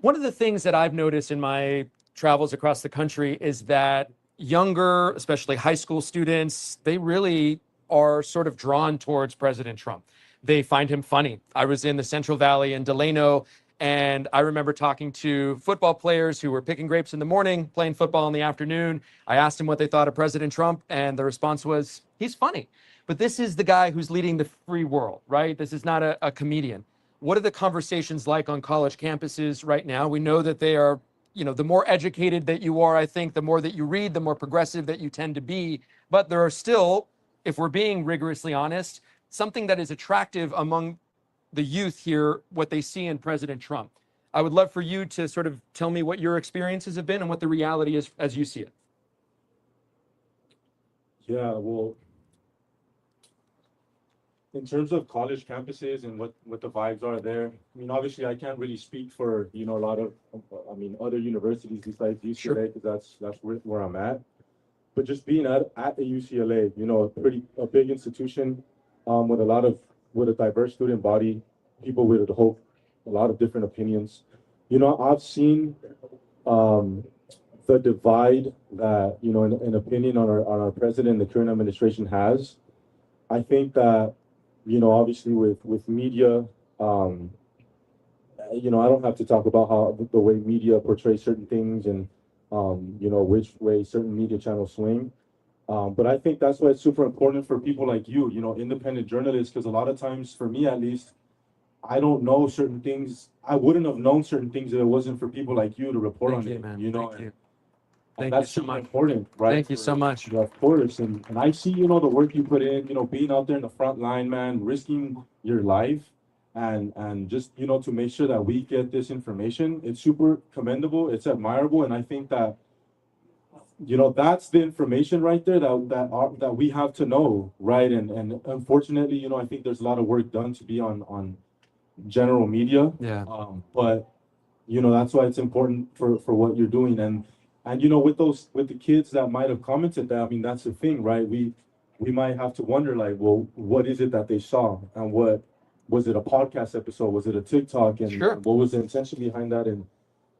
One of the things that I've noticed in my travels across the country is that younger, especially high school students, they really are sort of drawn towards President Trump. They find him funny. I was in the Central Valley in Delano, and I remember talking to football players who were picking grapes in the morning, playing football in the afternoon. I asked them what they thought of President Trump, and the response was, he's funny. But this is the guy who's leading the free world, right? This is not a comedian. What are the conversations like on college campuses right now? We know that they are, you know, the more educated that you are, I think, the more that you read, the more progressive that you tend to be. But there are still, if we're being rigorously honest, something that is attractive among the youth here, what they see in President Trump. I would love for you to sort of tell me what your experiences have been and what the reality is as you see it. Yeah, well, in terms of college campuses and what the vibes are there, I mean, obviously I can't really speak for, you know, a lot of, other universities besides UCLA, because that's where I'm at. But just being at a UCLA, you know, a big institution, with a diverse student body, people with a lot of different opinions. You know, I've seen the divide that, you know, an opinion on our president and the current administration has. I think that, you know, obviously with media, you know, I don't have to talk about how the way media portrays certain things and, you know, which way certain media channels swing. But I think that's why it's super important for people like you know, independent journalists, because a lot of times, for me at least, I don't know certain things. I wouldn't have known certain things if it wasn't for people like you to report on it, man. you know. Thank you. And Thank you that's so super much. important, right? Thank you so much. Yeah, of course. And I see, you know, the work you put in, you know, being out there in the front line, man, risking your life and just, you know, to make sure that we get this information. It's super commendable. It's admirable. And I think that, you know, that's the information right there that we have to know, right? And unfortunately, you know, I think there's a lot of work done to be on general media. Yeah. But you know, that's why it's important for what you're doing. And you know, with the kids that might have commented that, I mean, that's the thing, right? We might have to wonder, like, well, what is it that they saw, and what was it, a podcast episode, was it a TikTok, and Sure. what was the intention behind that, and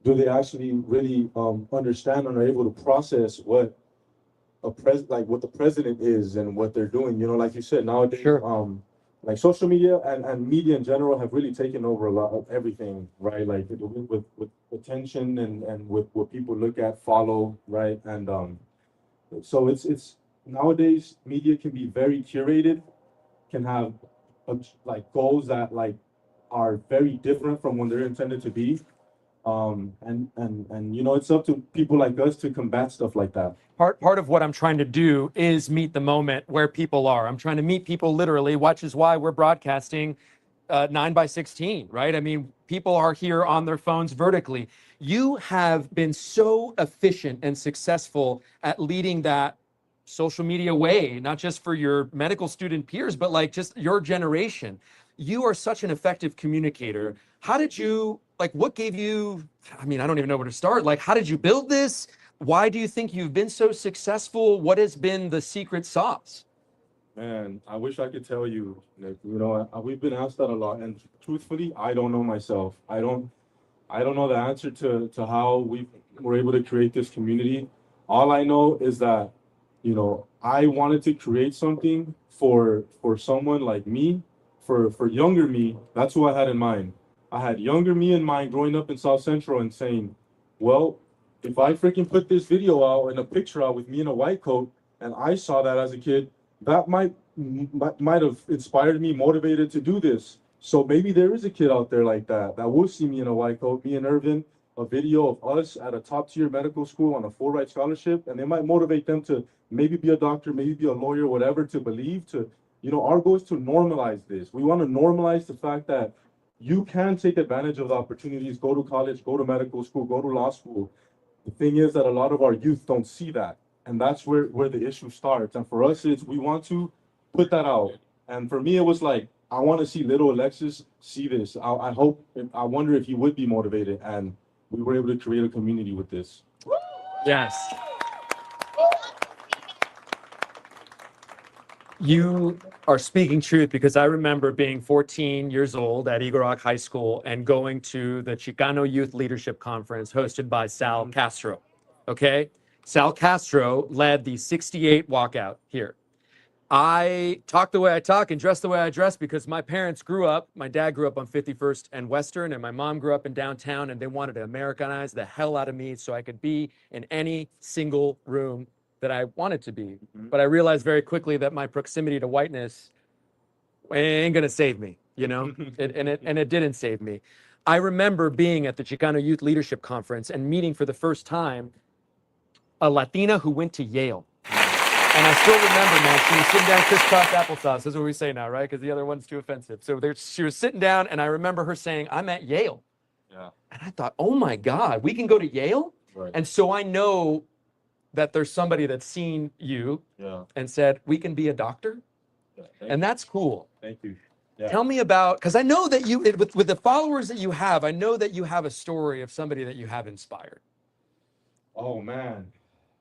do they actually really understand and are able to process what what the president is and what they're doing? You know, like you said, nowadays, Sure. like social media and media in general have really taken over a lot of everything, right? Like with attention and with what people look at, follow, right? And so it's nowadays media can be very curated, can have like goals that like are very different from when they're intended to be. And you know, it's up to people like us to combat stuff like that. Part of what I'm trying to do is meet the moment where people are. I'm trying to meet people literally, which is why we're broadcasting 9x16, right? I mean, people are here on their phones vertically. You have been so efficient and successful at leading that social media way, not just for your medical student peers, but like just your generation. You are such an effective communicator. How did you, like, what gave you, I mean, I don't even know where to start. Like, how did you build this? Why do you think you've been so successful? What has been the secret sauce? Man, I wish I could tell you, Nick. You know, we've been asked that a lot, and truthfully, I don't know myself. I don't know the answer to how we were able to create this community. All I know is that, you know, I wanted to create something for someone like me, for younger me. That's who I had in mind. I had younger me in mind growing up in South Central and saying, well, if I freaking put this video out and a picture out with me in a white coat, and I saw that as a kid, that might have inspired me, motivated to do this. So maybe there is a kid out there like that that will see me in a white coat, me and Irvin, a video of us at a top tier medical school on a full ride scholarship, and it might motivate them to maybe be a doctor, maybe be a lawyer, whatever, to believe, to, you know, our goal is to normalize this. We want to normalize the fact that you can take advantage of the opportunities, go to college, go to medical school, go to law school. The thing is that a lot of our youth don't see that. And that's where the issue starts. And for us, it's we want to put that out. And for me, it was like, I want to see little Alexis see this. I wonder if he would be motivated. And we were able to create a community with this. Yes. You are speaking truth, because I remember being 14 years old at Eagle Rock High School and going to the Chicano Youth Leadership Conference hosted by Sal Castro. Okay? Sal Castro led the 68 walkout here. I talk the way I talk and dress the way I dress because my parents grew up, my dad grew up on 51st and Western, and my mom grew up in downtown, and they wanted to Americanize the hell out of me so I could be in any single room that I wanted to be. But I realized very quickly that my proximity to whiteness ain't gonna save me, you know? It didn't save me. I remember being at the Chicano Youth Leadership Conference and meeting for the first time a Latina who went to Yale. And I still remember, man, she was sitting down crisscross applesauce. This is what we say now, right? Because the other one's too offensive. So she was sitting down, and I remember her saying, I'm at Yale. Yeah. And I thought, oh my God, we can go to Yale? Right. And so I know that there's somebody that's seen you and said, we can be a doctor. Yeah, and that's cool. Thank you. Yeah. Tell me about, because I know that you, with the followers that you have, I know that you have a story of somebody that you have inspired. Oh man.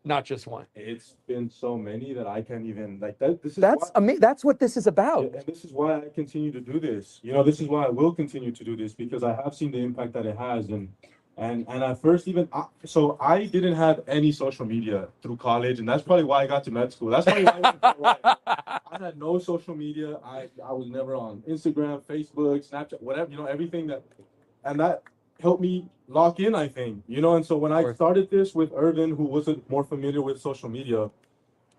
Not just one. It's been so many that I can't even like that. That's what this is about. And this is why I continue to do this. You know, this is why I will continue to do this, because I have seen the impact that it has. And at first, so I didn't have any social media through college, and that's probably why I got to med school. That's probably why I had no social media. I was never on Instagram, Facebook, Snapchat, whatever, you know, everything that helped me lock in, I think, you know. And so when I started this with Irvin, who wasn't more familiar with social media,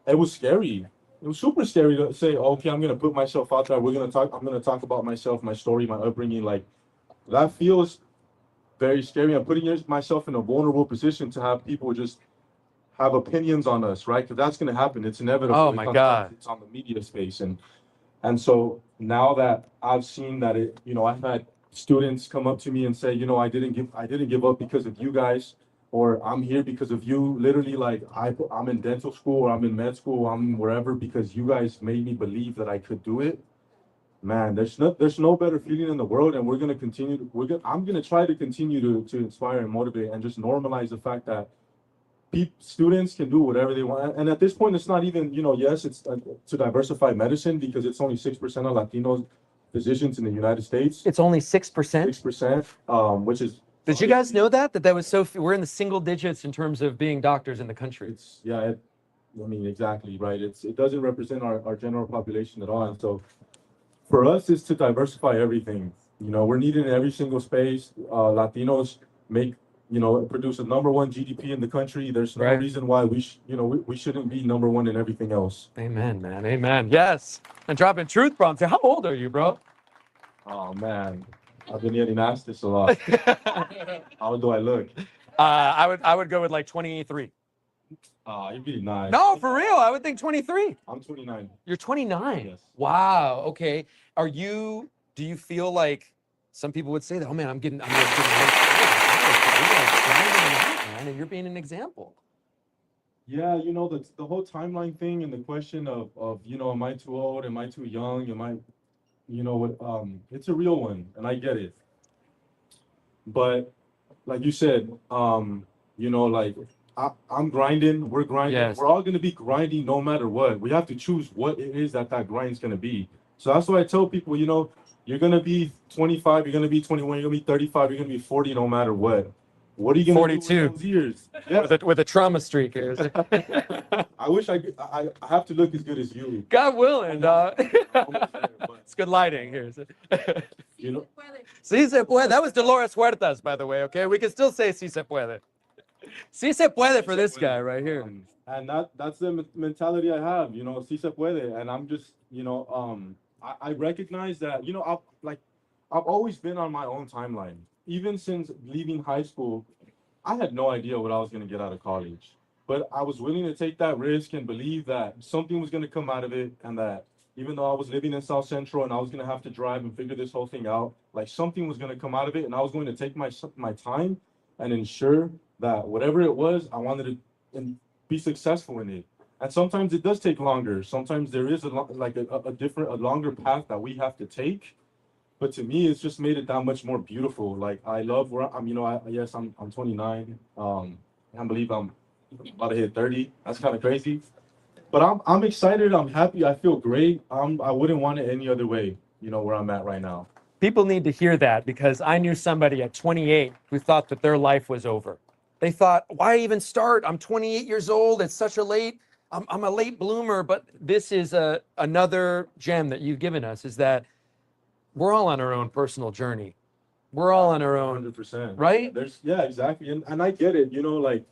it was scary. It was super scary to say, okay, I'm going to put myself out there. I'm going to talk about myself, my story, my upbringing. Like, that feels very scary. I'm putting myself in a vulnerable position to have people just have opinions on us, right? Because that's going to happen. It's inevitable. Oh my God. It's on the media space. And so now that I've seen that it, you know, I've had students come up to me and say, you know, I didn't give up because of you guys, or I'm here because of you. Literally, like I'm in dental school, or I'm in med school, I'm wherever because you guys made me believe that I could do it. Man, there's no better feeling in the world, and we're gonna continue. I'm gonna try to continue to inspire and motivate and just normalize the fact that students can do whatever they want. And at this point, it's not even, you know, yes, it's to diversify medicine because it's only 6% of Latinos physicians in the United States. It's only 6%. 6%, which is. Did you guys know that was so? We're in the single digits in terms of being doctors in the country. I mean, exactly right. It doesn't represent our general population at all. And so, for us, it's to diversify everything. You know, we're needed in every single space. Latinos produce a #1 GDP in the country. There's no reason why we shouldn't be #1 in everything else. Amen, man. Amen. Yes. And dropping truth bombs. How old are you, bro? Oh man, I've been getting asked this a lot. How old do I look? I would go with like 23. You're being nice. No, for real. I would think 23. I'm 29. You're 29. Yes. Wow. Okay. Do you feel like some people would say that? Oh man, I'm getting and you're being an example. Yeah, you know, the whole timeline thing and the question of you know, am I too old? Am I too young? Am I, you know what? It's a real one, and I get it. But like you said, you know, like I'm grinding. We're grinding. Yes. We're all going to be grinding no matter what. We have to choose what it is that grind's going to be. So that's why I tell people, you know, you're going to be 25, you're going to be 21, you're going to be 35, you're going to be 40 no matter what. What are you going to do 42. with those years? Yeah. With a trauma streak is. I wish I have to look as good as you. God willing. Almost there, but, It's good lighting here. you know, Sí se puede. That was Dolores Huertas, by the way. Okay, we can still say sí se puede. Sí se puede for this guy right here. And that's the mentality I have, you know, si se puede. And I'm just, you know, I recognize that, you know, I've always been on my own timeline. Even since leaving high school, I had no idea what I was going to get out of college. But I was willing to take that risk and believe that something was going to come out of it, and that even though I was living in South Central and I was going to have to drive and figure this whole thing out, like something was going to come out of it, and I was going to take my time and ensure that whatever it was, I wanted to be successful in it. And sometimes it does take longer. Sometimes there is a longer path that we have to take. But to me, it's just made it that much more beautiful. Like, I love where I'm, you know, I'm 29. I can't believe I'm about to hit 30. That's kind of crazy. But I'm excited. I'm happy. I feel great. I wouldn't want it any other way, you know, where I'm at right now. People need to hear that, because I knew somebody at 28 who thought that their life was over. They thought, why even start? I'm 28 years old. It's such a late, I'm a late bloomer. But this is another gem that you've given us, is that we're all on our own personal journey. We're all on our own. 100%. Right? Yeah, exactly. And I get it, you know, like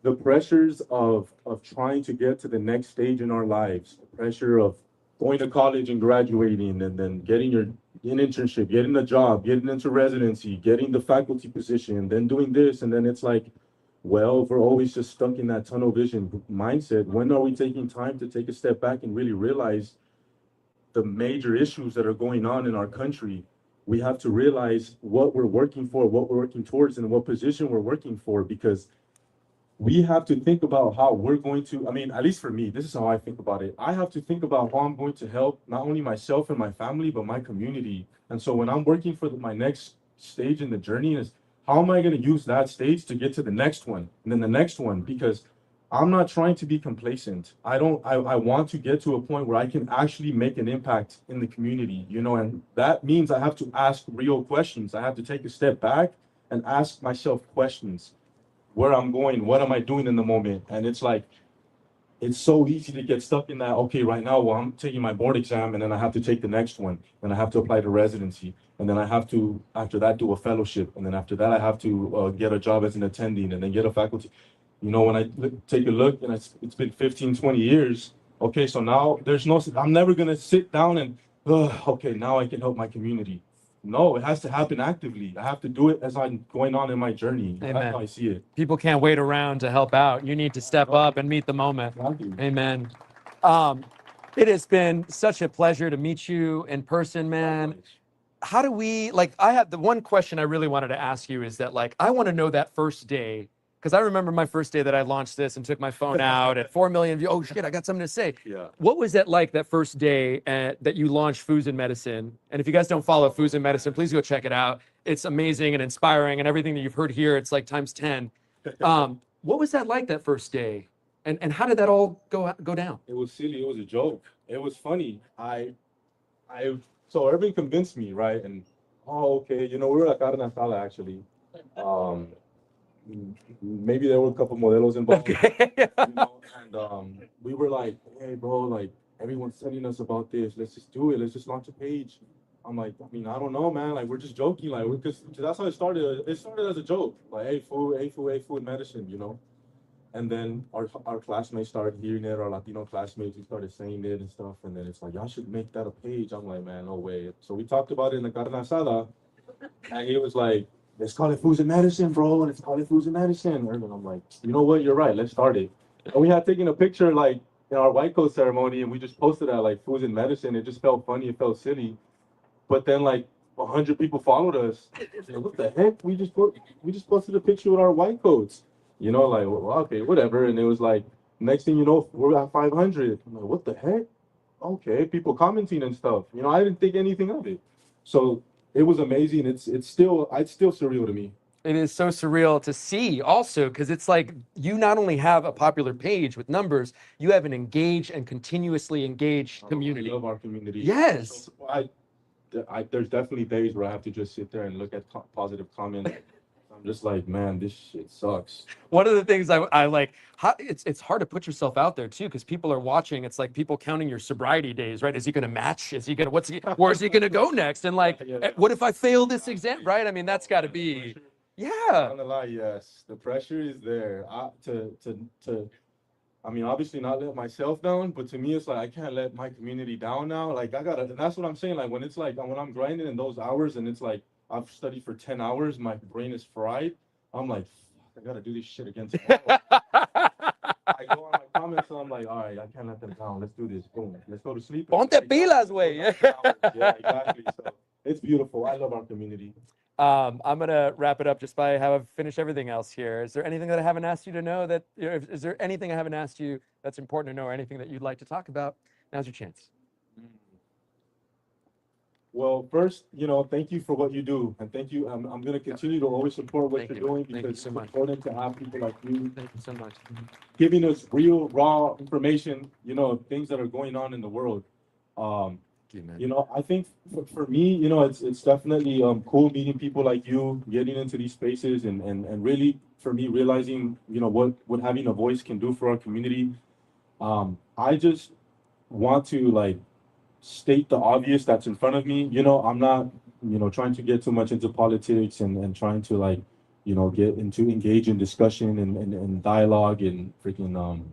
the pressures of trying to get to the next stage in our lives, the pressure of going to college and graduating, and then getting an internship, getting a job, getting into residency, getting the faculty position, then doing this. And then it's like, well, if we're always just stuck in that tunnel vision mindset, when are we taking time to take a step back and really realize the major issues that are going on in our country? We have to realize what we're working for, what we're working towards, and what position we're working for, because we have to think about how we're going to, I mean, at least for me, this is how I think about it. I have to think about how I'm going to help not only myself and my family, but my community. And so when I'm working for my next stage in the journey, is how am I going to use that stage to get to the next one, and then the next one? Because I'm not trying to be complacent. I want to get to a point where I can actually make an impact in the community, you know, and that means I have to ask real questions. I have to take a step back and ask myself questions. Where I'm going, what am I doing in the moment? And it's like, it's so easy to get stuck in that, okay, right now, well, I'm taking my board exam, and then I have to take the next one, and I have to apply to residency, and then I have to, after that, do a fellowship, and then after that, I have to get a job as an attending, and then get a faculty. You know, when I take a look, and it's been 15, 20 years, okay, so now I'm never gonna sit down and, okay, now I can help my community. No, it has to happen actively. I have to do it as I'm going on in my journey. Amen. That's how I see it. People can't wait around to help out. You need to step up and meet the moment. Amen. It has been such a pleasure to meet you in person, man. How do we, like, I have the one question I really wanted to ask you is that, like, I want to know that first day, because I remember my first day that I launched this and took my phone out at 4 million views. Oh shit, I got something to say. Yeah. What was that like, that first day that you launched Foods and Medicine? And if you guys don't follow Foods and Medicine, please go check it out. It's amazing and inspiring, and everything that you've heard here, it's like times 10. What was that like, that first day? And how did that all go down? It was silly. It was a joke. It was funny. So Irving convinced me, right? And okay, you know, we were at Carne Asada actually. Maybe there were a couple modelos involved. Okay. You know, and we were like, hey, bro, like everyone's telling us about this. Let's just do it. Let's just launch a page. I'm like, I mean, I don't know, man. Like, we're just joking, like, because that's how it started. It started as a joke, like, hey, food, medicine, you know. And then our classmates started hearing it. Our Latino classmates, we started saying it and stuff. And then it's like, y'all should make that a page. I'm like, man, no way. So we talked about it in the Carne Asada, and he was like, let's call it Foods and Medicine, bro. Let's call it Foods and Medicine. And I'm like, you know what? You're right. Let's start it. And we had taken a picture, like, in our white coat ceremony, and we just posted that, like, Foods and Medicine. It just felt funny. It felt silly. But then, like, 100 people followed us. Said, what the heck? We just posted a picture with our white coats. You know, like, well, okay, whatever. And it was like, next thing you know, we're at 500. I'm like, what the heck? Okay, people commenting and stuff. You know, I didn't think anything of it. So it was amazing. It's still surreal to me. It is so surreal to see also, because it's like you not only have a popular page with numbers, you have an engaged and continuously engaged community. I love our community. Yes. So there's definitely days where I have to just sit there and look at positive comments. I'm just like, man, this shit sucks. One of the things I like, it's hard to put yourself out there too, because people are watching. It's like people counting your sobriety days, right? Is he going to match? Is he going to, where's he going to go next? And like, what if I fail this exam, right? I mean, that's got to be, yeah. Not gonna lie, yes, the pressure is there. I mean, obviously not let myself down, but to me, it's like I can't let my community down now. Like I gotta, and that's what I'm saying. Like when it's like when I'm grinding in those hours, and it's like I've studied for 10 hours, my brain is fried. I'm like, fuck, I gotta do this shit again tomorrow. I go on my comments, and I'm like, all right, I can't let them down. Let's do this. Boom. Let's go to sleep. Ponte pilas, güey. Yeah, exactly. So it's beautiful. I love our community. I'm gonna wrap it up just by how I've finished everything else here. Is there anything that I haven't asked you to know that, is there anything I haven't asked you that's important to know, or anything that you'd like to talk about? Now's your chance. Well, first, thank you for what you do, and thank you. I'm going to continue to always support what you're doing, because it's important to have people like you. Thank you so much. Giving us real, raw information. Things that are going on in the world. I think for me, it's definitely cool meeting people like you, getting into these spaces, and really for me realizing what having a voice can do for our community. I just want to state the obvious that's in front of me. I'm not trying to get too much into politics and trying to engage in discussion and dialogue and freaking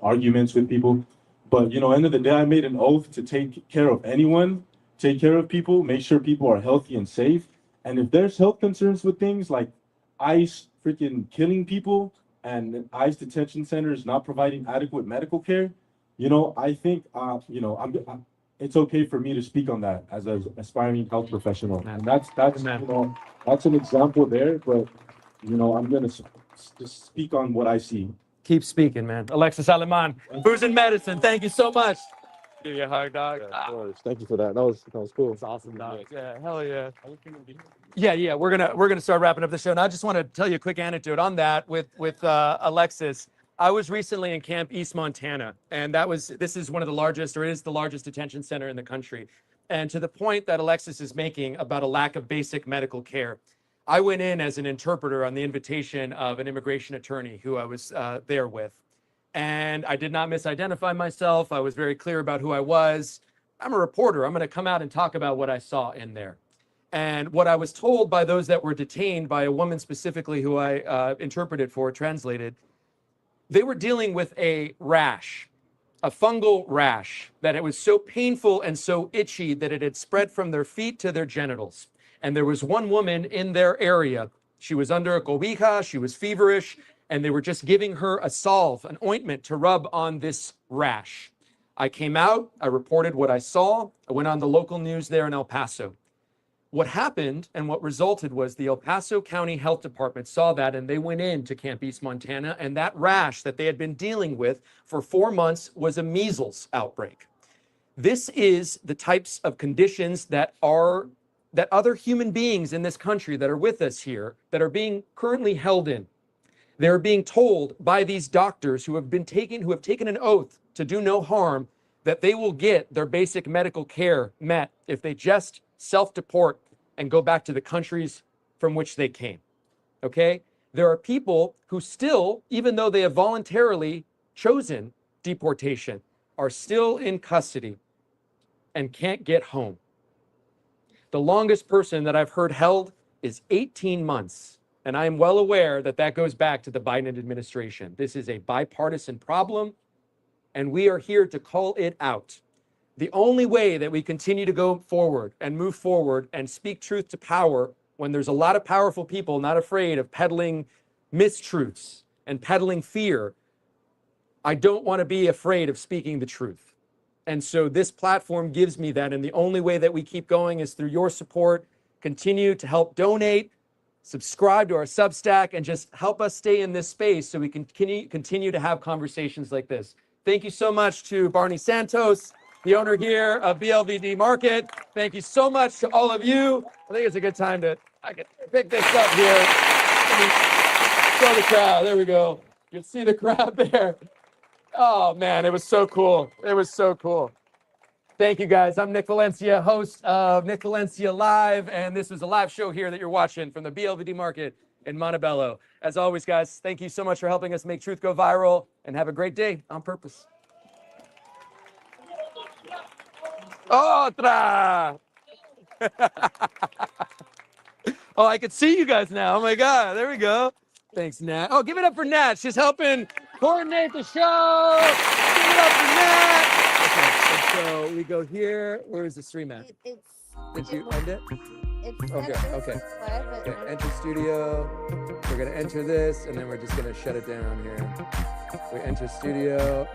arguments with people. But end of the day, I made an oath to take care of anyone, take care of people, make sure people are healthy and safe. And if there's health concerns with things like ICE freaking killing people and ICE detention centers not providing adequate medical care, I think it's okay for me to speak on that as an aspiring health professional. And that's that's an example there. But I'm gonna just speak on what I see. Keep speaking, man. Alexis Aleman, Booze and Medicine. Thank you so much. Give you a hug, dog. Yeah, of course. Thank you for that. That was cool. It's awesome, dog. Yeah, hell yeah. Yeah. We're gonna start wrapping up the show. And I just want to tell you a quick anecdote on that with Alexis. I was recently in Camp East Montana, and this is one of the largest, or is the largest detention center in the country. And to the point that Alexis is making about a lack of basic medical care, I went in as an interpreter on the invitation of an immigration attorney who I was there with. And I did not misidentify myself. I was very clear about who I was. I'm a reporter. I'm going to come out and talk about what I saw in there. And what I was told by those that were detained, by a woman specifically who I interpreted for, translated, they were dealing with a rash, a fungal rash, that it was so painful and so itchy that it had spread from their feet to their genitals. And there was one woman in their area. She was under a cobija, she was feverish, and they were just giving her a salve, an ointment to rub on this rash. I came out, I reported what I saw. I went on the local news there in El Paso. What happened and what resulted was the El Paso County Health Department saw that, and they went into Camp East Montana, and that rash that they had been dealing with for 4 months was a measles outbreak. This is the types of conditions that other human beings in this country that are with us here, that are being currently held in. They're being told by these doctors who have taken an oath to do no harm, that they will get their basic medical care met if they just self-deport and go back to the countries from which they came. Okay? There are people who still, even though they have voluntarily chosen deportation, are still in custody and can't get home. The longest person that I've heard held is 18 months. And I am well aware that that goes back to the Biden administration. This is a bipartisan problem, and we are here to call it out. The only way that we continue to go forward and move forward and speak truth to power, when there's a lot of powerful people not afraid of peddling mistruths and peddling fear, I don't want to be afraid of speaking the truth. And so this platform gives me that. And the only way that we keep going is through your support. Continue to help donate, subscribe to our Substack, and just help us stay in this space so we can continue to have conversations like this. Thank you so much to Barney Santos, the owner here of BLVD Market. Thank you so much to all of you. I think it's a good time to pick this up here. Show the crowd. There we go. You can see the crowd there. Oh man, it was so cool. It was so cool. Thank you guys. I'm Nick Valencia, host of Nick Valencia Live, and this is a live show here that you're watching from the BLVD Market in Montebello. As always, guys, thank you so much for helping us make truth go viral, and have a great day on purpose. Otra! Oh, I can see you guys now. Oh my God, there we go. Thanks, Nat. Oh, give it up for Nat. She's helping coordinate the show. Give it up for Nat. Okay, and so we go here. Where is the stream at? Did you end it? Okay. Okay, enter studio. We're gonna enter this, and then we're just gonna shut it down here. We enter studio.